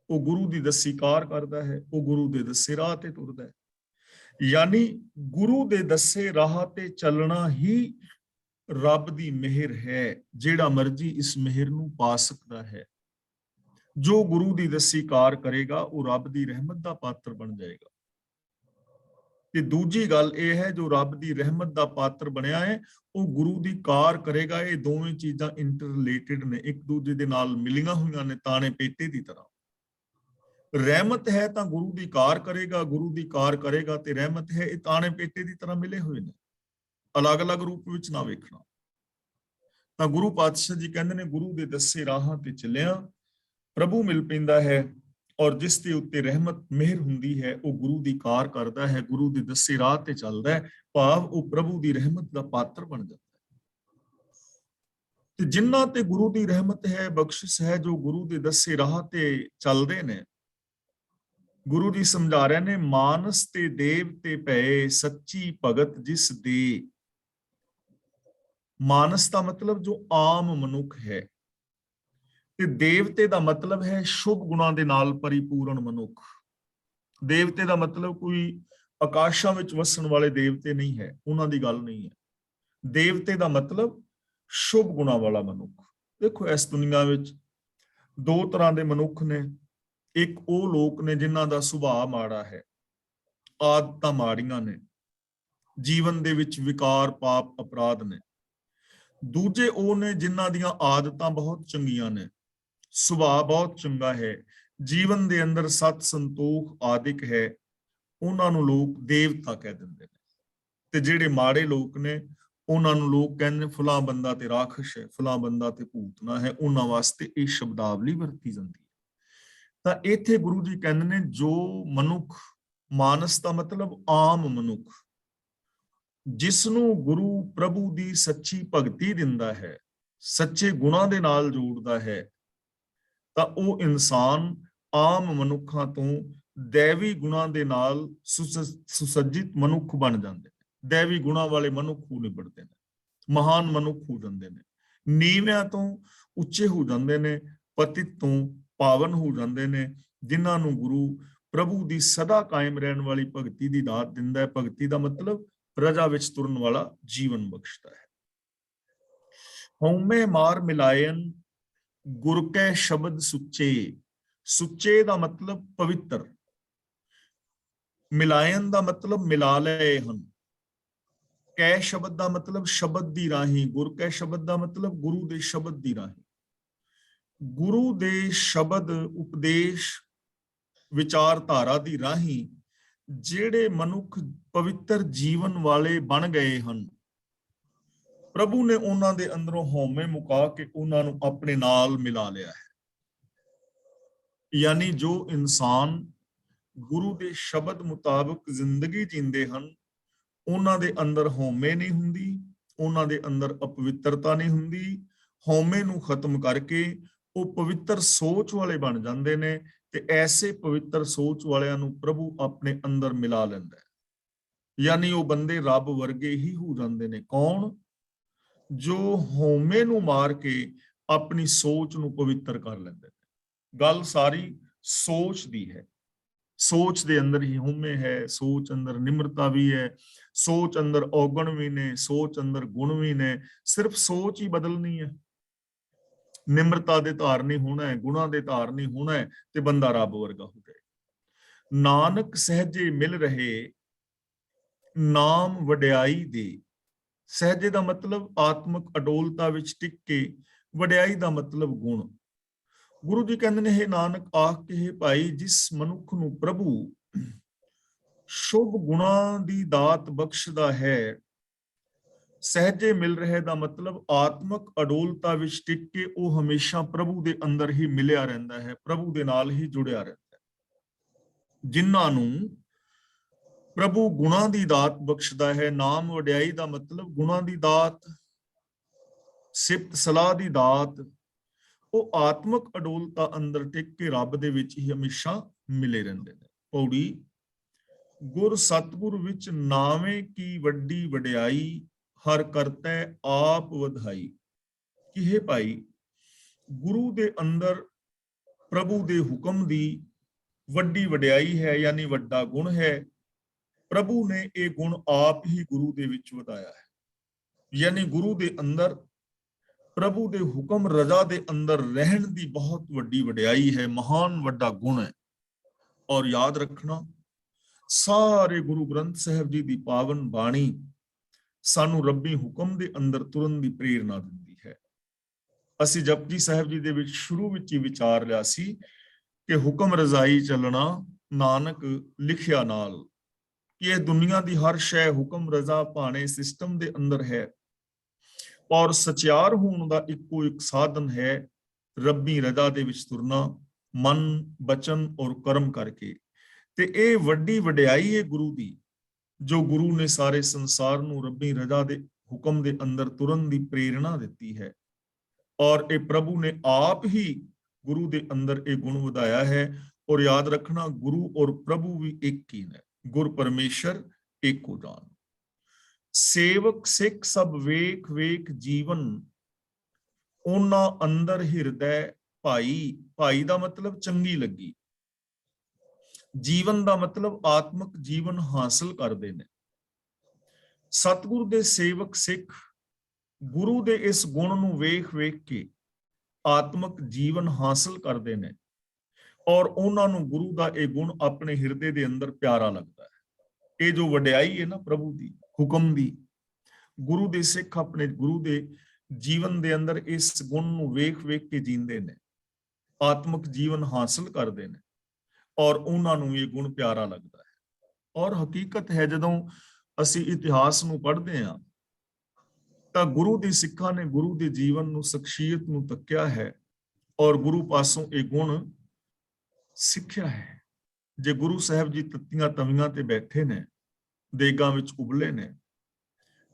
ਉਹ ਗੁਰੂ ਦੀ ਦੱਸੀ ਕਾਰ ਕਰਦਾ ਹੈ, ਉਹ ਗੁਰੂ ਦੇ ਦੱਸੇ ਰਾਹ ਤੇ ਤੁਰਦਾ ਹੈ। ਯਾਨੀ ਗੁਰੂ ਦੇ ਦੱਸੇ ਰਾਹ ਤੇ ਚੱਲਣਾ ਹੀ ਰੱਬ ਦੀ ਮਿਹਰ ਹੈ। ਜਿਹੜਾ ਮਰਜੀ ਇਸ ਮਿਹਰ ਨੂੰ ਪਾ ਸਕਦਾ ਹੈ। ਜੋ ਗੁਰੂ ਦੀ ਦੱਸੀ ਕਾਰ ਕਰੇਗਾ, ਉਹ ਰੱਬ ਦੀ ਰਹਿਮਤ ਦਾ ਪਾਤਰ ਬਣ ਜਾਏਗਾ। ਤੇ ਦੂਜੀ ਗੱਲ ਇਹ ਹੈ, ਜੋ ਰੱਬ ਦੀ ਰਹਿਮਤ ਦਾ ਪਾਤਰ ਬਣਿਆ ਹੈ, ਉਹ ਗੁਰੂ ਦੀ ਕਾਰ ਕਰੇਗਾ। ਇਹ ਦੋਵੇਂ ਚੀਜ਼ਾਂ ਇੰਟਰਰਿਲੇਟਡ ਨੇ, ਇੱਕ ਦੂਜੇ ਦੇ ਨਾਲ ਮਿਲੀਆਂ ਹੋਈਆਂ ਨੇ, ਤਾਣੇ ਪੇਟੇ ਦੀ ਤਰ੍ਹਾਂ। ਰਹਿਮਤ ਹੈ ਤਾਂ ਗੁਰੂ ਦੀ ਕਾਰ ਕਰੇਗਾ, ਗੁਰੂ ਦੀ ਕਾਰ ਕਰੇਗਾ ਤੇ ਰਹਿਮਤ ਹੈ। ਇਹ ਤਾਣੇ ਪੇਟੇ ਦੀ ਤਰ੍ਹਾਂ ਮਿਲੇ ਹੋਏ ਨੇ, ਅਲੱਗ-ਅਲੱਗ ਰੂਪ ਵਿੱਚ ਨਾ ਵੇਖਣਾ। ਤਾਂ ਗੁਰੂ ਪਾਤਸ਼ਾਹ ਜੀ ਕਹਿੰਦੇ ਨੇ, ਗੁਰੂ ਦੇ ਦੱਸੇ ਰਾਹਾਂ ਤੇ ਚੱਲਿਆ ਪ੍ਰਭੂ ਮਿਲ ਪੈਂਦਾ ਹੈ, ਔਰ ਜਿਸ ਦੇ ਉੱਤੇ ਰਹਿਮਤ ਮਿਹਰ ਹੁੰਦੀ ਹੈ, ਉਹ ਗੁਰੂ ਦੀ ਕਾਰ ਕਰਦਾ ਹੈ, ਗੁਰੂ ਦੇ ਦੱਸੇ ਰਾਹ ਤੇ ਚੱਲਦਾ ਹੈ, ਭਾਵ ਉਹ ਪ੍ਰਭੂ ਦੀ ਰਹਿਮਤ ਦਾ ਪਾਤਰ ਬਣ ਜਾਂਦਾ ਹੈ। ਤੇ ਜਿਨ੍ਹਾਂ ਤੇ ਗੁਰੂ ਦੀ ਰਹਿਮਤ ਹੈ, ਬਖਸ਼ਿਸ਼ ਹੈ, ਜੋ ਗੁਰੂ ਦੇ ਦੱਸੇ ਰਾਹ ਤੇ ਚੱਲਦੇ ਨੇ, ਗੁਰੂ ਜੀ ਸਮਝਾ ਰਹੇ ਨੇ, ਮਾਨਸ ਤੇ ਦੇਵ ਤੇ ਪਏ ਸੱਚੀ ਭਗਤ ਜਿਸ ਦੇ। ਮਾਨਸ ਦਾ ਮਤਲਬ ਜੋ ਆਮ ਮਨੁੱਖ ਹੈ, ਤੇ ਦੇਵਤੇ ਦਾ ਮਤਲਬ ਹੈ ਸ਼ੁਭ ਗੁਣਾਂ ਦੇ ਨਾਲ ਪਰਿਪੂਰਨ ਮਨੁੱਖ। ਦੇਵਤੇ ਦਾ ਮਤਲਬ ਕੋਈ ਆਕਾਸ਼ਾਂ ਵਿੱਚ ਵਸਣ ਵਾਲੇ ਦੇਵਤੇ ਨਹੀਂ ਹੈ, ਉਹਨਾਂ ਦੀ ਗੱਲ ਨਹੀਂ ਹੈ। ਦੇਵਤੇ ਦਾ ਮਤਲਬ ਸ਼ੁਭ ਗੁਣਾਂ ਵਾਲਾ ਮਨੁੱਖ। ਦੇਖੋ, ਇਸ ਦੁਨੀਆ ਵਿੱਚ ਦੋ ਤਰ੍ਹਾਂ ਦੇ ਮਨੁੱਖ ਨੇ। ਇੱਕ ਉਹ ਲੋਕ ਨੇ ਜਿਨ੍ਹਾਂ ਦਾ ਸੁਭਾਅ ਮਾੜਾ ਹੈ, ਆਦਤਾਂ ਮਾੜੀਆਂ ਨੇ, ਜੀਵਨ ਦੇ ਵਿੱਚ ਵਿਕਾਰ, ਪਾਪ, ਅਪਰਾਧ ਨੇ। ਦੂਜੇ ਉਹ ਨੇ ਜਿਨ੍ਹਾਂ ਦੀਆਂ ਆਦਤਾਂ ਬਹੁਤ ਚੰਗੀਆਂ ਨੇ, ਸੁਭਾਅ ਬਹੁਤ ਚੰਗਾ ਹੈ, ਜੀਵਨ ਦੇ ਅੰਦਰ ਸਤ ਸੰਤੋਖ ਆਦਿਕ ਹੈ। ਉਹਨਾਂ ਨੂੰ ਲੋਕ ਦੇਵਤਾ ਕਹਿ ਦਿੰਦੇ ਨੇ। ਤੇ ਜਿਹੜੇ ਮਾੜੇ ਲੋਕ ਨੇ, ਉਹਨਾਂ ਨੂੰ ਲੋਕ ਕਹਿੰਦੇ ਫਲਾਂ ਬੰਦਾ ਤੇ ਰਾਖਸ਼ ਹੈ, ਫਲਾਂ ਬੰਦਾ ਤੇ ਭੂਤਨਾ ਹੈ। ਉਹਨਾਂ ਵਾਸਤੇ ਇਹ ਸ਼ਬਦਾਵਲੀ ਵਰਤੀ ਜਾਂਦੀ ਹੈ। ਤਾਂ ਇੱਥੇ ਗੁਰੂ ਜੀ ਕਹਿੰਦੇ ਨੇ, ਜੋ ਮਨੁੱਖ, ਮਾਨਸ ਦਾ ਮਤਲਬ ਆਮ ਮਨੁੱਖ, ਜਿਸ ਨੂੰ ਗੁਰੂ ਪ੍ਰਭੂ ਦੀ ਸੱਚੀ ਭਗਤੀ ਦਿੰਦਾ ਹੈ, ਸੱਚੇ ਗੁਣਾਂ ਦੇ ਨਾਲ ਜੋੜਦਾ ਹੈ, ਤਾਂ ਉਹ ਇਨਸਾਨ ਆਮ ਮਨੁੱਖਾਂ ਤੋਂ ਦੇਵੀ ਗੁਣਾਂ ਦੇ ਨਾਲ ਸੁਸੱਜਿਤ ਮਨੁੱਖ ਬਣ ਜਾਂਦੇ ਨੇ। ਦੇਵੀ ਗੁਣਾਂ ਵਾਲੇ ਮਨੁੱਖ ਹੋ ਨਿਬੜਦੇ ਨੇ, ਮਹਾਨ ਮਨੁੱਖ ਹੋ ਜਾਂਦੇ ਨੇ, ਨੀਵਿਆਂ ਤੋਂ ਉੱਚੇ ਹੋ ਜਾਂਦੇ ਨੇ, ਪਤਿਤ ਤੋਂ ਪਾਵਨ ਹੋ ਜਾਂਦੇ ਨੇ, ਜਿਨ੍ਹਾਂ ਨੂੰ ਗੁਰੂ ਪ੍ਰਭੂ ਦੀ ਸਦਾ ਕਾਇਮ ਰਹਿਣ ਵਾਲੀ ਭਗਤੀ ਦੀ ਦਾਤ ਦਿੰਦਾ ਹੈ। ਭਗਤੀ ਦਾ ਮਤਲਬ ਪ੍ਰਜਾ ਵਿੱਚ ਤੁਰਨ ਵਾਲਾ ਜੀਵਨ ਬਖਸ਼ਦਾ ਹੈ। ਹਉਮੈ ਮਾਰ ਮਿਲਾਇਨ ਗੁਰ ਕੈ ਸ਼ਬਦ ਸੁੱਚੇ। ਸੁੱਚੇ ਦਾ ਮਤਲਬ ਪਵਿੱਤਰ, ਮਿਲਾਇਨ ਦਾ ਮਤਲਬ ਮਿਲਾ ਲਏ ਹਨ, ਕੈ ਸ਼ਬਦ ਦਾ ਮਤਲਬ ਸ਼ਬਦ ਦੀ ਰਾਹੀਂ, ਗੁਰ ਕੈ ਸ਼ਬਦ ਦਾ ਮਤਲਬ ਗੁਰੂ ਦੇ ਸ਼ਬਦ ਦੀ ਰਾਹੀਂ। ਗੁਰੂ ਦੇ ਸ਼ਬਦ, ਉਪਦੇਸ਼, ਵਿਚਾਰਧਾਰਾ ਦੀ ਰਾਹੀਂ ਜਿਹੜੇ ਮਨੁੱਖ ਪਵਿੱਤਰ ਜੀਵਨ ਵਾਲੇ ਬਣ ਗਏ ਹਨ, ਪ੍ਰਭੂ ਨੇ ਉਹਨਾਂ ਦੇ ਅੰਦਰੋਂ ਹਉਮੈ ਮੁਕਾ ਕੇ ਉਹਨਾਂ ਨੂੰ ਆਪਣੇ ਨਾਲ ਮਿਲਾ ਲਿਆ ਹੈ। ਯਾਨੀ ਜੋ ਇਨਸਾਨ ਗੁਰੂ ਦੇ ਸ਼ਬਦ ਮੁਤਾਬਕ ਜ਼ਿੰਦਗੀ ਜੀਂਦੇ ਹਨ, ਉਹਨਾਂ ਦੇ ਅੰਦਰ ਹਉਮੈ ਨਹੀਂ ਹੁੰਦੀ, ਉਹਨਾਂ ਦੇ ਅੰਦਰ ਅਪਵਿੱਤਰਤਾ ਨਹੀਂ ਹੁੰਦੀ। ਹਉਮੈ ਨੂੰ ਖਤਮ ਕਰਕੇ ਉਹ ਪਵਿੱਤਰ ਸੋਚ ਵਾਲੇ ਬਣ ਜਾਂਦੇ ਨੇ, ਤੇ ਐਸੇ ਪਵਿੱਤਰ ਸੋਚ ਵਾਲਿਆਂ ਨੂੰ ਪ੍ਰਭੂ ਆਪਣੇ ਅੰਦਰ ਮਿਲਾ ਲੈਂਦਾ ਹੈ। ਯਾਨੀ ਉਹ ਬੰਦੇ ਰੱਬ ਵਰਗੇ ਹੀ ਹੋ ਜਾਂਦੇ ਨੇ। ਕੌਣ? ਜੋ ਹਉਮੈ ਨੂੰ ਮਾਰ ਕੇ ਆਪਣੀ ਸੋਚ ਨੂੰ ਪਵਿੱਤਰ ਕਰ ਲੈਂਦੇ ਨੇ। ਗੱਲ ਸਾਰੀ ਸੋਚ ਦੀ ਹੈ। ਸੋਚ ਦੇ ਅੰਦਰ ਹੀ ਹਉਮੈ ਹੈ, ਸੋਚ ਅੰਦਰ ਨਿਮਰਤਾ ਵੀ ਹੈ, ਸੋਚ ਅੰਦਰ ਔਗਣ ਵੀ ਨੇ, ਸੋਚ ਅੰਦਰ ਗੁਣ ਵੀ ਨੇ। ਸਿਰਫ ਸੋਚ ਹੀ ਬਦਲਣੀ ਹੈ। ਨਿਮਰਤਾ ਦੇ ਧਾਰਨੀ ਹੋਣਾ ਹੈ, ਗੁਣਾਂ ਦੇ ਧਾਰਨੀ ਹੋਣਾ ਹੈ, ਤੇ ਬੰਦਾ ਰੱਬ ਵਰਗਾ ਹੋ ਜਾਏ। ਨਾਨਕ ਸਹਿਜੇ ਮਿਲ ਰਹੇ ਨਾਮ ਵਡਿਆਈ ਦੇ। ਸਹਿਜੇ ਦਾ ਮਤਲਬ ਆਤਮਿਕ ਅਡੋਲਤਾ ਵਿੱਚ ਟਿਕ ਕੇ, ਵਡਿਆਈ ਦਾ ਮਤਲਬ ਗੁਣ। ਗੁਰੂ ਜੀ ਕਹਿੰਦੇ ਨੇ, ਇਹ ਨਾਨਕ ਆਖ ਕੇ ਭਾਈ, ਜਿਸ ਮਨੁੱਖ ਨੂੰ ਪ੍ਰਭੂ ਸ਼ੁਭ ਗੁਣਾਂ ਦੀ ਦਾਤ ਬਖਸ਼ਦਾ ਹੈ, ਸਹਿਜੇ ਮਿਲ ਰਹੇ ਦਾ ਮਤਲਬ ਆਤਮਿਕ ਅਡੋਲਤਾ ਵਿੱਚ ਟਿਕ ਕੇ ਉਹ ਹਮੇਸ਼ਾ ਪ੍ਰਭੂ ਦੇ ਅੰਦਰ ਹੀ ਮਿਲਿਆ ਰਹਿੰਦਾ ਹੈ, ਪ੍ਰਭੂ ਦੇ ਨਾਲ ਹੀ ਜੁੜਿਆ ਰਹਿੰਦਾ ਹੈ। ਜਿਨ੍ਹਾਂ ਨੂੰ ਪ੍ਰਭੂ ਗੁਣਾਂ ਦੀ ਦਾਤ ਬਖਸ਼ਦਾ ਹੈ, ਨਾਮ ਵਡਿਆਈ ਦਾ ਮਤਲਬ ਗੁਣਾਂ ਦੀ ਦਾਤ, ਸਿਫਤ ਸਲਾਹ ਦੀ ਦਾਤ, ਉਹ ਆਤਮਿਕ ਅਡੋਲਤਾ ਅੰਦਰ ਟਿਕ ਕੇ ਰੱਬ ਦੇ ਵਿੱਚ ਹੀ ਹਮੇਸ਼ਾ ਮਿਲੇ ਰਹਿੰਦੇ ਨੇ। ਪੌੜੀ, ਗੁਰ ਸਤਿਗੁਰ ਵਿੱਚ ਨਾਵੇਂ ਕੀ ਵੱਡੀ ਵਡਿਆਈ, ਹਰ ਕਰਤੈ ਆਪ ਵਧਾਈ। ਕਿ ਹੈ ਭਾਈ, ਗੁਰੂ ਦੇ ਅੰਦਰ ਪ੍ਰਭੂ ਦੇ ਹੁਕਮ ਦੀ ਵੱਡੀ ਵਡਿਆਈ ਹੈ, ਯਾਨੀ ਵੱਡਾ ਗੁਣ ਹੈ। ਪ੍ਰਭੂ ਨੇ ਇਹ ਗੁਣ ਆਪ ਹੀ ਗੁਰੂ ਦੇ ਵਿੱਚ ਵਧਾਇਆ ਹੈ। ਯਾਨੀ ਗੁਰੂ ਦੇ ਅੰਦਰ ਪ੍ਰਭੂ ਦੇ ਹੁਕਮ ਰਜ਼ਾ ਦੇ ਅੰਦਰ ਰਹਿਣ ਦੀ ਬਹੁਤ ਵੱਡੀ ਵਡਿਆਈ ਹੈ, ਮਹਾਨ ਵੱਡਾ ਗੁਣ ਹੈ। ਔਰ ਯਾਦ ਰੱਖਣਾ, ਸਾਰੇ ਗੁਰੂ ਗ੍ਰੰਥ ਸਾਹਿਬ ਜੀ ਦੀ ਪਾਵਨ ਬਾਣੀ ਸਾਨੂੰ ਰੱਬੀ ਹੁਕਮ ਦੇ ਅੰਦਰ ਤੁਰਨ ਦੀ ਪ੍ਰੇਰਨਾ ਦਿੰਦੀ ਹੈ। ਅਸੀਂ ਜਪਜੀ ਸਾਹਿਬ ਜੀ ਦੇ ਵਿੱਚ ਸ਼ੁਰੂ ਵਿੱਚ ਹੀ ਵਿਚਾਰ ਲਿਆ ਸੀ ਕਿ ਹੁਕਮ ਰਜ਼ਾਈ ਚੱਲਣਾ ਨਾਨਕ ਲਿਖਿਆ ਨਾਲ, ਕਿ ਇਹ ਦੁਨੀਆ ਦੀ ਹਰ ਸ਼ੈ ਹੁਕਮ ਰਜ਼ਾ ਭਾਣੇ ਸਿਸਟਮ ਦੇ ਅੰਦਰ ਹੈ, ਔਰ ਸਚਿਆਰ ਹੋਣ ਦਾ ਇੱਕੋ ਇੱਕ ਸਾਧਨ ਹੈ ਰੱਬੀ ਰਜ਼ਾ ਦੇ ਵਿੱਚ ਤੁਰਨਾ, ਮਨ, ਬਚਨ ਔਰ ਕਰਮ ਕਰਕੇ। ਤੇ ਇਹ ਵੱਡੀ ਵਡਿਆਈ ਹੈ ਗੁਰੂ ਦੀ, ਜੋ ਗੁਰੂ ਨੇ ਸਾਰੇ ਸੰਸਾਰ ਨੂੰ ਰੱਬੀ ਰਜ਼ਾ ਦੇ ਹੁਕਮ ਦੇ ਅੰਦਰ ਤੁਰਨ ਦੀ ਪ੍ਰੇਰਣਾ ਦਿੱਤੀ ਹੈ। ਔਰ ਇਹ ਪ੍ਰਭੂ ਨੇ ਆਪ ਹੀ ਗੁਰੂ ਦੇ ਅੰਦਰ ਇਹ ਗੁਣ ਵਧਾਇਆ ਹੈ, और याद रखना गुरु और प्रभु भी एक ही ने, गुर परमेश्वर एक को जान। सेवक सिख सब वेख वेख जीवन, ਉਹਨਾਂ ਅੰਦਰ ਹਿਰਦੈ ਭਾਈ। ਭਾਈ ਦਾ ਮਤਲਬ ਚੰਗੀ ਲੱਗੀ, ਜੀਵਨ ਦਾ ਮਤਲਬ ਆਤਮਿਕ ਜੀਵਨ ਹਾਸਲ ਕਰਦੇ ਨੇ। ਸਤਿਗੁਰ ਦੇ ਸੇਵਕ ਸਿੱਖ ਗੁਰੂ ਦੇ ਇਸ ਗੁਣ ਨੂੰ ਵੇਖ ਵੇਖ ਕੇ ਆਤਮਿਕ ਜੀਵਨ ਹਾਸਲ ਕਰਦੇ ਨੇ, ਔਰ ਉਹਨਾਂ ਨੂੰ ਗੁਰੂ ਦਾ ਇਹ ਗੁਣ ਆਪਣੇ ਹਿਰਦੇ ਦੇ ਅੰਦਰ ਪਿਆਰਾ ਲੱਗਦਾ ਹੈ। ਇਹ ਜੋ ਵਡਿਆਈ ਹੈ ਨਾ ਪ੍ਰਭੂ ਦੀ, ਹੁਕਮ ਦੀ, ਗੁਰੂ ਦੇ ਸਿੱਖ ਆਪਣੇ ਗੁਰੂ ਦੇ ਜੀਵਨ ਦੇ ਅੰਦਰ ਇਸ ਗੁਣ ਨੂੰ ਵੇਖ ਵੇਖ ਕੇ ਜੀਂਦੇ ਨੇ, ਆਤਮਿਕ ਜੀਵਨ ਹਾਸਲ ਕਰਦੇ ਨੇ, ਔਰ ਉਹਨਾਂ ਨੂੰ ਇਹ ਗੁਣ ਪਿਆਰਾ ਲੱਗਦਾ ਹੈ। ਔਰ ਹਕੀਕਤ ਹੈ, ਜਦੋਂ ਅਸੀਂ ਇਤਿਹਾਸ ਨੂੰ ਪੜ੍ਹਦੇ ਹਾਂ ਤਾਂ ਗੁਰੂ ਦੇ ਸਿੱਖਾਂ ਨੇ ਗੁਰੂ ਦੇ ਜੀਵਨ ਨੂੰ, ਸ਼ਖਸੀਅਤ ਨੂੰ ਤੱਕਿਆ ਹੈ, ਔਰ ਗੁਰੂ ਪਾਸੋਂ ਇਹ ਗੁਣ ਸਿੱਖਿਆ ਹੈ। ਜੇ ਗੁਰੂ ਸਾਹਿਬ ਜੀ ਤੱਤੀਆਂ ਤਵੀਆਂ ਤੇ ਬੈਠੇ ਨੇ, ਦੇਗਾਂ ਵਿੱਚ ਉਬਲੇ ਨੇ,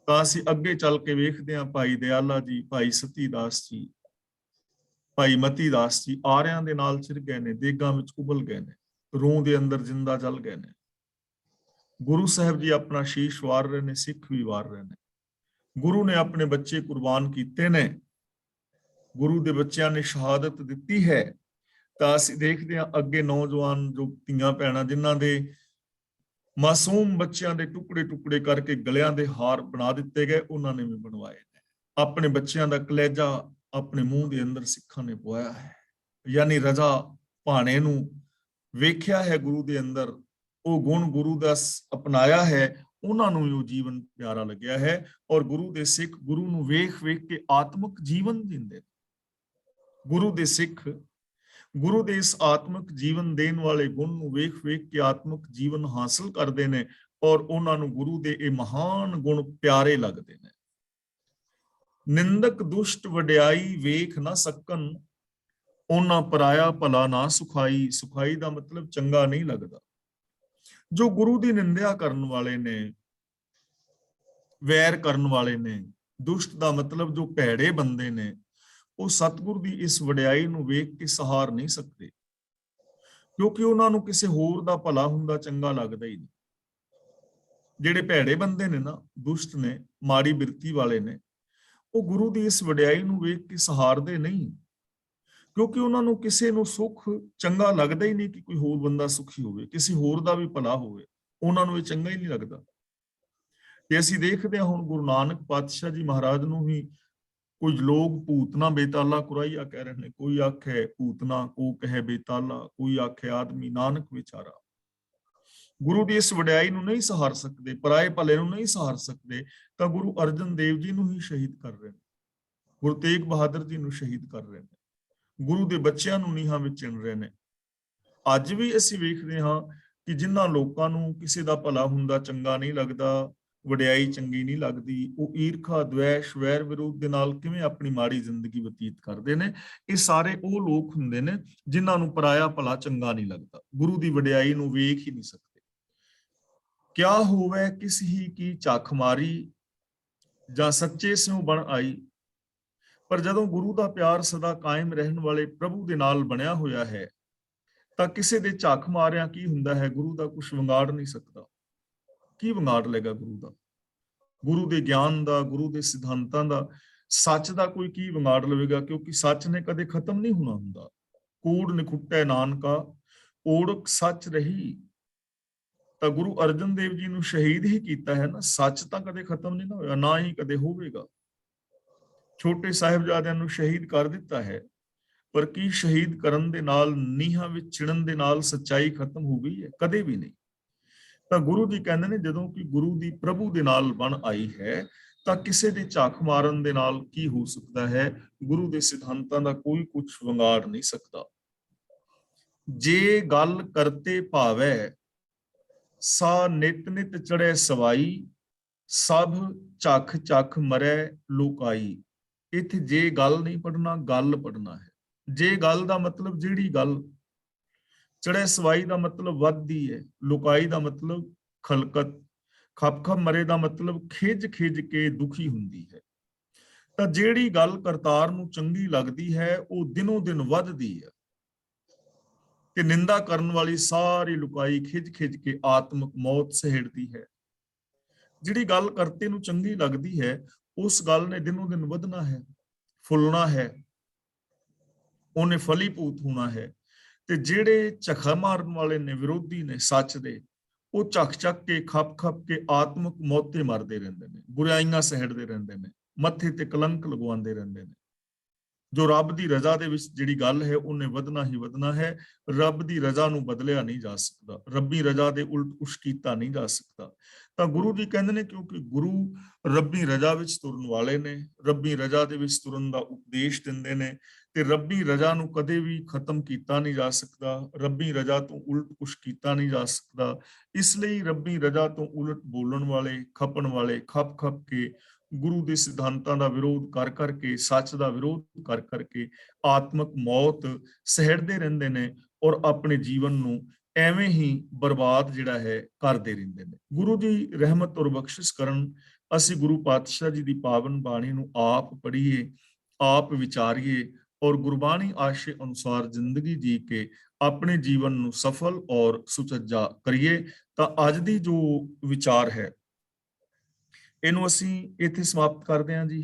ਤਾਂ ਅਸੀਂ ਅੱਗੇ ਚੱਲ ਕੇ ਵੇਖਦੇ ਹਾਂ ਭਾਈ ਦਿਆਲਾ ਜੀ, ਭਾਈ ਸਤੀ ਦਾਸ ਜੀ, ਭਾਈ ਮਤੀ ਦਾਸ ਜੀ ਆਰਿਆਂ ਦੇ ਨਾਲ ਚਿਰ ਗਏ ਨੇ, ਦੇਗਾਂ ਵਿੱਚ ਉਬਲ ਗਏ ਨੇ, ਰੂਹ ਦੇ ਅੰਦਰ ਜਿੰਦਾ ਜਲ ਗਏ ਨੇ। ਗੁਰੂ ਸਾਹਿਬ ਜੀ ਆਪਣਾ ਸ਼ੀਸ਼ ਵਾਰ ਰਹੇ ਨੇ, ਸਿੱਖ ਵੀ ਵਾਰ ਰਹੇ ਨੇ। ਗੁਰੂ ਨੇ ਆਪਣੇ ਬੱਚੇ ਕੁਰਬਾਨ ਕੀਤੇ ਨੇ, ਗੁਰੂ ਦੇ ਬੱਚਿਆਂ ਨੇ ਸ਼ਹਾਦਤ ਦਿੱਤੀ ਹੈ। ਤਾਂ ਅਸੀਂ ਦੇਖਦੇ ਹਾਂ ਅੱਗੇ ਨੌਜਵਾਨ ਜੋ ਧੀਆਂ ਭੈਣਾਂ ਜਿਨ੍ਹਾਂ ਦੇ ਮਾਸੂਮ ਬੱਚਿਆਂ ਦੇ ਟੁਕੜੇ ਟੁਕੜੇ ਕਰਕੇ ਗਲਿਆਂ ਦੇ ਹਾਰ ਬਣਾ ਦਿੱਤੇ ਗਏ, ਉਹਨਾਂ ਨੇ ਵੀ ਬਣਵਾਏ ਨੇ। ਆਪਣੇ ਬੱਚਿਆਂ ਦਾ ਕਲੇਜਾ ਆਪਣੇ ਮੂੰਹ ਦੇ ਅੰਦਰ ਸਿੱਖਾਂ ਨੇ ਪਵਾਇਆ ਹੈ, ਯਾਨੀ ਰਜ਼ਾ ਭਾਣੇ ਨੂੰ ਵੇਖਿਆ ਹੈ ਗੁਰੂ ਦੇ ਅੰਦਰ, ਉਹ ਗੁਣ ਗੁਰੂ ਦਾ ਅਪਣਾਇਆ ਹੈ, ਉਹਨਾਂ ਨੂੰ ਉਹ ਜੀਵਨ ਪਿਆਰਾ ਲੱਗਿਆ ਹੈ। ਔਰ ਗੁਰੂ ਦੇ ਸਿੱਖ ਗੁਰੂ ਨੂੰ ਵੇਖ ਵੇਖ ਕੇ ਆਤਮਿਕ ਜੀਵਨ ਜੀਂਦੇ। ਗੁਰੂ ਦੇ ਸਿੱਖ ਗੁਰੂ ਦੇ ਇਸ ਆਤਮਿਕ ਜੀਵਨ ਦੇਣ ਵਾਲੇ ਗੁਣ ਨੂੰ ਵੇਖ ਵੇਖ ਕੇ ਆਤਮਿਕ ਜੀਵਨ ਹਾਸਲ ਕਰਦੇ ਨੇ, ਔਰ ਉਹਨਾਂ ਨੂੰ ਗੁਰੂ ਦੇ ਇਹ ਮਹਾਨ ਗੁਣ ਪਿਆਰੇ ਲੱਗਦੇ ਨੇ। ਨਿੰਦਕ ਦੁਸ਼ਟ ਵਡਿਆਈ ਵੇਖ ਨਾ ਸਕਣ, ਉਹਨਾਂ ਪਰਾਇਆ ਭਲਾ ਨਾ ਸੁਖਾਈ। ਸੁਖਾਈ ਦਾ ਮਤਲਬ ਚੰਗਾ ਨਹੀਂ ਲੱਗਦਾ। ਜੋ ਗੁਰੂ ਦੀ ਨਿੰਦਿਆ ਕਰਨ ਵਾਲੇ ਨੇ, ਵੈਰ ਕਰਨ ਵਾਲੇ ਨੇ, ਦੁਸ਼ਟ ਦਾ ਮਤਲਬ ਜੋ ਭੈੜੇ ਬੰਦੇ ਨੇ, ਉਹ ਸਤਿਗੁਰ ਦੀ ਇਸ ਵਡਿਆਈ ਨੂੰ ਵੇਖ ਕੇ ਸਹਾਰ ਨਹੀਂ ਸਕਦੇ, ਕਿਉਂਕਿ ਉਹਨਾਂ ਨੂੰ ਕਿਸੇ ਹੋਰ ਦਾ ਭਲਾ ਹੁੰਦਾ ਚੰਗਾ ਲੱਗਦਾ ਹੀ ਨਹੀਂ। ਜਿਹੜੇ ਭੈੜੇ ਬੰਦੇ ਨੇ ਨਾ, ਦੁਸ਼ਟ ਨੇ, ਮਾੜੀ ਬਿਰਤੀ ਵਾਲੇ ਨੇ, ਉਹ ਗੁਰੂ ਦੀ ਇਸ ਵਡਿਆਈ ਨੂੰ ਵੇਖ ਕੇ ਸਹਾਰਦੇ ਨਹੀਂ, ਕਿਉਂਕਿ ਉਹਨਾਂ ਨੂੰ ਕਿਸੇ ਨੂੰ ਸੁੱਖ ਚੰਗਾ ਲੱਗਦਾ ਹੀ ਨਹੀਂ ਕਿ ਕੋਈ ਹੋਰ ਬੰਦਾ ਸੁਖੀ ਹੋਵੇ, ਕਿਸੇ ਹੋਰ ਦਾ ਵੀ ਭਲਾ ਹੋਵੇ, ਉਹਨਾਂ ਨੂੰ ਇਹ ਚੰਗਾ ਹੀ ਨਹੀਂ ਲੱਗਦਾ। ਤੇ ਅਸੀਂ ਦੇਖਦੇ ਹਾਂ ਹੁਣ ਗੁਰੂ ਨਾਨਕ ਪਾਤਸ਼ਾਹ ਜੀ ਮਹਾਰਾਜ ਨੂੰ ਹੀ ਕੁਝ ਲੋਕ ਭੂਤਨਾ ਬੇਤਾਲਾ ਕੁਰਾਈਆ ਕਹਿ ਰਹੇ ਨੇ। ਕੋਈ ਆਖੇ ਭੂਤਨਾ, ਕੋ ਕਹੇ ਬੇਤਾਲਾ, ਕੋਈ ਆਖੇ ਆਦਮੀ ਨਾਨਕ ਵਿਚਾਰਾ। ਗੁਰੂ ਦੀ ਇਸ ਵਡਿਆਈ ਨੂੰ ਨਹੀਂ ਸਹਾਰ ਸਕਦੇ, ਪਰਾਏ ਭਲੇ ਨੂੰ ਨਹੀਂ ਸਹਾਰ ਸਕਦੇ, ਤਾਂ ਗੁਰੂ ਅਰਜਨ ਦੇਵ ਜੀ ਨੂੰ ਹੀ ਸ਼ਹੀਦ ਕਰ ਰਹੇ ਨੇ, ਗੁਰੂ ਤੇਗ ਬਹਾਦਰ ਜੀ ਨੂੰ ਸ਼ਹੀਦ ਕਰ ਰਹੇ ਨੇ, ਗੁਰੂ ਦੇ ਬੱਚਿਆਂ ਨੂੰ ਨੀਹਾਂ ਵਿੱਚ ਚਿਣ ਰਹੇ ਨੇ। ਅੱਜ ਵੀ ਅਸੀਂ ਵੇਖਦੇ ਹਾਂ ਕਿ ਜਿਨ੍ਹਾਂ ਲੋਕਾਂ ਨੂੰ ਕਿਸੇ ਦਾ ਭਲਾ ਹੁੰਦਾ ਚੰਗਾ ਨਹੀਂ ਲੱਗਦਾ, ਵਡਿਆਈ ਚੰਗੀ ਨਹੀਂ ਲੱਗਦੀ, ਉਹ ਈਰਖਾ, ਦਵੇਸ਼, ਵੈਰ ਵਿਰੋਧ ਦੇ ਨਾਲ ਕਿਵੇਂ ਆਪਣੀ ਮਾੜੀ ਜ਼ਿੰਦਗੀ ਬਤੀਤ ਕਰਦੇ ਨੇ। ਇਹ ਸਾਰੇ ਉਹ ਲੋਕ ਹੁੰਦੇ ਨੇ ਜਿਨ੍ਹਾਂ ਨੂੰ ਪਰਾਇਆ ਭਲਾ ਚੰਗਾ ਨਹੀਂ ਲੱਗਦਾ, ਗੁਰੂ ਦੀ ਵਡਿਆਈ ਨੂੰ ਵੇਖ ਹੀ ਨਹੀਂ ਸਕਦੇ। ਕਿਆ ਹੋਵੇ ਕਿਸ ਹੀ ਕੀ ਝੱਖ ਮਾਰੀ, ਜਾਂ ਸੱਚੇ ਸਿਉ ਬਣ ਆਈ। ਪਰ ਜਦੋਂ ਗੁਰੂ ਦਾ ਪਿਆਰ ਸਦਾ ਕਾਇਮ ਰਹਿਣ ਵਾਲੇ ਪ੍ਰਭੂ ਦੇ ਨਾਲ ਬਣਿਆ ਹੋਇਆ ਹੈ, ਤਾਂ ਕਿਸੇ ਦੇ ਝੱਖ ਮਾਰਿਆ ਕੀ ਹੁੰਦਾ ਹੈ, ਗੁਰੂ ਦਾ ਕੁਝ ਵਿਗਾੜ ਨਹੀਂ ਸਕਦਾ। ਕੀ ਵਿਗਾੜ ਲੇਗਾ ਗੁਰੂ ਦਾ, ਗੁਰੂ ਦੇ ਗਿਆਨ ਦਾ, ਗੁਰੂ ਦੇ ਸਿਧਾਂਤਾਂ ਦਾ, ਸੱਚ ਦਾ ਕੋਈ ਕੀ ਵਿਗਾੜ ਲਵੇਗਾ, ਕਿਉਂਕਿ ਸੱਚ ਨੇ ਕਦੇ ਖਤਮ ਨਹੀਂ ਹੋਣਾ ਹੁੰਦਾ। ਕੂੜ ਨਿਖੁੱਟੈ ਨਾਨਕਾ, ਓੜਕ ਸੱਚ ਰਹੀ। ਤਾਂ ਗੁਰੂ ਅਰਜਨ ਦੇਵ ਜੀ ਨੂੰ ਸ਼ਹੀਦ ਹੀ ਕੀਤਾ ਹੈ ਨਾ, ਸੱਚ ਤਾਂ ਕਦੇ ਖਤਮ ਨਹੀਂ ਨਾ ਹੋਇਆ, ਨਾ ਹੀ ਕਦੇ ਹੋਵੇਗਾ। ਛੋਟੇ ਸਾਹਿਬਜ਼ਾਦਿਆਂ ਨੂੰ ਸ਼ਹੀਦ ਕਰ ਦਿੱਤਾ ਹੈ, ਪਰ ਕੀ ਸ਼ਹੀਦ ਕਰਨ ਦੇ ਨਾਲ, ਨੀਹਾਂ ਵਿੱਚ ਚਿਣਨ ਦੇ ਨਾਲ ਸੱਚਾਈ ਖਤਮ ਹੋ ਗਈ ਹੈ? ਕਦੇ ਵੀ ਨਹੀਂ। ਤਾਂ ਗੁਰੂ ਜੀ ਕਹਿੰਦੇ ਨੇ ਜਦੋਂ ਕਿ ਗੁਰੂ ਦੀ ਪ੍ਰਭੂ ਦੇ ਨਾਲ ਬਣ ਆਈ ਹੈ, ਤਾਂ ਕਿਸੇ ਦੇ ਝਾਕ ਮਾਰਨ ਦੇ ਨਾਲ ਕੀ ਹੋ ਸਕਦਾ ਹੈ? ਗੁਰੂ ਦੇ ਸਿਧਾਂਤਾਂ ਦਾ ਕੋਈ ਕੁਝ ਵਿਗਾੜ ਨਹੀਂ ਸਕਦਾ। ਜੇ ਗੱਲ ਕਰਤੇ ਭਾਵੈ, ਸਾ ਨਿਤ ਨਿਤ ਚੜ੍ਹੈ ਸਵਾਈ, ਸਭ ਝੱਖ ਝੱਖ ਮਰੈ ਲੋਕਾਈ। ਇੱਥੇ ਜੇ ਗੱਲ ਨਹੀਂ ਪੜਨਾ, ਗੱਲ ਪੜਨਾ ਹੈ। ਜੇ ਗੱਲ ਦਾ ਮਤਲਬ ਜਿਹੜੀ ਗੱਲ, ਚੜ੍ਹੈ ਸਵਾਈ ਦਾ ਮਤਲਬ ਵੱਧਦੀ ਹੈ, ਲੋਕਾਈ ਦਾ ਮਤਲਬ ਖਲਕਤ, ਖਪ ਖਪ ਮਰੇ ਦਾ ਮਤਲਬ ਖਿੱਜ ਖਿੱਜ ਕੇ ਦੁਖੀ ਹੁੰਦੀ ਹੈ। ਤਾਂ ਜਿਹੜੀ ਗੱਲ ਕਰਤਾਰ ਨੂੰ ਚੰਗੀ ਲੱਗਦੀ ਹੈ, ਉਹ ਦਿਨੋਂ ਦਿਨ ਵੱਧਦੀ ਹੈ, ਤੇ ਨਿੰਦਾ ਕਰਨ ਵਾਲੀ ਸਾਰੀ ਲੁਕਾਈ ਖਿੱਚ ਖਿੱਚ ਕੇ ਆਤਮਿਕ ਮੌਤ ਸਹੇੜਦੀ ਹੈ। ਜਿਹੜੀ ਗੱਲ ਕਰਤੇ ਨੂੰ ਚੰਗੀ ਲੱਗਦੀ ਹੈ, ਉਸ ਗੱਲ ਨੇ ਦਿਨੋਂ ਦਿਨ ਵਧਣਾ ਹੈ, ਫੁੱਲਣਾ ਹੈ, ਉਹਨੇ ਫਲੀਭੂਤ ਹੋਣਾ ਹੈ। ਤੇ ਜਿਹੜੇ ਝਖਾ ਮਾਰਨ ਵਾਲੇ ਨੇ, ਵਿਰੋਧੀ ਨੇ ਸੱਚ ਦੇ, ਉਹ ਚੱਕ ਕੇ ਖੱਪ ਕੇ ਆਤਮਿਕ ਮੌਤੇ ਮਰਦੇ ਰਹਿੰਦੇ ਨੇ, ਬੁਰਾਈਆਂ ਸਹਿੜਦੇ ਰਹਿੰਦੇ ਨੇ, ਮੱਥੇ ਤੇ ਕਲੰਕ ਲਗਵਾਉਂਦੇ ਰਹਿੰਦੇ ਨੇ। ਜੋ ਰੱਬ ਦੀ ਰਜ਼ਾ ਦੇ ਵਿੱਚ ਜਿਹੜੀ ਗੱਲ ਹੈ, ਉਹਨੇ ਵਧਣਾ ਹੀ ਵਧਣਾ ਹੈ। ਰੱਬ ਦੀ ਰਜ਼ਾ ਨੂੰ ਬਦਲਿਆ ਨਹੀਂ ਜਾ ਸਕਦਾ, ਰੱਬੀ ਰਜ਼ਾ ਦੇ ਉਲਟ ਕੁਛ ਕੀਤਾ ਨਹੀਂ ਜਾ ਸਕਦਾ। ਤਾਂ ਗੁਰੂ ਜੀ ਕਹਿੰਦੇ ਨੇ, ਕਿਉਂਕਿ ਗੁਰੂ ਰੱਬੀ ਰਜ਼ਾ ਵਿੱਚ ਤੁਰਨ ਵਾਲੇ ਨੇ, ਰੱਬੀ ਰਜ਼ਾ ਦੇ ਵਿੱਚ ਤੁਰਨ ਦਾ ਉਪਦੇਸ਼ ਦਿੰਦੇ ਨੇ, ਤੇ ਰੱਬੀ ਰਜ਼ਾ ਨੂੰ ਕਦੇ ਵੀ ਖਤਮ ਕੀਤਾ ਨਹੀਂ ਜਾ ਸਕਦਾ, ਰੱਬੀ ਰਜ਼ਾ ਤੋਂ ਉਲਟ ਕੁਛ ਕੀਤਾ ਨਹੀਂ ਜਾ ਸਕਦਾ। ਇਸ ਲਈ ਰੱਬੀ ਰਜ਼ਾ ਤੋਂ ਉਲਟ ਬੋਲਣ ਵਾਲੇ, ਖਪਣ ਵਾਲੇ, ਖਪ ਕੇ ਗੁਰੂ ਦੇ ਸਿਧਾਂਤਾਂ ਦਾ ਵਿਰੋਧ ਕਰ ਕਰਕੇ, ਸੱਚ ਦਾ ਵਿਰੋਧ ਕਰ ਕਰਕੇ ਆਤਮਿਕ ਮੌਤ ਸਹਿੜਦੇ ਰਹਿੰਦੇ ਨੇ, ਔਰ ਆਪਣੇ ਜੀਵਨ ਨੂੰ ਐਵੇਂ ਹੀ ਬਰਬਾਦ ਜਿਹੜਾ ਹੈ ਕਰਦੇ ਰਹਿੰਦੇ ਨੇ। ਗੁਰੂ ਦੀ ਰਹਿਮਤ ਔਰ ਬਖਸ਼ਿਸ਼ ਕਰਨ ਅਸੀਂ ਗੁਰੂ ਪਾਤਸ਼ਾਹ ਜੀ ਦੀ ਪਾਵਨ ਬਾਣੀ ਨੂੰ ਆਪ ਪੜ੍ਹੀਏ, ਆਪ ਵਿਚਾਰੀਏ, ਔਰ ਗੁਰਬਾਣੀ ਆਸ਼ੇ ਅਨੁਸਾਰ ਜ਼ਿੰਦਗੀ ਜੀ ਕੇ ਆਪਣੇ ਜੀਵਨ ਨੂੰ ਸਫਲ ਔਰ ਸੁਚੱਜਾ ਕਰੀਏ। ਤਾਂ ਅੱਜ ਦੀ ਜੋ ਵਿਚਾਰ ਹੈ, ਇਹਨੂੰ ਅਸੀਂ ਇੱਥੇ ਸਮਾਪਤ ਕਰਦੇ ਹਾਂ ਜੀ।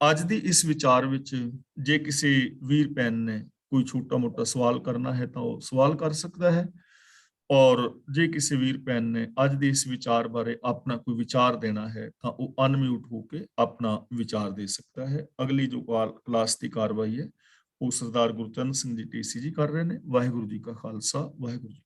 ਅੱਜ ਦੀ ਇਸ ਵਿਚਾਰ ਵਿੱਚ ਜੇ ਕਿਸੇ ਵੀਰ ਭੈਣ ਨੇ ਕੋਈ ਛੋਟਾ ਮੋਟਾ ਸਵਾਲ ਕਰਨਾ ਹੈ ਤਾਂ ਉਹ ਸਵਾਲ ਕਰ ਸਕਦਾ ਹੈ, ਔਰ ਜੇ ਕਿਸੇ ਵੀਰ ਭੈਣ ਨੇ ਅੱਜ ਦੇ ਇਸ ਵਿਚਾਰ ਬਾਰੇ ਆਪਣਾ ਕੋਈ ਵਿਚਾਰ ਦੇਣਾ ਹੈ ਤਾਂ ਉਹ ਅਨਮਿਊਟ ਹੋ ਕੇ ਆਪਣਾ ਵਿਚਾਰ ਦੇ ਸਕਦਾ ਹੈ। ਅਗਲੀ ਜੋ ਕਲਾਸ ਦੀ ਕਾਰਵਾਈ ਹੈ ਉਹ ਸਰਦਾਰ ਗੁਰਚਰਨ ਸਿੰਘ ਜੀ TC ਜੀ ਕਰ ਰਹੇ ਨੇ। ਵਾਹਿਗੁਰੂ ਜੀ ਕਾ ਖਾਲਸਾ, ਵਾਹਿਗੁਰੂ ਜੀ।